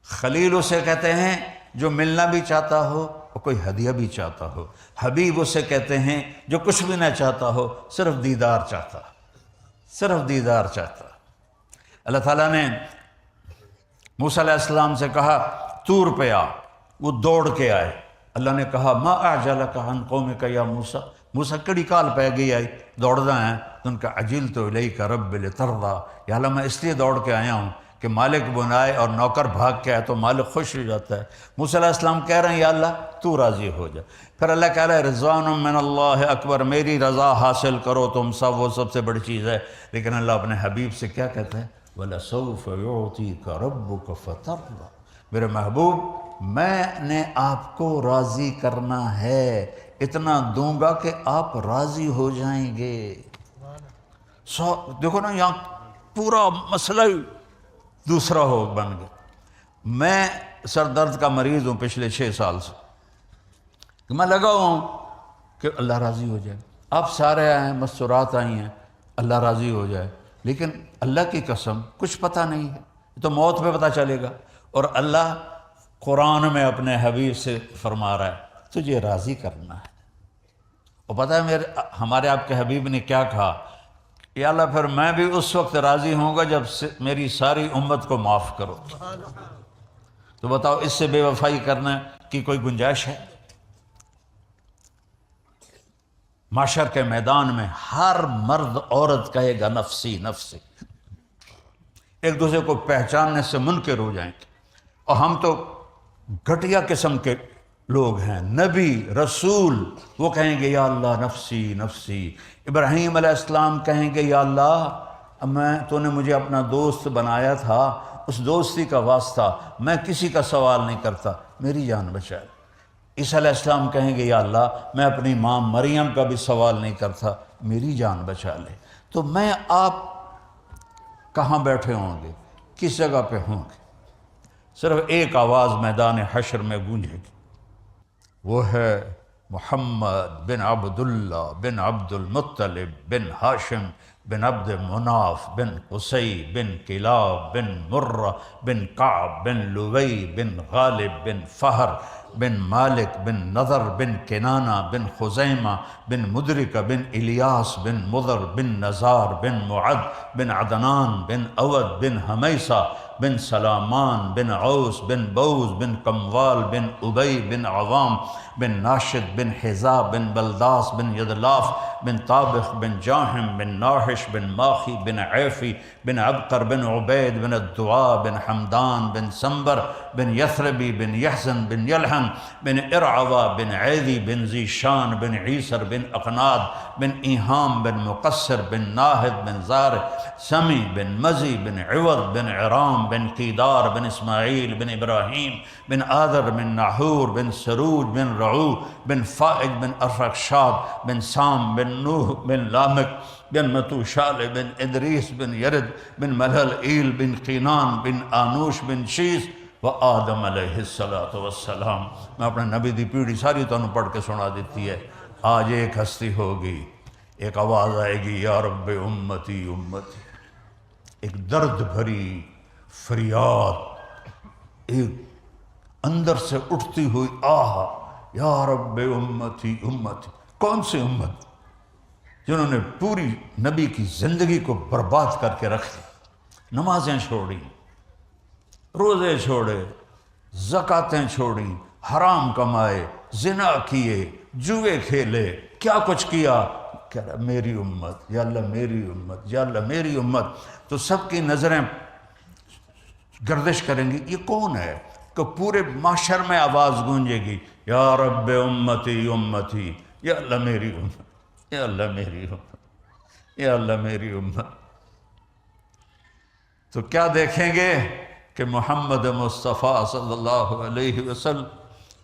خلیل اسے کہتے ہیں جو ملنا بھی چاہتا ہو اور کوئی ہدیہ بھی چاہتا ہو۔ حبیب اسے کہتے ہیں جو کچھ بھی نہ چاہتا ہو، صرف دیدار چاہتا، صرف دیدار چاہتا۔ اللہ تعالیٰ نے موسیٰ علیہ السلام سے کہا طور پہ آ، وہ دوڑ کے آئے۔ اللہ نے کہا ما اعجلک عن قومک یا موسیٰ، موسیٰ کڑی کال پہ گئی آئی دوڑنا ہے تو ان کا عجلت الیک رب لترضی، یا اللہ میں اس لیے دوڑ کے آیا ہوں کہ مالک بنائے اور نوکر بھاگ کے آئے تو مالک خوش ہو جاتا ہے۔ موسیٰ علیہ السلام کہہ رہے ہیں یا اللہ تو راضی ہو جا۔ پھر اللہ کہہ رہا ہے رضوان من اللہ اکبر، میری رضا حاصل کرو تم سب، وہ سب سے بڑی چیز ہے۔ لیکن اللہ اپنے حبیب سے کیا کہتا ہے وَلَسَوْفَ يُعْطِيكَ رَبُّكَ فَتَرْضَىٰ، میرے محبوب میں نے آپ کو راضی کرنا ہے، اتنا دوں گا کہ آپ راضی ہو جائیں گے۔ دیکھو نا یہاں پورا مسئلہ ہی دوسرا ہو بن گیا۔ میں سر درد کا مریض ہوں پچھلے 6 سال سے، میں لگا ہوں کہ اللہ راضی ہو جائے، آپ سارے آئے ہیں، مسرات آئی ہیں، اللہ راضی ہو جائے، لیکن اللہ کی قسم کچھ پتہ نہیں ہے، تو موت پہ پتہ چلے گا۔ اور اللہ قرآن میں اپنے حبیب سے فرما رہا ہے تجھے راضی کرنا ہے۔ اور پتہ ہے ہمارے آپ کے حبیب نے کیا کہا یا اللہ پھر میں بھی اس وقت راضی ہوں گا جب میری ساری امت کو معاف کرو۔ تو بتاؤ اس سے بے وفائی کرنے کی کوئی گنجائش ہے؟ معاشر کے میدان میں ہر مرد عورت کہے گا نفسی نفسی، ایک دوسرے کو پہچاننے سے منکر ہو جائیں گے۔ اور ہم تو گھٹیا قسم کے لوگ ہیں، نبی رسول وہ کہیں گے یا اللہ نفسی نفسی، ابراہیم علیہ السلام کہیں گے یا اللہ تو نے مجھے اپنا دوست بنایا تھا، اس دوستی کا واسطہ میں کسی کا سوال نہیں کرتا، میری جان بچا۔ عیسیٰ علیہ السلام کہیں گے یا اللہ میں اپنی ماں مریم کا بھی سوال نہیں کرتا، میری جان بچا لے۔ تو میں آپ کہاں بیٹھے ہوں گے، کس جگہ پہ ہوں گے؟ صرف ایک آواز میدان حشر میں گونجے گی، وہ ہے محمد بن عبداللہ بن عبد المطلب بن ہاشم بن عبد مناف بن قصی بن کلاب بن مرہ بن کعب بن لوی بن غالب بن فہر بن مالک بن نضر بن کنانہ بن خزیمہ بن مدرکہ بن الیاس بن مضر بن نزار بن معد بن عدنان بن اود بن حمیسہ بن سلامان بن عوس بن بوز بن کموال بن ابی بن عوام بن ناشد بن حذا بن بلداس بن یدلاف بن طابخ بن جاہم بن ناحش بن ماخی بن عیفی بن عبقر بن عبید بن الدعاء بن حمدان بن سنبر بن یثربی بن یحزن بن یلحن بن ارعوا بن عیدی بن ذیشان بن عیسر بن اقناد بن ایہام بن مقصر بن ناہد بن زار سمی بن مزی بن عوض بن عرام بن قیدار بن اسماعیل بن ابراہیم بن آذر بن ناحور بن سروج بن رعو بن فائج بن ارفخشاد بن سام بن نوح بن لامک بن متوشال بن ادریس بن یرد بن ملحل بن قینان بن آنوش بن شیس و آدم علیہ السلام۔ میں اپنے نبی دی پیڑھی ساری تو پڑھ کے سنا دیتی ہے۔ آج ایک ہستی ہوگی، ایک آواز آئے گی یا رب امتی امتی، ایک درد بھری فریاد، ایک اندر سے اٹھتی ہوئی آہ یا رب امتی امتی۔ کون سی امت؟ جنہوں نے پوری نبی کی زندگی کو برباد کر کے رکھ دی، نمازیں چھوڑی، روزے چھوڑے، زکاتیں چھوڑیں، حرام کمائے، زنا کیے، جوئے کھیلے، کیا کچھ کیا۔ کہہ رہا میری امت یا اللہ میری امت یا اللہ میری امت۔ تو سب کی نظریں گردش کریں گی یہ کون ہے، کہ پورے معاشر میں آواز گونجے گی یا رب امتی امتی، یا اللہ میری امت، یا اللہ میری امت، یا اللہ میری امت۔ تو کیا دیکھیں گے کہ محمد مصطفیٰ صلی اللہ علیہ وسلم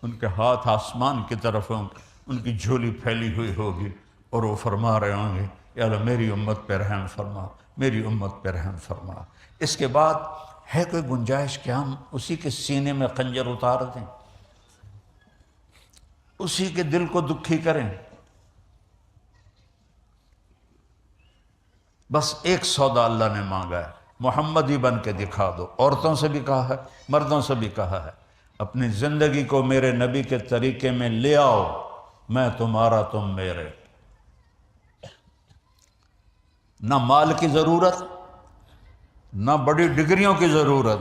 ان کے ہاتھ آسمان کی طرف ہوں، ان کی جھولی پھیلی ہوئی ہوگی اور وہ فرما رہے ہوں گے یا اللہ میری امت پہ رحم فرما، میری امت پہ رحم فرما۔ اس کے بعد ہے کوئی گنجائش کہ ہم اسی کے سینے میں خنجر اتار دیں، اسی کے دل کو دکھی کریں؟ بس ایک سودا اللہ نے مانگا ہے، محمدی بن کے دکھا دو۔ عورتوں سے بھی کہا ہے، مردوں سے بھی کہا ہے، اپنی زندگی کو میرے نبی کے طریقے میں لے آؤ، میں تمہارا تم میرے۔ نہ مال کی ضرورت، نہ بڑی ڈگریوں کی ضرورت،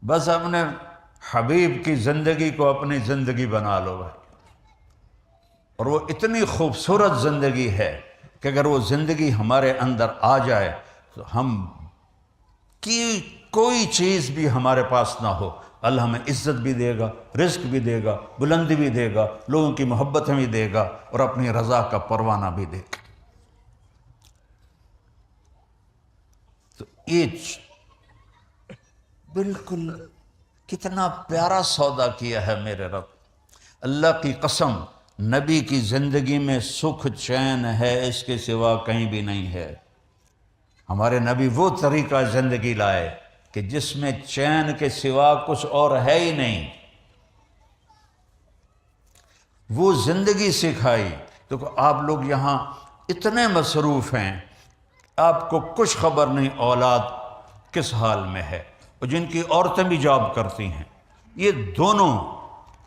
بس اپنے حبیب کی زندگی کو اپنی زندگی بنا لو بھائی۔ اور وہ اتنی خوبصورت زندگی ہے کہ اگر وہ زندگی ہمارے اندر آ جائے تو ہم کی کوئی چیز بھی ہمارے پاس نہ ہو، اللہ ہمیں عزت بھی دے گا، رزق بھی دے گا، بلندی بھی دے گا، لوگوں کی محبتیں بھی دے گا، اور اپنی رضا کا پروانہ بھی دے گا۔ تو یہ بالکل کتنا پیارا سودا کیا ہے میرے رب۔ اللہ کی قسم، نبی کی زندگی میں سکھ چین ہے، اس کے سوا کہیں بھی نہیں ہے۔ ہمارے نبی وہ طریقہ زندگی لائے کہ جس میں چین کے سوا کچھ اور ہے ہی نہیں، وہ زندگی سکھائی۔ تو آپ لوگ یہاں اتنے مصروف ہیں، آپ کو کچھ خبر نہیں اولاد کس حال میں ہے، اور جن کی عورتیں بھی جاب کرتی ہیں، یہ دونوں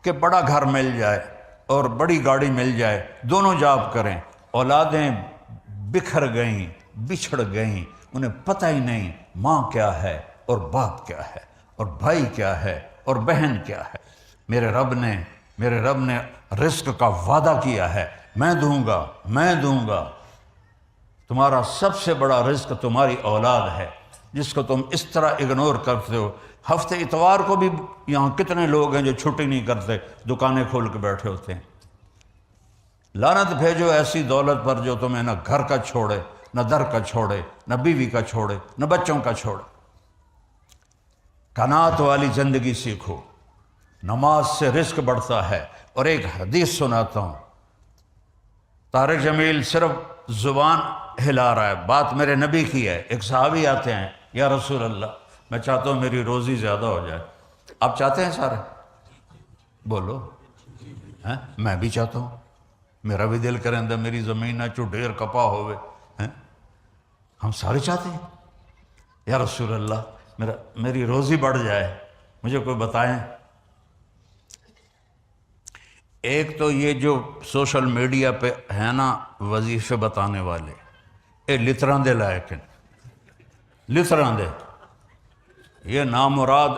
کہ بڑا گھر مل جائے اور بڑی گاڑی مل جائے، دونوں جاب کریں، اولادیں بکھر گئیں، بچھڑ گئیں، انہیں پتہ ہی نہیں ماں کیا ہے اور باپ کیا ہے اور بھائی کیا ہے اور بہن کیا ہے۔ میرے رب نے رزق کا وعدہ کیا ہے، میں دوں گا۔ تمہارا سب سے بڑا رزق تمہاری اولاد ہے، جس کو تم اس طرح اگنور کرتے ہو۔ ہفتے اتوار کو بھی یہاں کتنے لوگ ہیں جو چھٹی نہیں کرتے، دکانیں کھول کے بیٹھے ہوتے ہیں۔ لعنت بھیجو ایسی دولت پر جو تمہیں نہ گھر کا چھوڑے، نہ در کا چھوڑے، نہ بیوی کا چھوڑے، نہ بچوں کا چھوڑے۔ قناعت والی زندگی سیکھو، نماز سے رزق بڑھتا ہے۔ اور ایک حدیث سناتا ہوں، طارق جمیل صرف زبان ہلا رہا ہے، بات میرے نبی کی ہے۔ ایک صحابی آتے ہیں، یا رسول اللہ میں چاہتا ہوں میری روزی زیادہ ہو جائے۔ آپ چاہتے ہیں سارے؟ بولو۔ میں بھی چاہتا ہوں، میرا بھی دل کریں اندر میری زمین نہ چو ڈھیر کپا ہوئے۔ ہم سارے چاہتے ہیں، یا رسول اللہ میری روزی بڑھ جائے، مجھے کوئی بتائیں۔ ایک تو یہ جو سوشل میڈیا پہ ہے نا وظیفے بتانے والے، یہ لتران دے لائق ہیں، لتران دے، یہ نامراد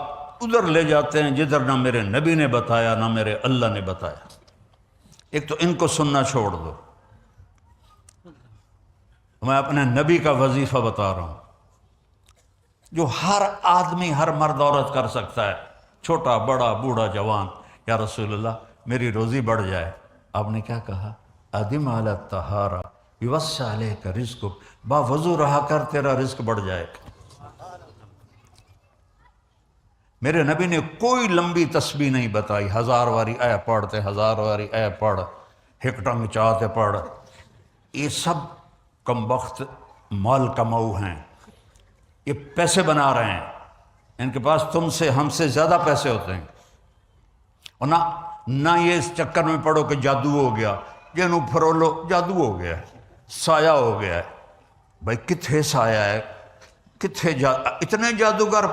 ادھر لے جاتے ہیں جدھر نہ میرے نبی نے بتایا نہ میرے اللہ نے بتایا۔ ایک تو ان کو سننا چھوڑ دو، میں اپنے نبی کا وظیفہ بتا رہا ہوں جو ہر آدمی، ہر مرد عورت کر سکتا ہے، چھوٹا بڑا بوڑھا جوان۔ یا رسول اللہ میری روزی بڑھ جائے۔ آپ نے کیا کہا؟ ادم علی الطہارہ یوسع علیک رزقک، با وضو رہا کر تیرا رزق بڑھ جائے گا۔ میرے نبی نے کوئی لمبی تسبیح نہیں بتائی، 1000 واری اے پڑھتے، 1000 واری اے پڑھ، ہک ٹنگ چاہتے پڑھ۔ یہ سب کم وقت مال کماؤ ہیں، یہ پیسے بنا رہے ہیں، ان کے پاس تم سے ہم سے زیادہ پیسے ہوتے ہیں۔ اور نہ یہ اس چکر میں پڑو کہ جادو ہو گیا، جنوں پھرولو جادو ہو گیا، سایہ ہو گیا ہے۔ بھائی کتھے سایہ ہے، کتھے اتنے جادوگر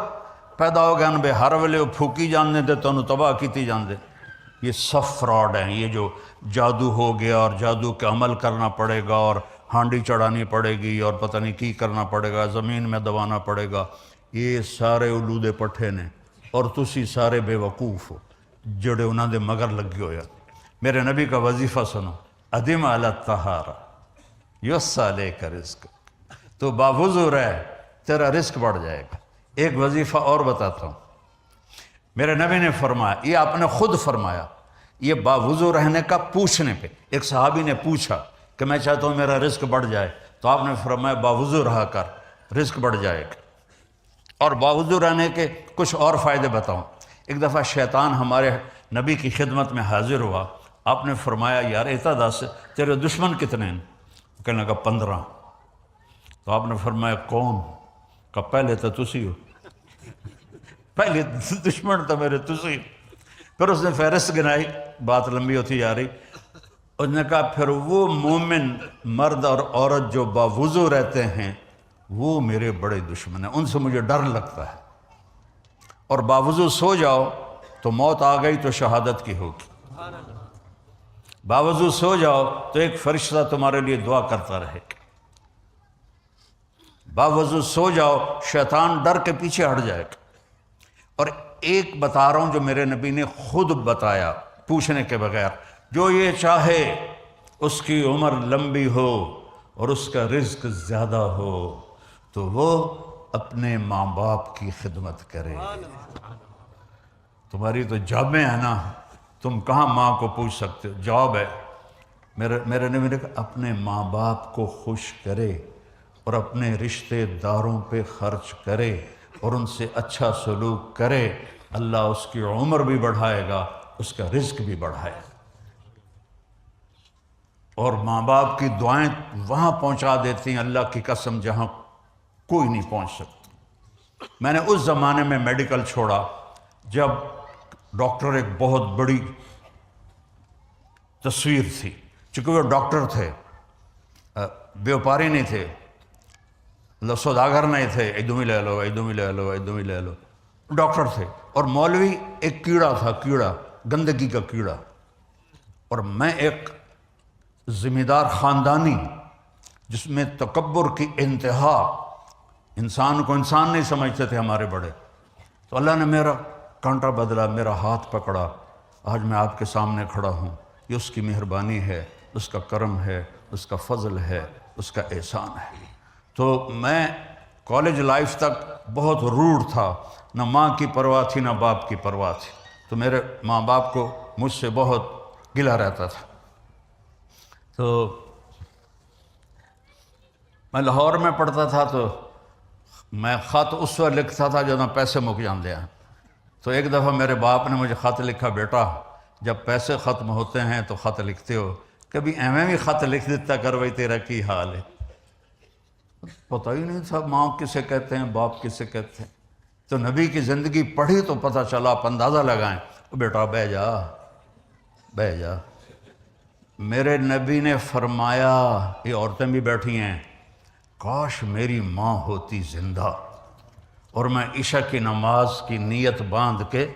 پیدا ہو گئے ان بے ہر ویلے وہ پھوکی جان دے تو انہوں تباہ کیتی جان دے۔ یہ سب فراڈ ہیں، یہ جو جادو ہو گیا اور جادو کے عمل کرنا پڑے گا اور ہانڈی چڑھانی پڑے گی اور پتہ نہیں کی کرنا پڑے گا، زمین میں دبانا پڑے گا، یہ سارے اولودے پٹھے نے، اور تسی سارے بے وقوف ہو جڑے انہاں دے مگر لگے ہویا۔ میرے نبی کا وظیفہ سنو، ادم علی الطہارہ یوسع علیک رزق، تو باوضو رہ تیرا رزق بڑھ جائے گا۔ ایک وظیفہ اور بتاتا ہوں، میرے نبی نے فرمایا، یہ آپ نے خود فرمایا، یہ باوضو رہنے کا پوچھنے پہ ایک صحابی نے پوچھا کہ میں چاہتا ہوں میرا رزق بڑھ جائے، تو آپ نے فرمایا باوضو رہا کر رزق بڑھ جائے گا۔ اور باوضو رہنے کے کچھ اور فائدے بتاؤں۔ ایک دفعہ شیطان ہمارے نبی کی خدمت میں حاضر ہوا، آپ نے فرمایا یار ایتا دس تیرے دشمن کتنے ہیں؟ کہنے لگا 15۔ تو آپ نے فرمایا کون؟ کہ پہلے تو تسی ہو، پہلے دشمن تو میرے تسی۔ پھر اس نے فہرست گنائی، بات لمبی ہوتی جا رہی، اس نے کہا پھر وہ مومن مرد اور عورت جو باوضو رہتے ہیں وہ میرے بڑے دشمن ہیں، ان سے مجھے ڈر لگتا ہے، اور باوضو سو جاؤ تو موت آ گئی تو شہادت کی ہوگی، باوضو سو جاؤ تو ایک فرشتہ تمہارے لیے دعا کرتا رہے گا، باوضو سو جاؤ شیطان ڈر کے پیچھے ہٹ جائے گا۔ اور ایک بتا رہا ہوں جو میرے نبی نے خود بتایا پوچھنے کے بغیر، جو یہ چاہے اس کی عمر لمبی ہو اور اس کا رزق زیادہ ہو تو وہ اپنے ماں باپ کی خدمت کرے۔ تمہاری تو جابیں ہیں نا، تم کہاں ماں کو پوچھ سکتے ہو، جاب ہے۔ میرے نبی نے کہا اپنے ماں باپ کو خوش کرے اور اپنے رشتہ داروں پہ خرچ کرے اور ان سے اچھا سلوک کرے، اللہ اس کی عمر بھی بڑھائے گا، اس کا رزق بھی بڑھائے گا۔ اور ماں باپ کی دعائیں وہاں پہنچا دیتی ہیں اللہ کی قسم جہاں کوئی نہیں پہنچ سکتا۔ میں نے اس زمانے میں میڈیکل چھوڑا جب ڈاکٹر ایک بہت بڑی تصویر تھی، چونکہ وہ ڈاکٹر تھے، بیوپاری نہیں تھے، سوداگر نہیں تھے، ایدوں ہی لے لو ایدوں ہی لے لو ایدوں ہی لے لو، ڈاکٹر تھے۔ اور مولوی ایک کیڑا تھا، کیڑا، گندگی کا کیڑا، اور میں ایک ذمہ دار خاندانی جس میں تکبر کی انتہا، انسان کو انسان نہیں سمجھتے تھے ہمارے بڑے، تو اللہ نے میرا کانٹا بدلا، میرا ہاتھ پکڑا، آج میں آپ کے سامنے کھڑا ہوں۔ یہ اس کی مہربانی ہے، اس کا کرم ہے، اس کا فضل ہے، اس کا احسان ہے۔ تو میں کالج لائف تک بہت روڈ تھا، نہ ماں کی پرواہ تھی نہ باپ کی پرواہ تھی، تو میرے ماں باپ کو مجھ سے بہت گلہ رہتا تھا۔ تو میں لاہور میں پڑھتا تھا تو میں خط اس وقت لکھتا تھا جب پیسے مک جاندے ہیں۔ تو ایک دفعہ میرے باپ نے مجھے خط لکھا، بیٹا جب پیسے ختم ہوتے ہیں تو خط لکھتے ہو، کبھی ایویں بھی خط لکھ دیتا کر بھائی تیرا کی حال ہے۔ پتہ ہی نہیں تھا ماں کسے کہتے ہیں، باپ کسے کہتے ہیں۔ تو نبی کی زندگی پڑھی تو پتہ چلا، آپ اندازہ لگائیں، بیٹا بہ جا بہ جا۔ میرے نبی نے فرمایا، یہ عورتیں بھی بیٹھی ہیں، کاش میری ماں ہوتی زندہ اور میں عشاء کی نماز کی نیت باندھ کے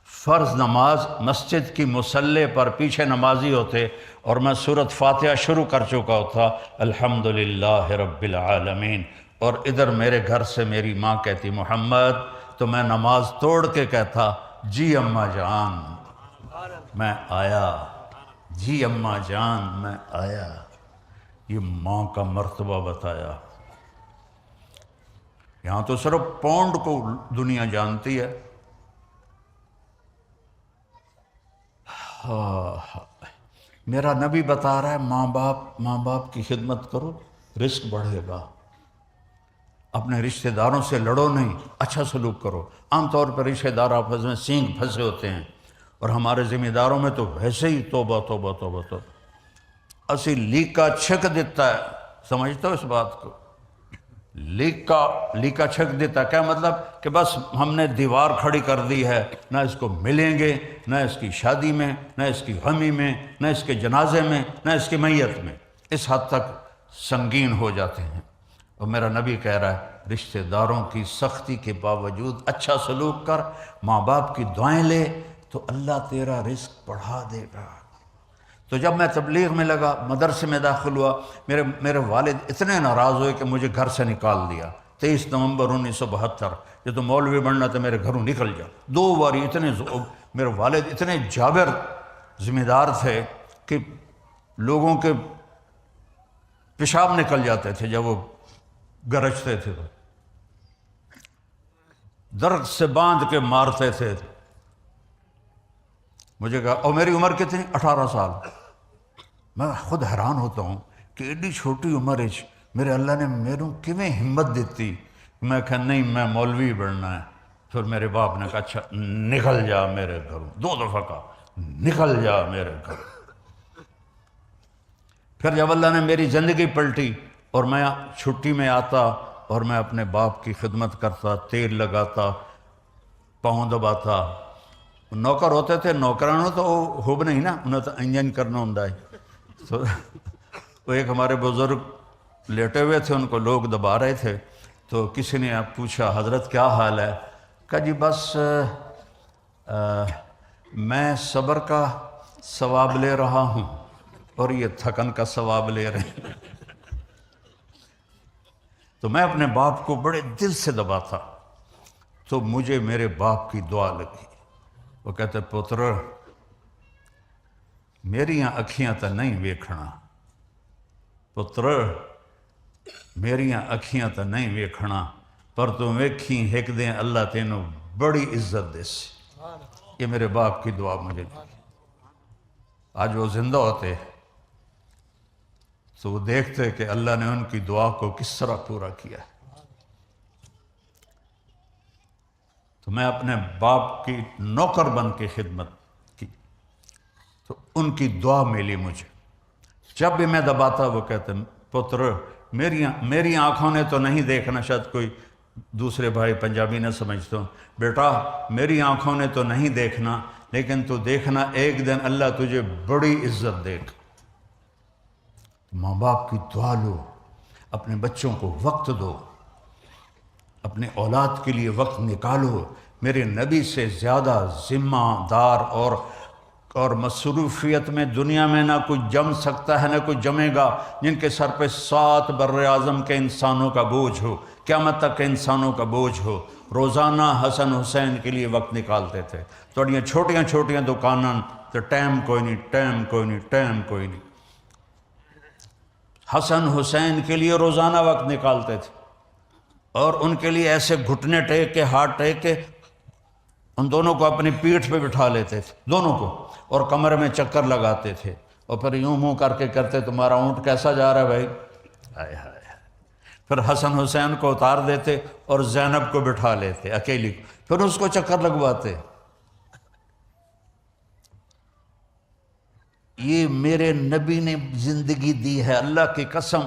فرض نماز مسجد کی مصلی پر پیچھے نمازی ہوتے اور میں سورۃ فاتحہ شروع کر چکا ہوتا، الحمدللہ رب العالمین، اور ادھر میرے گھر سے میری ماں کہتی محمد، تو میں نماز توڑ کے کہتا جی اماں جان میں آیا، جی اماں جان میں آیا۔ یہ ماں کا مرتبہ بتایا۔ یہاں تو صرف پونڈ کو دنیا جانتی ہے۔ میرا نبی بتا رہا ہے ماں باپ کی خدمت کرو، رزق بڑھے گا۔ اپنے رشتہ داروں سے لڑو نہیں، اچھا سلوک کرو۔ عام طور پر رشتہ دار آپس میں سینگ پھنسے ہوتے ہیں، اور ہمارے ذمہ داروں میں تو ویسے ہی توبہ توبہ توبہ توبہ، اسی لیکا چھک دیتا ہے، سمجھتے ہو اس بات کو؟ لیکا چھک دیتا، کیا مطلب؟ کہ بس ہم نے دیوار کھڑی کر دی ہے، نہ اس کو ملیں گے، نہ اس کی شادی میں، نہ اس کی غمی میں، نہ اس کے جنازے میں، نہ اس کی میت میں، اس حد تک سنگین ہو جاتے ہیں۔ اور میرا نبی کہہ رہا ہے رشتہ داروں کی سختی کے باوجود اچھا سلوک کر، ماں باپ کی دعائیں لے تو اللہ تیرا رزق بڑھا دے گا۔ تو جب میں تبلیغ میں لگا، مدرسے میں داخل ہوا، میرے والد اتنے ناراض ہوئے کہ مجھے گھر سے نکال دیا۔ 23 نومبر 1972، یہ تو مولوی بننا تو میرے گھروں نکل جا۔ 2 باری میرے والد اتنے جابر ذمہ دار تھے کہ لوگوں کے پیشاب نکل جاتے تھے جب وہ گرجتے تھے، تو درخت سے باندھ کے مارتے تھے۔ مجھے کہا، اور میری عمر کتنی؟ 18 سال۔ میں خود حیران ہوتا ہوں کہ ایڈی چھوٹی عمر میرے اللہ نے میروں کیویں ہمت دیتی۔ میں کہا نہیں میں مولوی بننا ہے۔ پھر میرے باپ نے کہا اچھا نکل جا میرے گھروں، 2 دفعہ کہا نکل جا میرے گھروں۔ پھر جب اللہ نے میری زندگی پلٹی اور میں چھٹی میں آتا اور میں اپنے باپ کی خدمت کرتا، تیل لگاتا، پاؤں دباتا، نوکر ہوتے تھے، نوکرانوں تو ہوب نہیں نا، انہیں تو انجن کرنا ہوں ہے۔ تو وہ ایک ہمارے بزرگ لیٹے ہوئے تھے، ان کو لوگ دبا رہے تھے، تو کسی نے پوچھا حضرت کیا حال ہے؟ کہا جی بس میں صبر کا ثواب لے رہا ہوں اور یہ تھکن کا ثواب لے رہے ہیں۔ تو میں اپنے باپ کو بڑے دل سے دباتا، تو مجھے میرے باپ کی دعا لگی۔ وہ کہتے پتر میریاں اکھیاں تا نہیں ویکھنا، پتر میریاں اکھیاں تا نہیں ویکھنا، پر تو ویکھیں ایک دن اللہ تینوں بڑی عزت دے سی۔ یہ میرے باپ کی دعا مجھے لگی۔ آج وہ زندہ ہوتے تو وہ دیکھتے کہ اللہ نے ان کی دعا کو کس طرح پورا کیا ہے۔ تو میں اپنے باپ کی نوکر بن کے خدمت کی، تو ان کی دعا ملی مجھے۔ جب بھی میں دباتا وہ کہتے پتر میری آنکھوں نے تو نہیں دیکھنا، شاید کوئی دوسرے بھائی پنجابی نہ سمجھتا ہوں، بیٹا میری آنکھوں نے تو نہیں دیکھنا، لیکن تو دیکھنا ایک دن اللہ تجھے بڑی عزت دے گا۔ ماں باپ کی دعا لو، اپنے بچوں کو وقت دو، اپنے اولاد کے لیے وقت نکالو۔ میرے نبی سے زیادہ ذمہ دار اور مصروفیت میں دنیا میں نہ کوئی جم سکتا ہے نہ کوئی جمے گا، جن کے سر پہ 7 بر اعظم کے انسانوں کا بوجھ ہو، قیامت تک کے انسانوں کا بوجھ ہو۔ روزانہ حسن حسین کے لیے وقت نکالتے تھے، تھوڑیاں چھوٹیاں چھوٹیاں دکاناں تو ٹائم کوئی نہیں۔ حسن حسین کے لیے روزانہ وقت نکالتے تھے، اور ان کے لیے ایسے گھٹنے ٹیک کے ہاتھ ٹیک کے ان دونوں کو اپنی پیٹھ پہ بٹھا لیتے تھے، دونوں کو، اور کمر میں چکر لگاتے تھے، اور پھر یوں منہ کر کے کرتے تمہارا اونٹ کیسا جا رہا ہے بھائی؟ ہائے ہائے۔ پھر حسن حسین کو اتار دیتے اور زینب کو بٹھا لیتے اکیلی، پھر اس کو چکر لگواتے۔ یہ میرے نبی نے زندگی دی ہے، اللہ کی قسم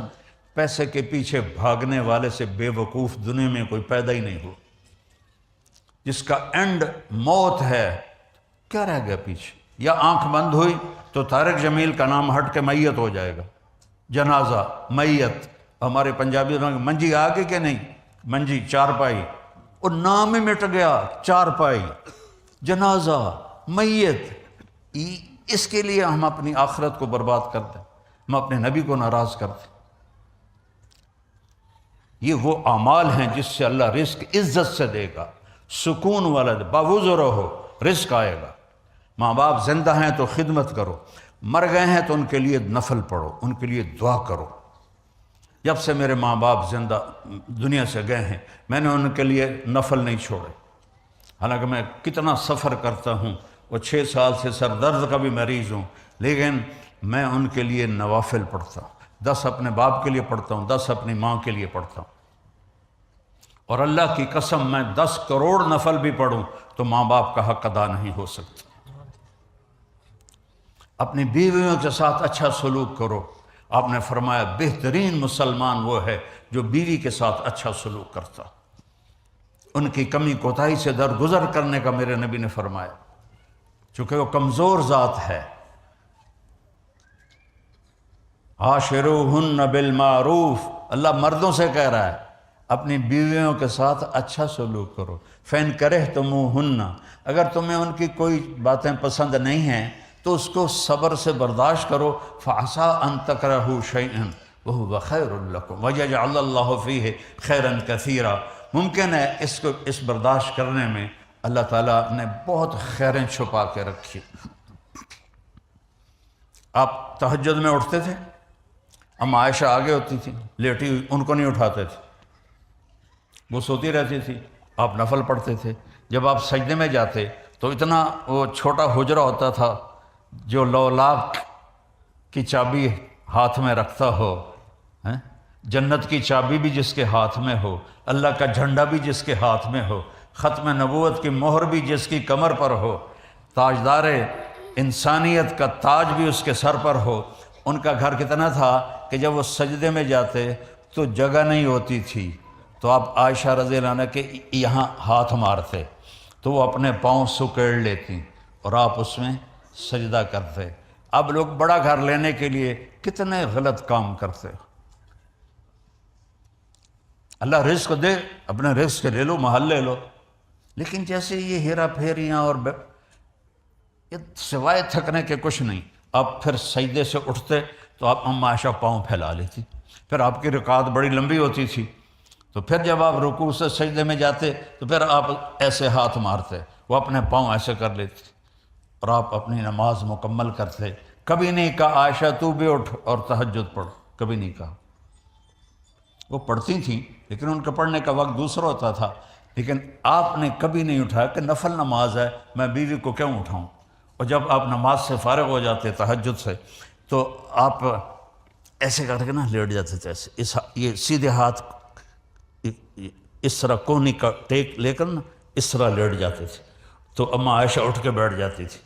پیسے کے پیچھے بھاگنے والے سے بے وقوف دنیا میں کوئی پیدا ہی نہیں ہو۔ جس کا اینڈ موت ہے، کیا رہ گیا پیچھے؟ یا آنکھ بند ہوئی تو طارق جمیل کا نام ہٹ کے میت ہو جائے گا، جنازہ میت۔ ہمارے پنجابی میں منجی آ گئی کہ نہیں؟ منجی چارپائی، اور نام ہی مٹ گیا، چارپائی، جنازہ، میت۔ اس کے لیے ہم اپنی آخرت کو برباد کرتے ہیں، ہم اپنے نبی کو ناراض کرتے ہیں۔ یہ وہ اعمال ہیں جس سے اللہ رزق عزت سے دے گا، سکون والا دے، باوضو رہو، رزق آئے گا۔ ماں باپ زندہ ہیں تو خدمت کرو، مر گئے ہیں تو ان کے لیے نفل پڑھو، ان کے لیے دعا کرو۔ جب سے میرے ماں باپ زندہ دنیا سے گئے ہیں، میں نے ان کے لیے نفل نہیں چھوڑے، حالانکہ میں کتنا سفر کرتا ہوں، اور 6 سال سے سر درد کا بھی مریض ہوں، لیکن میں ان کے لیے نوافل پڑھتا ہوں، 10 اپنے باپ کے لیے پڑھتا ہوں، 10 اپنی ماں کے لیے پڑھتا ہوں۔ اور اللہ کی قسم میں 10 کروڑ نفل بھی پڑھوں تو ماں باپ کا حق ادا نہیں ہو سکتا۔ اپنی بیویوں کے ساتھ اچھا سلوک کرو۔ آپ نے فرمایا بہترین مسلمان وہ ہے جو بیوی کے ساتھ اچھا سلوک کرتا، ان کی کمی کوتاہی سے درگزر کرنے کا میرے نبی نے فرمایا، چونکہ وہ کمزور ذات ہے۔ عاشروہن بالمعروف، اللہ مردوں سے کہہ رہا ہے اپنی بیویوں کے ساتھ اچھا سلوک کرو۔ فین کرہتموہن، اگر تمہیں ان کی کوئی باتیں پسند نہیں ہیں تو اس کو صبر سے برداشت کرو۔ فعسیٰ ان تکرہوا شیئا وہو خیر لکم ویجعل اللہ فیہ خیرا کثیرا، ممکن ہے اس برداشت کرنے میں اللہ تعالیٰ نے بہت خیریں چھپا کے رکھی۔ آپ تہجد میں اٹھتے تھے، اما عائشہ آگے ہوتی تھی لیٹی ہوئی، ان کو نہیں اٹھاتے تھے، وہ سوتی رہتی تھی، آپ نفل پڑھتے تھے۔ جب آپ سجدے میں جاتے تو اتنا وہ چھوٹا حجرہ ہوتا تھا جو لولاک کی چابی ہاتھ میں رکھتا ہو، جنت کی چابی بھی جس کے ہاتھ میں ہو، اللہ کا جھنڈا بھی جس کے ہاتھ میں ہو، ختم نبوت کی مہر بھی جس کی کمر پر ہو، تاجدار انسانیت کا تاج بھی اس کے سر پر ہو۔ ان کا گھر کتنا تھا کہ جب وہ سجدے میں جاتے تو جگہ نہیں ہوتی تھی، تو آپ عائشہ رضی اللہ عنہ کے یہاں ہاتھ مارتے تو وہ اپنے پاؤں سکیڑ لیتی، اور آپ اس میں سجدہ کرتے۔ اب لوگ بڑا گھر لینے کے لیے کتنے غلط کام کرتے ہو۔ اللہ رزق دے، اپنے رزق لے لو، محل لے لو، لیکن جیسے یہ ہیرا پھیریاں اور یہ سوائے تھکنے کے کچھ نہیں۔ آپ پھر سجدے سے اٹھتے تو آپ اما عائشہ پاؤں پھیلا لیتی، پھر آپ کی رکعت بڑی لمبی ہوتی تھی، تو پھر جب آپ رکوع سے سجدے میں جاتے تو پھر آپ ایسے ہاتھ مارتے، وہ اپنے پاؤں ایسے کر لیتی اور آپ اپنی نماز مکمل کرتے۔ کبھی نہیں کہا عائشہ تو بھی اٹھ اور تہجد پڑھ، کبھی نہیں کہا۔ وہ پڑھتی تھیں لیکن ان کا پڑھنے کا وقت دوسرا ہوتا تھا، لیکن آپ نے کبھی نہیں اٹھایا کہ نفل نماز ہے میں بیوی کو کیوں اٹھاؤں۔ اور جب آپ نماز سے فارغ ہو جاتے تہجد سے تو آپ ایسے کر کے نا لیٹ جاتے تھے، ایسے یہ سیدھے ہاتھ اس طرح کونی کا ٹیک لے کر نا اس طرح لیٹ جاتے تھے، تو اما عائشہ اٹھ کے بیٹھ جاتی تھی،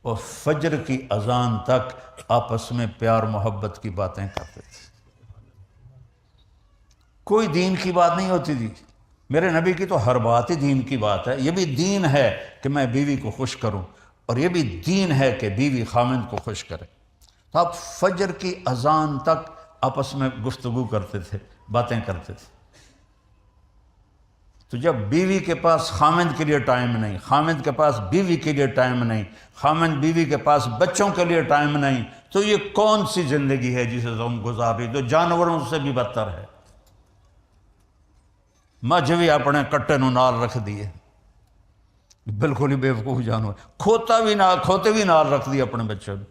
اور فجر کی اذان تک آپس میں پیار محبت کی باتیں کرتے تھے۔ کوئی دین کی بات نہیں ہوتی تھی، میرے نبی کی تو ہر بات ہی دین کی بات ہے۔ یہ بھی دین ہے کہ میں بیوی کو خوش کروں، اور یہ بھی دین ہے کہ بیوی خامند کو خوش کرے۔ تو آپ فجر کی اذان تک آپس میں گفتگو کرتے تھے، باتیں کرتے تھے۔ تو جب بیوی کے پاس خامند کے لیے ٹائم نہیں، خامند کے پاس بیوی کے لیے ٹائم نہیں، خامند بیوی کے پاس بچوں کے لیے ٹائم نہیں، تو یہ کون سی زندگی ہے جسے تم گزار رہی؟ تو جانوروں سے بھی بدتر ہے۔ مجھ بھی اپنے کٹے نو نال رکھ دیے، بالکل ہی بیوقوف جانور، کھوتے بھی نال رکھ دیے اپنے بچوں نے۔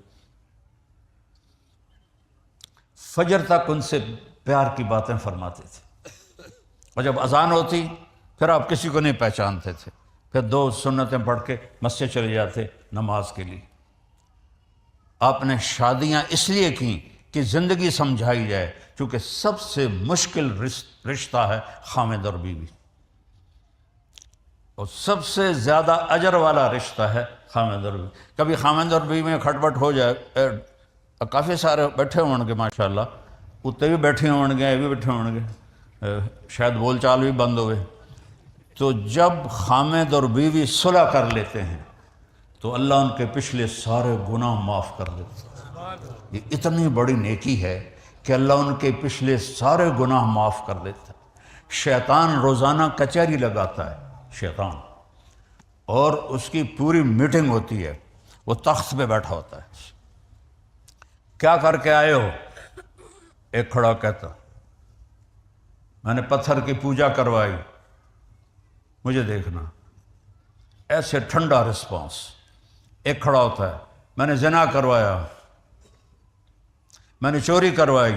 فجر تک ان سے پیار کی باتیں فرماتے تھے، اور جب اذان ہوتی پھر آپ کسی کو نہیں پہچانتے تھے، پھر 2 سنتیں پڑھ کے مسجد چلے جاتے نماز کے لیے۔ آپ نے شادیاں اس لیے کیں کہ زندگی سمجھائی جائے، چونکہ سب سے مشکل رشتہ ہے خامد اور بیوی، اور سب سے زیادہ اجر والا رشتہ ہے خامد اور بیوی۔ کبھی خامد اور بیوی میں کھٹپٹ ہو جائے، کافی سارے بیٹھے ہوں گے ماشاءاللہ، کتے بھی بیٹھے ہوں گے، یہ بھی بیٹھے ہوں گے، شاید بول چال بھی بند ہوئے، تو جب خامد اور بیوی صلح کر لیتے ہیں تو اللہ ان کے پچھلے سارے گناہ معاف کر دیتے ہیں۔ یہ اتنی بڑی نیکی ہے کہ اللہ ان کے پچھلے سارے گناہ معاف کر دیتا ہے۔ شیطان روزانہ کچہری لگاتا ہے، شیطان، اور اس کی پوری میٹنگ ہوتی ہے، وہ تخت پہ بیٹھا ہوتا ہے۔ کیا کر کے آئے ہو؟ ایک کھڑا کہتا میں نے پتھر کی پوجا کروائی، مجھے دیکھنا۔ ایسے ٹھنڈا رسپانس۔ ایک کھڑا ہوتا ہے میں نے زنا کروایا، میں نے چوری کروائی،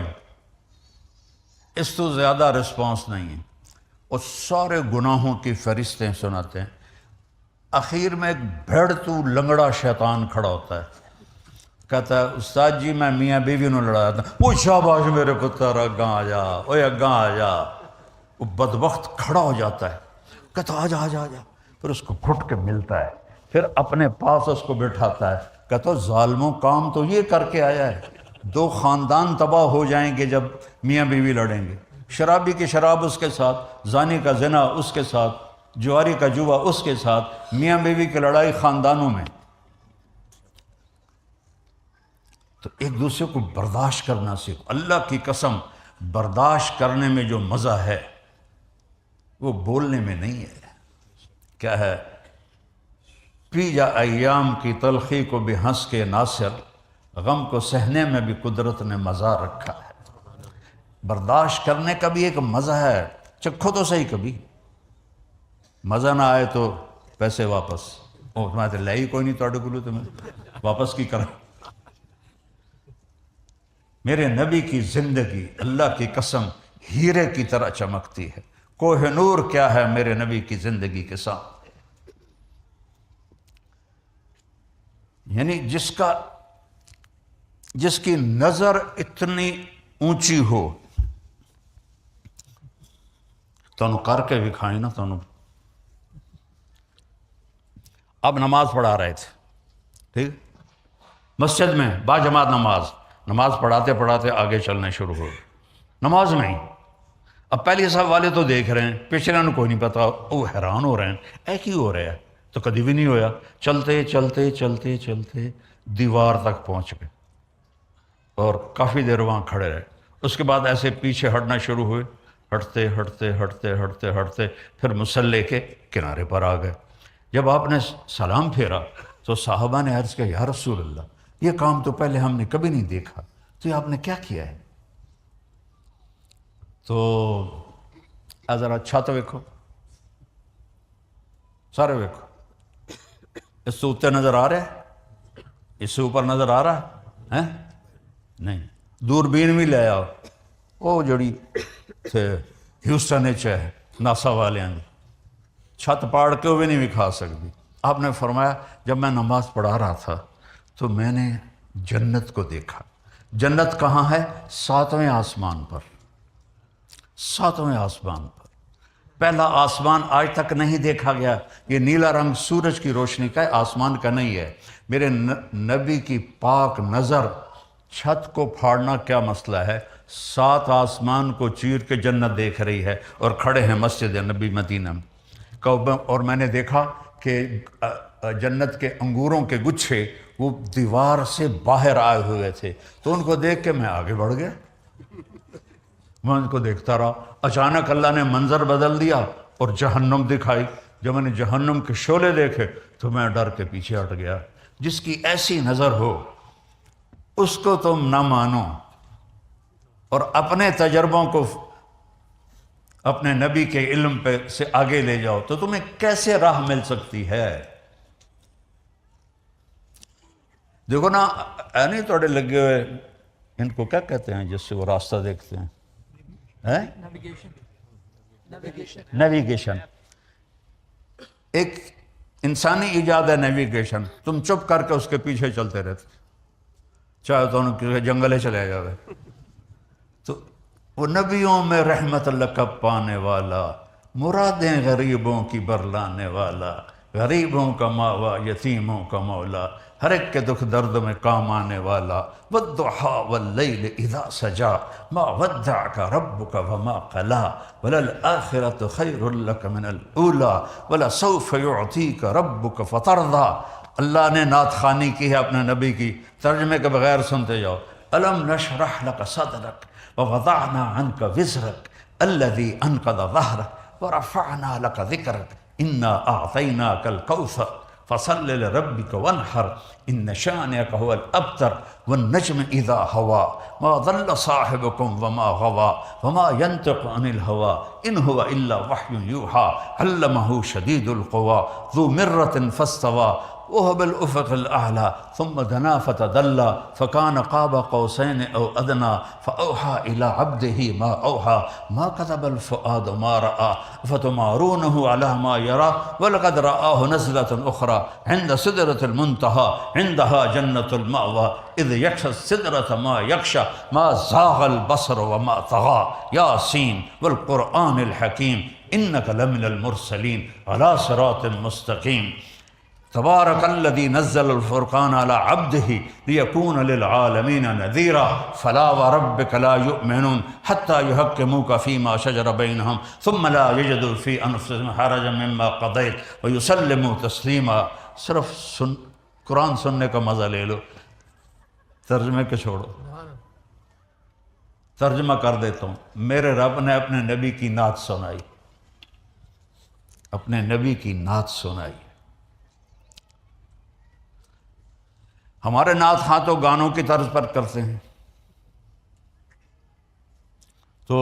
اس تو زیادہ رسپانس نہیں ہے، اور سارے گناہوں کی فہرستیں سناتے ہیں۔ اخیر میں ایک بھیڑتو لنگڑا شیطان کھڑا ہوتا ہے، کہتا ہے استاد جی میں میاں بیوی نے لڑایا تھا۔ وہ شاباش میرے پتر، اگاں آ جا، اوے اگاں آ جا۔ وہ بدبخت کھڑا ہو جاتا ہے، کہتا آ جا آ جا آ جا، پھر اس کو گھٹ کے ملتا ہے، پھر اپنے پاس اس کو بٹھاتا ہے، کہتا ظالموں کام تو یہ کر کے آیا ہے۔ 2 خاندان تباہ ہو جائیں گے جب میاں بیوی لڑیں گے، شرابی کی شراب اس کے ساتھ، زانی کا زنا اس کے ساتھ، جواری کا جوا اس کے ساتھ، میاں بیوی کی لڑائی خاندانوں میں۔ تو ایک دوسرے کو برداشت کرنا سیکھو۔ اللہ کی قسم برداشت کرنے میں جو مزہ ہے وہ بولنے میں نہیں ہے۔ کیا ہے؟ پی جا ایام کی تلخی کو بھی ہنس کے ناصر، غم کو سہنے میں بھی قدرت نے مزہ رکھا ہے۔ برداشت کرنے کا بھی ایک مزہ ہے، چکھو تو صحیح کبھی، مزہ نہ آئے تو پیسے واپس۔ میں تو لے ہی کوئی نہیں تھوڑے کو، تمہیں واپس کی کرا۔ میرے نبی کی زندگی اللہ کی قسم ہیرے کی طرح چمکتی ہے۔ کوہ نور کیا ہے میرے نبی کی زندگی کے ساتھ، یعنی جس کی نظر اتنی اونچی ہو، تنوں کر کے بھی کھائیں نا تنوں۔ اب نماز پڑھا رہے تھے، ٹھیک، مسجد میں با جماعت نماز پڑھاتے پڑھاتے آگے چلنے شروع ہو، نماز میں ہی۔ اب پہلی صف والے تو دیکھ رہے ہیں، پچھلے انہوں کوئی نہیں پتا، وہ حیران ہو رہے ہیں اے کی ہو رہا ہے، تو کدی بھی نہیں ہویا. چلتے چلتے چلتے چلتے دیوار تک پہنچ گئے اور کافی دیر وہاں کھڑے رہے. اس کے بعد ایسے پیچھے ہٹنا شروع ہوئے, ہٹتے ہٹتے ہٹتے ہٹتے ہٹتے پھر مصلی کے کنارے پر آ گئے. جب آپ نے سلام پھیرا تو صحابہ نے عرض کیا, یا رسول اللہ, یہ کام تو پہلے ہم نے کبھی نہیں دیکھا, تو یہ آپ نے کیا کیا ہے؟ تو ذرا چھت ویکھو, سارے ویکھو, اس سے اوتے نظر آ رہا ہے؟ اس سے اوپر نظر آ رہا ہے؟ نہیں. دوربین بھی لے آؤ, وہ جڑی تھے ہیوسٹن ہے ناسا والے نے, چھت پاڑ کے وہ بھی نہیں دکھا سکتی. آپ نے فرمایا جب میں نماز پڑھا رہا تھا تو میں نے جنت کو دیکھا. جنت کہاں ہے؟ 7ویں آسمان پر. 7ویں آسمان پر. پہلا آسمان آج تک نہیں دیکھا گیا. یہ نیلا رنگ سورج کی روشنی کا ہے, آسمان کا نہیں ہے. میرے نبی کی پاک نظر چھت کو پھاڑنا کیا مسئلہ ہے؟ 7 آسمان کو چیر کے جنت دیکھ رہی ہے اور کھڑے ہیں مسجد نبی مدینہ میں. اور میں نے دیکھا کہ جنت کے انگوروں کے گچھے وہ دیوار سے باہر آئے ہوئے تھے, تو ان کو دیکھ کے میں آگے بڑھ گیا. میں ان کو دیکھتا رہا. اچانک اللہ نے منظر بدل دیا اور جہنم دکھائی. جب میں نے جہنم کے شعلے دیکھے تو میں ڈر کے پیچھے ہٹ گیا. جس کی ایسی نظر ہو اس کو تم نہ مانو اور اپنے تجربوں کو اپنے نبی کے علم پہ سے آگے لے جاؤ تو تمہیں کیسے راہ مل سکتی ہے؟ دیکھو نا, نہیں توڑے لگے ہوئے, ان کو کیا کہتے ہیں جس سے وہ راستہ دیکھتے ہیں؟ نیویگیشن. ایک انسانی ایجاد ہے نیویگیشن. تم چپ کر کے اس کے پیچھے چلتے رہتے, چاہے تو ان کے جنگلے چلے جاوے. تو وہ نبیوں میں رحمت اللہ کا پانے والا, مرادیں غریبوں کی برلانے والا, غریبوں کا ماوا, یتیموں کا مولا, ہر ایک کے دکھ درد میں کام آنے والا. والضحیٰ واللیل اذا سجا ما ودعک ربک وما قلا وللآخرة خیر لک من الاولی ولسوف یعطیک ربک فترضی. اللہ نے نعت خوانی کی ہے اپنے نبی کی, ترجمے کے بغیر سنتے جاؤ. الم نشرح لک صدرک ووضعنا عنک وزرک الذی انقض ظہرک ورفعنا لک ذکرک انا اعطیناک الکوثر فصل لربک وانحر ان شانئک هو الابتر والنجم اذا ہوا ما ضل صاحبکم وما غوا وما ينطق عن الهوى ان هو الا وحی یوحى علمہ شدید القوى ذو مرۃ فاستوى وهو بالافق الاعلى ثم دنا فتدلى فكان قاب قوسين او ادنى فاوحى الى عبده ما اوحى ما كذب الفؤاد ما راى فتمارونه على ما يرى ولقد رآه نزلة اخرى عند سدرة المنتهى عندها جنة المأوى اذ يغشى السدرة ما يغشى ما زاغ البصر وما طغى ياسين والقرآن الحكيم انك لمن المرسلين على صراط مستقيم تبارک الذی نزل الفرقان علی عبدہ لیکون للعالمین نذیرا فلا وربک لا یؤمنون حتی یحکموک فیما شجر بینہم ثم لا یجدوا فی انفسہم حرجا مما قضیت ویسلموا تسلیما. صرف قرآن سننے کا مزہ لے لو, ترجمے کے چھوڑو. ترجمہ کر دیتا ہوں. میرے رب نے اپنے نبی کی نعت سنائی, اپنے نبی کی نعت سنائی. ہمارے نعت خواں تو گانوں کی طرز پر کرتے ہیں. تو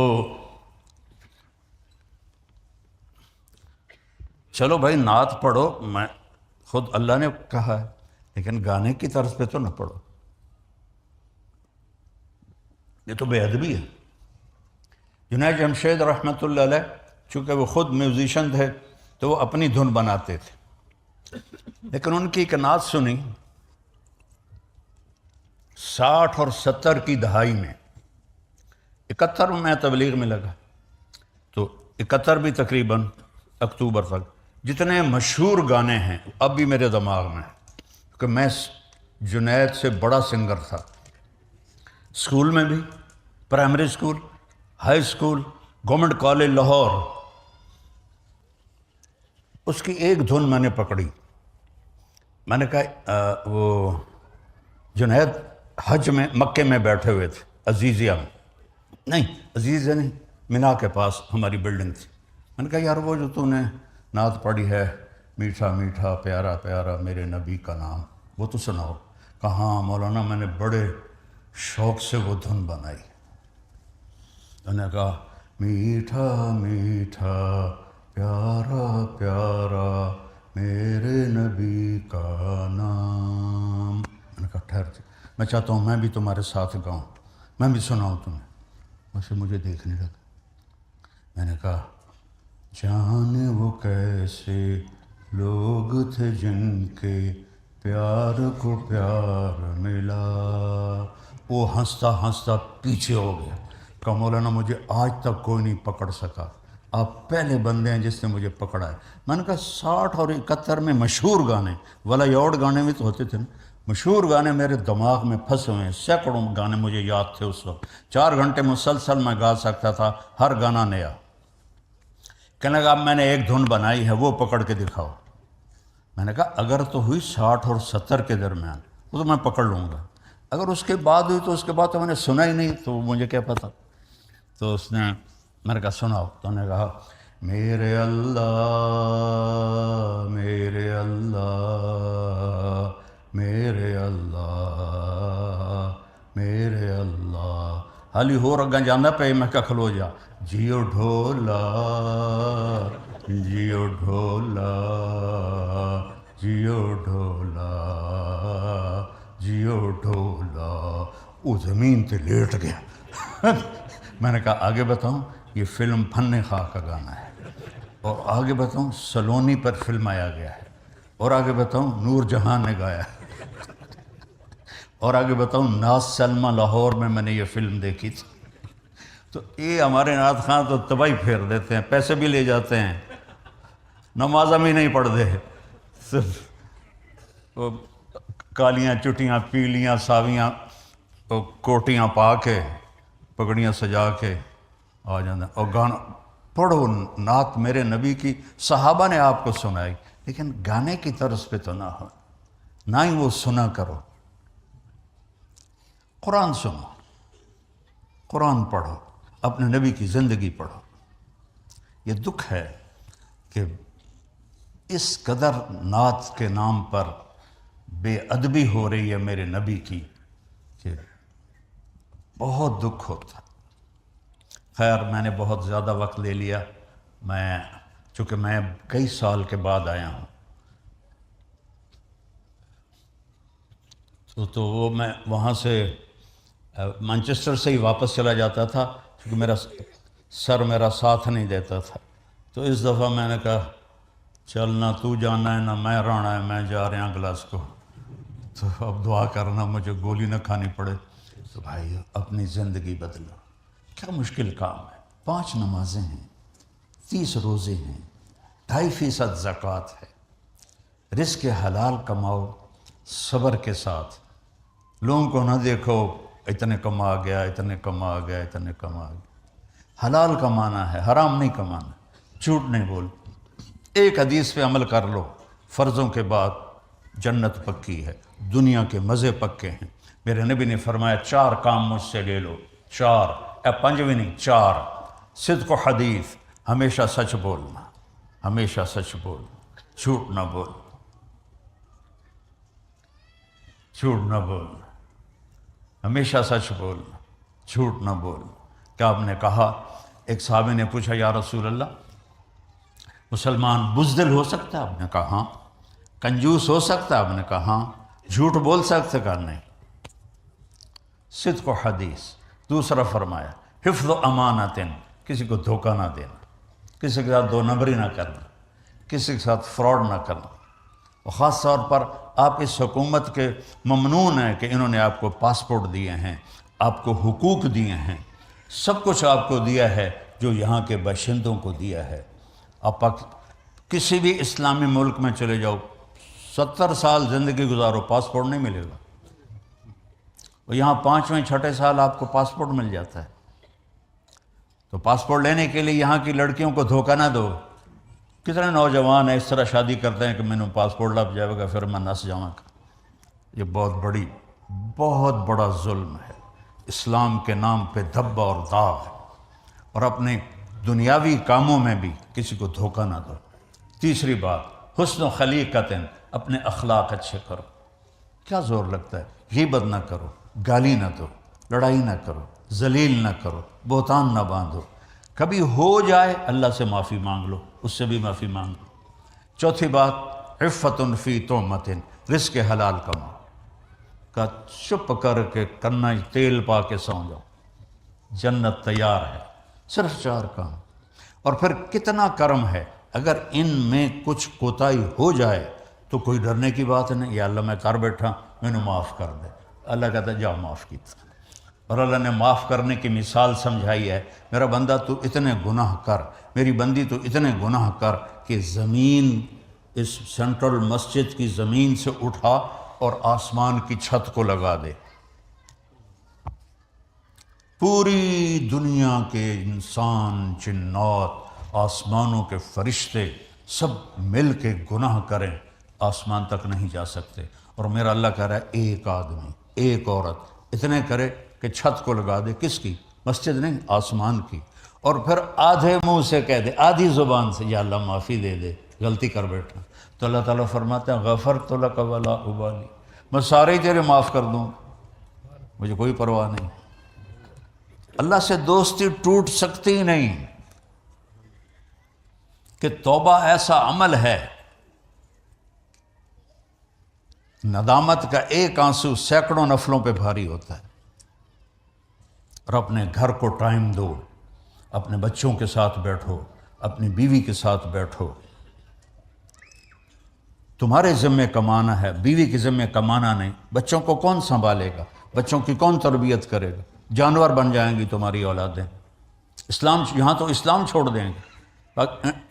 چلو بھائی نعت پڑھو, میں خود اللہ نے کہا ہے, لیکن گانے کی طرز پہ تو نہ پڑھو, یہ تو بے ادبی ہے. جنید جمشید رحمۃ اللہ علیہ چونکہ وہ خود میوزیشن تھے تو وہ اپنی دھن بناتے تھے, لیکن ان کی ایک نعت سنی 60 اور 70 کی دہائی میں. 71 میں تبلیغ میں لگا, تو 71 بھی تقریباً اکتوبر تک جتنے مشہور گانے ہیں اب بھی میرے دماغ میں, کہ میں جنید سے بڑا سنگر تھا. اسکول میں بھی, primary school, high school, government college Lahore, اس کی ایک دھن میں نے پکڑی. میں نے کہا وہ جنید حج میں مکے میں بیٹھے ہوئے تھے عزیزیہ میں. نہیں عزیزیہ نہیں، مینا کے پاس ہماری بلڈنگ تھی. میں نے کہا یار وہ جو تو نے نعت پڑھی ہے میٹھا میٹھا پیارا پیارا میرے نبی کا نام، وہ تو سناؤ. کہاں مولانا میں نے بڑے شوق سے وہ دھن بنائی. میں نے کہا میٹھا میٹھا پیارا پیارا میرے نبی کا نام. میں نے کہا ٹھہر جا، میں چاہتا ہوں میں بھی تمہارے ساتھ گاؤں، میں بھی سناؤں تمہیں. ویسے مجھے دیکھنے لگا. میں نے کہا جانے وہ کیسے لوگ تھے جن کے پیار کو پیار ملا. وہ ہنستا ہنستا پیچھے ہو گیا. کہا مولانا مجھے آج تک کوئی نہیں پکڑ سکا، آپ پہلے بندے ہیں جس نے مجھے پکڑا ہے. میں نے کہا 60 اور 71 میں مشہور گانے والا یوڑ گانے بھی تو ہوتے تھے نا، مشہور گانے میرے دماغ میں پھنسے ہوئے ہیں. سینکڑوں گانے مجھے یاد تھے اس وقت. 4 گھنٹے مسلسل میں گا سکتا تھا، ہر گانا نیا. کہنے لگا اب میں نے ایک دھن بنائی ہے وہ پکڑ کے دکھاؤ. میں نے کہا اگر تو ہوئی 60 اور 70 کے درمیان وہ تو میں پکڑ لوں گا، اگر اس کے بعد ہوئی تو اس کے بعد تو میں نے سنا ہی نہیں، تو مجھے کیا پتہ. تو اس نے میں نے کہا سناؤ. تو نے کہا میرے اللہ میرے اللہ میرے اللہ میرے اللہ. حالی ہو رگاں جانا پہ میں کہا کھلو جا. جیو ڈھولا جیو ڈھولا جیو ڈھولا جیو ڈھولا. وہ زمین تے لیٹ گیا. میں نے کہا آگے بتاؤں، یہ فلم فن خواہ کا گانا ہے، اور آگے بتاؤں سلونی پر فلم آیا گیا ہے، اور آگے بتاؤں نور جہاں نے گایا ہے، اور آگے بتاؤں ناز سلمہ لاہور میں نے یہ فلم دیکھی تھی. تو یہ ہمارے نعت خواں تو تباہی پھیر دیتے ہیں، پیسے بھی لے جاتے ہیں، نمازیں بھی نہیں پڑھتے، صرف وہ کالیاں چٹیاں پیلیاں ساویاں کوٹیاں پا کے پگڑیاں سجا کے آ جانا. اور گانا پڑھو نعت میرے نبی کی صحابہ نے آپ کو سنائی، لیکن گانے کی طرز پہ تو نہ ہو، نہ ہی وہ سنا کرو. قرآن سنو، قرآن پڑھو، اپنے نبی کی زندگی پڑھو. یہ دکھ ہے کہ اس قدر نعت کے نام پر بے ادبی ہو رہی ہے میرے نبی کی کہ بہت دکھ ہوتا. خیر میں نے بہت زیادہ وقت لے لیا. چونکہ میں کئی سال کے بعد آیا ہوں، تو وہ میں وہاں سے مانچسٹر سے ہی واپس چلا جاتا تھا، کیونکہ میرا ساتھ نہیں دیتا تھا. تو اس دفعہ میں نے کہا چل نہ تو جانا ہے نہ میں رہنا ہے، میں جا رہا ہوں گلاسکو. تو اب دعا کرنا مجھے گولی نہ کھانی پڑے. تو بھائی اپنی زندگی بدلو. کیا مشکل کام ہے. 5 نمازیں ہیں، 30 روزے ہیں، 2.5% زکوٰۃ ہے، رزق حلال کماؤ صبر کے ساتھ. لوگوں کو نہ دیکھو اتنے کما گیا اتنے کما گیا اتنے کما گیا. حلال کمانا ہے، حرام نہیں کمانا. جھوٹ نہیں بول. ایک حدیث پہ عمل کر لو، فرضوں کے بعد جنت پکی ہے، دنیا کے مزے پکے ہیں. میرے نبی نے فرمایا 4 کام مجھ سے لے لو. 4 5ویں نہیں 4. صدق و حدیث، ہمیشہ سچ بولنا، ہمیشہ سچ بول، جھوٹ نہ بول، جھوٹ نہ بول، ہمیشہ سچ بول، جھوٹ نہ بول. کیا آپ نے کہا، ایک صحابی نے پوچھا یا رسول اللہ مسلمان بزدل ہو سکتا ہے؟ آپ نے کہا ہاں. کنجوس ہو سکتا ہے؟ آپ نے کہا ہاں. جھوٹ بول سکتے؟ کہا نہیں. صدق و حدیث. دوسرا فرمایا حفظ و امانت، کسی کو دھوکہ نہ دینا، کسی کے ساتھ 2 نمبری نہ کرنا، کسی کے ساتھ فراڈ نہ کرنا. اور خاص طور پر آپ اس حکومت کے ممنون ہیں کہ انہوں نے آپ کو پاسپورٹ دیے ہیں، آپ کو حقوق دیے ہیں، سب کچھ آپ کو دیا ہے جو یہاں کے باشندوں کو دیا ہے. آپ کسی بھی اسلامی ملک میں چلے جاؤ، 70 سال زندگی گزارو، پاسپورٹ نہیں ملے گا. اور یہاں 5ویں 6ٹھے سال آپ کو پاسپورٹ مل جاتا ہے. تو پاسپورٹ لینے کے لیے یہاں کی لڑکیوں کو دھوکہ نہ دو. کتنے نوجوان ہیں اس طرح شادی کرتے ہیں کہ میں نے پاسپورٹ لگ جائے گا پھر میں نس جاؤں گا. یہ بہت بڑا ظلم ہے. اسلام کے نام پہ دھبا اور داغ ہے. اور اپنے دنیاوی کاموں میں بھی کسی کو دھوکہ نہ دو. تیسری بات، حسن و خلیقت، اپنے اخلاق اچھے کرو. کیا زور لگتا ہے؟ غیبت نہ کرو، گالی نہ دو، لڑائی نہ کرو، ذلیل نہ کرو، بہتان نہ باندھو. کبھی ہو جائے اللہ سے معافی مانگ لو، اس سے بھی معافی مانگ لو. چوتھی بات، عفت فی تہمت، رزق حلال کماؤ. کا چپ کر کے کنا تیل پا کے سو جاؤ، جنت تیار ہے. صرف 4 کام. اور پھر کتنا کرم ہے، اگر ان میں کچھ کوتاہی ہو جائے تو کوئی ڈرنے کی بات نہیں. یا اللہ میں کر بیٹھا، میں نے معاف کر دے. اللہ کہتا ہے جاؤ معاف کیتا. اور اللہ نے معاف کرنے کی مثال سمجھائی ہے. میرا بندہ تو اتنے گناہ کر، میری بندی تو اتنے گناہ کر کہ زمین، اس سینٹرل مسجد کی زمین سے اٹھا اور آسمان کی چھت کو لگا دے. پوری دنیا کے انسان، جنات، آسمانوں کے فرشتے سب مل کے گناہ کریں، آسمان تک نہیں جا سکتے. اور میرا اللہ کہہ رہا ہے ایک آدمی، ایک عورت اتنے کرے کہ چھت کو لگا دے. کس کی؟ مسجد نہیں، آسمان کی. اور پھر آدھے منہ سے کہہ دے، آدھی زبان سے، یا اللہ معافی دے دے، غلطی کر بیٹھا. تو اللہ تعالیٰ فرماتے ہیں غفرت لک ولا ابالی، میں سارے ہی تیرے معاف کر دوں، مجھے کوئی پرواہ نہیں. اللہ سے دوستی ٹوٹ سکتی نہیں. کہ توبہ ایسا عمل ہے، ندامت کا ایک آنسو سینکڑوں نفلوں پہ بھاری ہوتا ہے. اور اپنے گھر کو ٹائم دو، اپنے بچوں کے ساتھ بیٹھو، اپنی بیوی کے ساتھ بیٹھو. تمہارے ذمے کمانا ہے، بیوی کے ذمے کمانا نہیں. بچوں کو کون سنبھالے گا؟ بچوں کی کون تربیت کرے گا؟ جانور بن جائیں گی تمہاری اولادیں. اسلام یہاں تو اسلام چھوڑ دیں گے.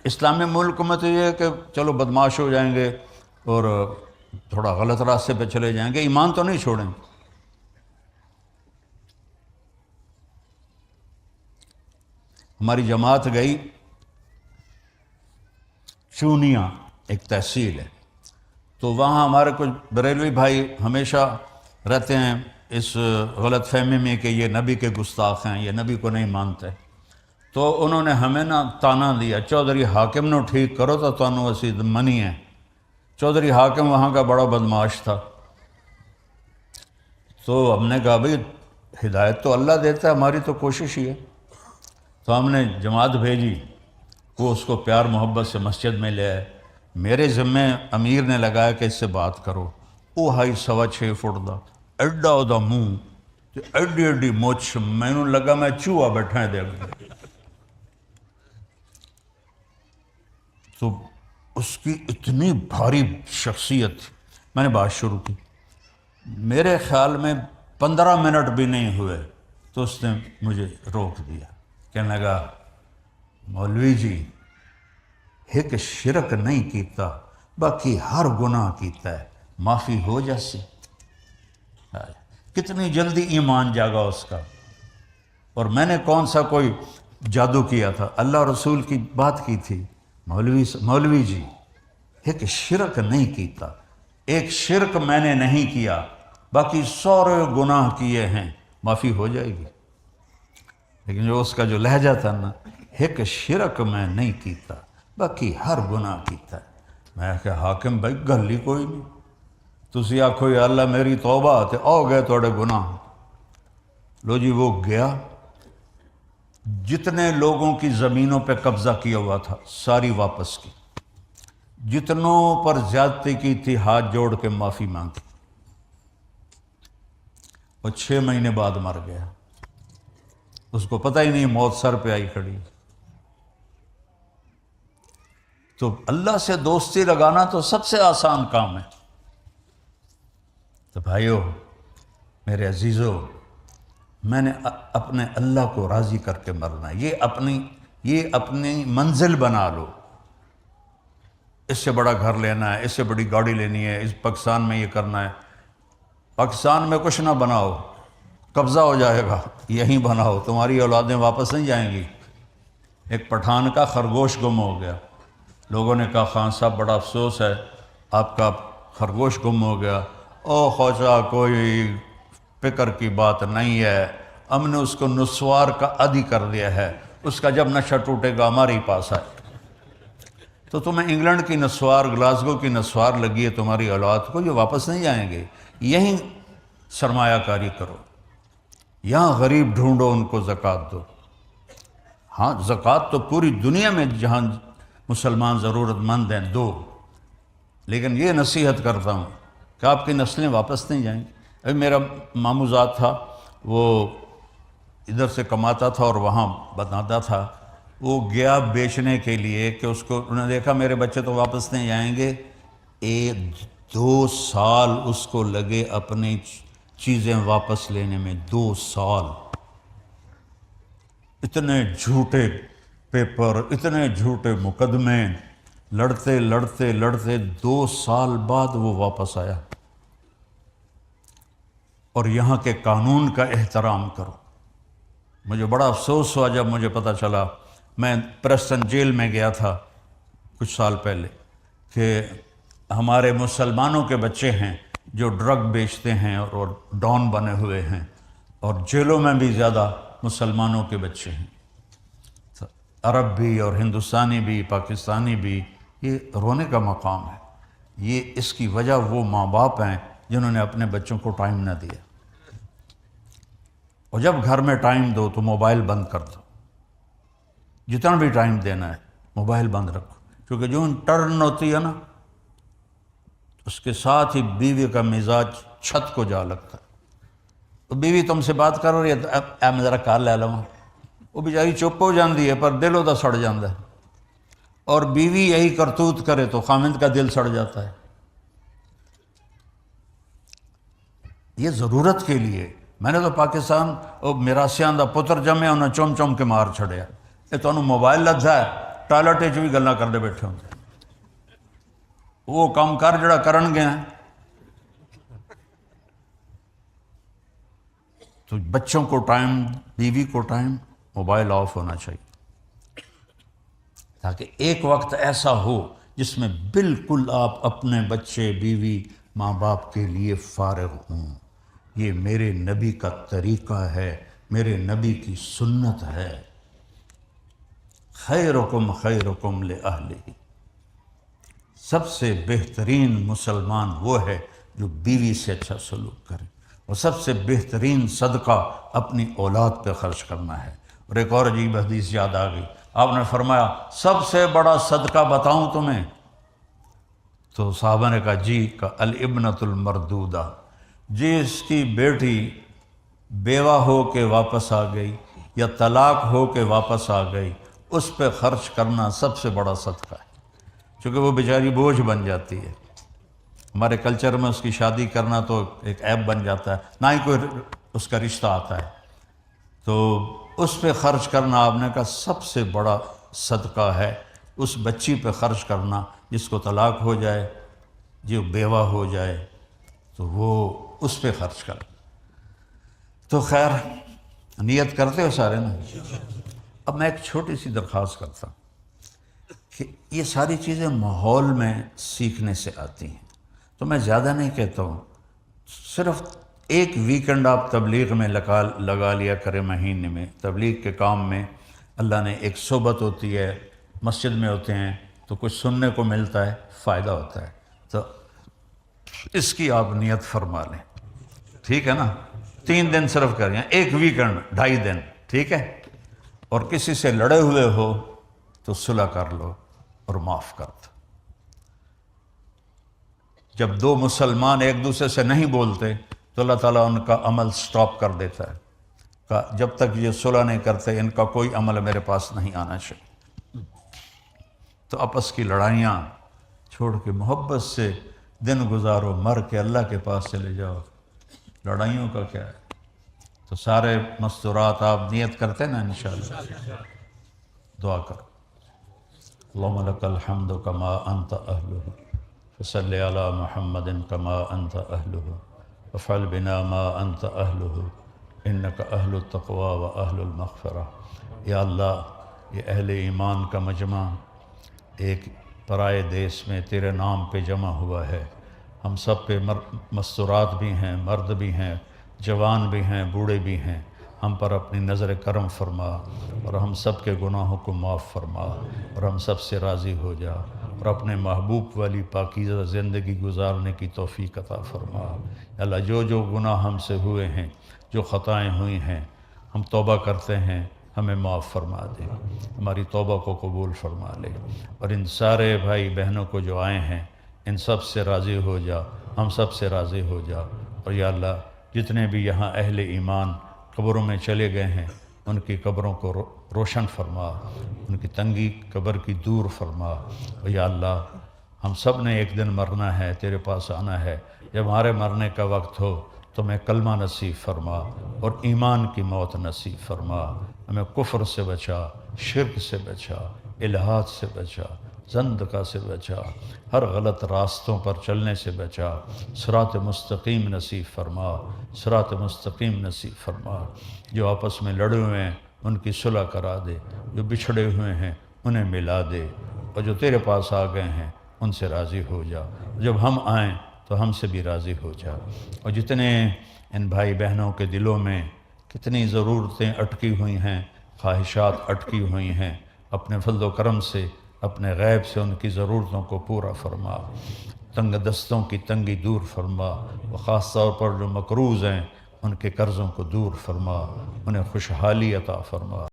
اسلامی ملک میں تو یہ ہے کہ چلو بدماش ہو جائیں گے اور تھوڑا غلط راستے پہ چلے جائیں گے، ایمان تو نہیں چھوڑیں گے. ہماری جماعت گئی چونیاں، ایک تحصیل ہے، تو وہاں ہمارے کچھ بریلوی بھائی ہمیشہ رہتے ہیں اس غلط فہمی میں کہ یہ نبی کے گستاخ ہیں، یہ نبی کو نہیں مانتے. تو انہوں نے ہمیں تانا دیا، چودھری حاکم نو ٹھیک کرو تو تانوں اسی منی ہے. چودھری حاکم وہاں کا بڑا بدماش تھا. تو ہم نے کہا بھئی ہدایت تو اللہ دیتا ہے، ہماری تو کوشش ہی ہے. تو ہم نے جماعت بھیجی، وہ اس کو پیار محبت سے مسجد میں لے آئے. میرے ذمے امیر نے لگایا کہ اس سے بات کرو. وہ 6.25 فٹ دا ایڈا دا منہ، ایڈی ایڈی مچھ، مینوں لگا میں چوہا بیٹھا ہے دیکھ. تو اس کی اتنی بھاری شخصیت تھی. میں نے بات شروع کی، میرے خیال میں 15 منٹ بھی نہیں ہوئے تو اس نے مجھے روک دیا. کہنے لگا مولوی جی ایک شرک نہیں کیتا، باقی ہر گناہ کیتا ہے، معافی ہو جیسے. کتنی جلدی ایمان جاگا اس کا. اور میں نے کون سا کوئی جادو کیا تھا، اللہ رسول کی بات کی تھی. مولوی جی ایک شرک نہیں کیتا، ایک شرک میں نے نہیں کیا، باقی سارے گناہ کیے ہیں، معافی ہو جائے گی. لیکن جو اس کا جو لہجہ تھا نا، ایک شرک میں نہیں کیتا، باقی ہر گناہ کیتا ہے. میں کہ حاکم بھائی گل ہی کوئی نہیں، تسی آکھو یا اللہ میری توبہ تے آؤ گئے توڑے گناہ. لو جی وہ گیا، جتنے لوگوں کی زمینوں پہ قبضہ کیا ہوا تھا ساری واپس کی، جتنوں پر زیادتی کی تھی ہاتھ جوڑ کے معافی مانگی. اور 6 مہینے بعد مر گیا. اس کو پتہ ہی نہیں موت سر پہ آئی کھڑی. تو اللہ سے دوستی لگانا تو سب سے آسان کام ہے. تو بھائیو میرے عزیزو، میں نے اپنے اللہ کو راضی کر کے مرنا ہے. یہ اپنی منزل بنا لو. اس سے بڑا گھر لینا ہے، اس سے بڑی گاڑی لینی ہے، اس پاکستان میں یہ کرنا ہے. پاکستان میں کچھ نہ بناؤ، قبضہ ہو جائے گا. یہیں بناؤ، تمہاری اولادیں واپس نہیں جائیں گی. ایک پٹھان کا خرگوش گم ہو گیا، لوگوں نے کہا خان صاحب بڑا افسوس ہے آپ کا خرگوش گم ہو گیا۔ او خواجہ کوئی فکر کی بات نہیں ہے، ہم نے اس کو نسوار کا عادی کر دیا ہے، اس کا جب نشہ ٹوٹے گا ہمارے ہی پاس آئے۔ تو تمہیں انگلینڈ کی نسوار، گلاسگو کی نسوار لگی ہے تمہاری اولاد کو، یہ واپس نہیں جائیں گے، یہیں سرمایہ کاری کرو، یہاں غریب ڈھونڈو، ان کو زکوٰۃ دو۔ ہاں زکوٰۃ تو پوری دنیا میں جہاں مسلمان ضرورت مند ہیں دو، لیکن یہ نصیحت کرتا ہوں کہ آپ کی نسلیں واپس نہیں جائیں گی۔ ابھی میرا ماموزاد تھا، وہ ادھر سے کماتا تھا اور وہاں بناتا تھا، وہ گیا بیچنے کے لیے کہ اس کو انہوں نے دیکھا میرے بچے تو واپس نہیں جائیں گے، 2 سال اس کو لگے اپنی چیزیں واپس لینے میں، 2 سال، اتنے جھوٹے پیپر، اتنے جھوٹے مقدمے، لڑتے لڑتے لڑتے 2 سال بعد وہ واپس آیا۔ اور یہاں کے قانون کا احترام کرو۔ مجھے بڑا افسوس ہوا جب مجھے پتہ چلا، میں پریسٹن جیل میں گیا تھا کچھ سال پہلے، کہ ہمارے مسلمانوں کے بچے ہیں جو ڈرگ بیچتے ہیں اور ڈان بنے ہوئے ہیں، اور جیلوں میں بھی زیادہ مسلمانوں کے بچے ہیں، عرب بھی اور ہندوستانی بھی، پاکستانی بھی۔ یہ رونے کا مقام ہے۔ یہ اس کی وجہ وہ ماں باپ ہیں جنہوں نے اپنے بچوں کو ٹائم نہ دیا۔ اور جب گھر میں ٹائم دو تو موبائل بند کر دو، جتنا بھی ٹائم دینا ہے موبائل بند رکھو، کیونکہ جو ٹرن ہوتی ہے نا اس کے ساتھ ہی بیوی کا مزاج چھت کو جا لگتا ہے۔ تو بیوی تم سے بات کر رہی ہے اے میں ذرا کار لے لوں، وہ بیچاری چپ ہو جاندی ہے پر دل ہوتا سڑ جاندہ ہے، اور بیوی یہی کرتوت کرے تو خامند کا دل سڑ جاتا ہے۔ یہ ضرورت کے لیے، میں نے تو پاکستان میراسیاں دا پتر جمے انہیں چوم چوم کے مار چھڑیا، یہ تو انہوں موبائل لدھا ہے، ٹائلٹے چ بھی گلاں کردے بیٹھے ہوندے، وہ کام کر جڑا کرن گے ہیں۔ تو بچوں کو ٹائم، بیوی کو ٹائم، موبائل آف ہونا چاہیے، تاکہ ایک وقت ایسا ہو جس میں بالکل آپ اپنے بچے، بیوی، ماں باپ کے لیے فارغ ہوں۔ یہ میرے نبی کا طریقہ ہے، میرے نبی کی سنت ہے۔ خیرکم خیرکم لأہلہ، سب سے بہترین مسلمان وہ ہے جو بیوی سے اچھا سلوک کرے، اور سب سے بہترین صدقہ اپنی اولاد پہ خرچ کرنا ہے۔ اور ایک اور عجیب حدیث یاد آ گئی، آپ نے فرمایا سب سے بڑا صدقہ بتاؤں تمہیں؟ تو صحابہ نے کہا جی، کا الابنۃ المردودہ، جس کی بیٹی بیوہ ہو کے واپس آ گئی یا طلاق ہو کے واپس آ گئی، اس پہ خرچ کرنا سب سے بڑا صدقہ ہے، چونکہ وہ بیچاری بوجھ بن جاتی ہے۔ ہمارے کلچر میں اس کی شادی کرنا تو ایک عیب بن جاتا ہے، نہ ہی کوئی اس کا رشتہ آتا ہے، تو اس پہ خرچ کرنا آپ نے کہا سب سے بڑا صدقہ ہے۔ اس بچی پہ خرچ کرنا جس کو طلاق ہو جائے، جو بیوہ ہو جائے، تو وہ اس پہ خرچ کر۔ تو خیر نیت کرتے ہو سارے نا؟ اب میں ایک چھوٹی سی درخواست کرتا ہوں کہ یہ ساری چیزیں ماحول میں سیکھنے سے آتی ہیں، تو میں زیادہ نہیں کہتا ہوں، صرف ایک ویکنڈ آپ تبلیغ میں لگا لیا کریں، مہینے میں تبلیغ کے کام میں۔ اللہ نے ایک صحبت ہوتی ہے، مسجد میں ہوتے ہیں تو کچھ سننے کو ملتا ہے، فائدہ ہوتا ہے، تو اس کی آپ نیت فرما لیں، ٹھیک ہے نا؟ 3 دن صرف کریں، ایک ویکنڈ 2.5 دن، ٹھیک ہے؟ اور کسی سے لڑے ہوئے ہو تو صلح کر لو اور معاف کر دو۔ جب 2 مسلمان ایک دوسرے سے نہیں بولتے تو اللہ تعالیٰ ان کا عمل سٹاپ کر دیتا ہے، کہ جب تک یہ صلح نہیں کرتے ان کا کوئی عمل میرے پاس نہیں آنا چاہیے۔ تو آپس کی لڑائیاں چھوڑ کے محبت سے دن گزارو، مر کے اللہ کے پاس چلے جاؤ، لڑائیوں کا کیا ہے؟ تو سارے مستورات آپ نیت کرتے نا انشاءاللہ؟ دعا کرو۔ اللہم لک الحمد کما انت اہلہ، فصل علی محمد کما انت اہلہ، وفعل بنا ما انت اہلہ، انک اہل التقوی و اہل المغفرہ۔ یا اللہ، یہ اہل ایمان کا مجمع ایک پرائے دیس میں تیرے نام پہ جمع ہوا ہے، ہم سب پہ مستورات بھی ہیں، مرد بھی ہیں، جوان بھی ہیں، بوڑھے بھی ہیں، ہم پر اپنی نظر کرم فرما اور ہم سب کے گناہوں کو معاف فرما اور ہم سب سے راضی ہو جا اور اپنے محبوب والی پاکیزہ زندگی گزارنے کی توفیق عطا فرما۔ اللہ جو گناہ ہم سے ہوئے ہیں، جو خطائیں ہوئی ہیں، ہم توبہ کرتے ہیں، ہمیں معاف فرما دے، ہماری توبہ کو قبول فرما لے، اور ان سارے بھائی بہنوں کو جو آئے ہیں ان سب سے راضی ہو جا، ہم سب سے راضی ہو جا، اور یا اللہ جتنے بھی یہاں اہل ایمان قبروں میں چلے گئے ہیں ان کی قبروں کو روشن فرما، ان کی تنگی قبر کی دور فرما، اور یا اللہ ہم سب نے ایک دن مرنا ہے، تیرے پاس آنا ہے، جب ہمارے مرنے کا وقت ہو تو میں کلمہ نصیب فرما اور ایمان کی موت نصیب فرما، ہمیں کفر سے بچا، شرک سے بچا، الہات سے بچا، زندقہ سے بچا، ہر غلط راستوں پر چلنے سے بچا، صراط مستقیم نصیب فرما، صراط مستقیم نصیب فرما، جو آپس میں لڑے ہوئے ہیں ان کی صلح کرا دے، جو بچھڑے ہوئے ہیں انہیں ملا دے، اور جو تیرے پاس آ گئے ہیں ان سے راضی ہو جا، جب ہم آئیں تو ہم سے بھی راضی ہو جا، اور جتنے ان بھائی بہنوں کے دلوں میں کتنی ضرورتیں اٹکی ہوئی ہیں، خواہشات اٹکی ہوئی ہیں، اپنے فضل و کرم سے، اپنے غیب سے ان کی ضرورتوں کو پورا فرما، تنگ دستوں کی تنگی دور فرما، اور خاص طور پر جو مقروض ہیں ان کے قرضوں کو دور فرما، انہیں خوشحالی عطا فرما۔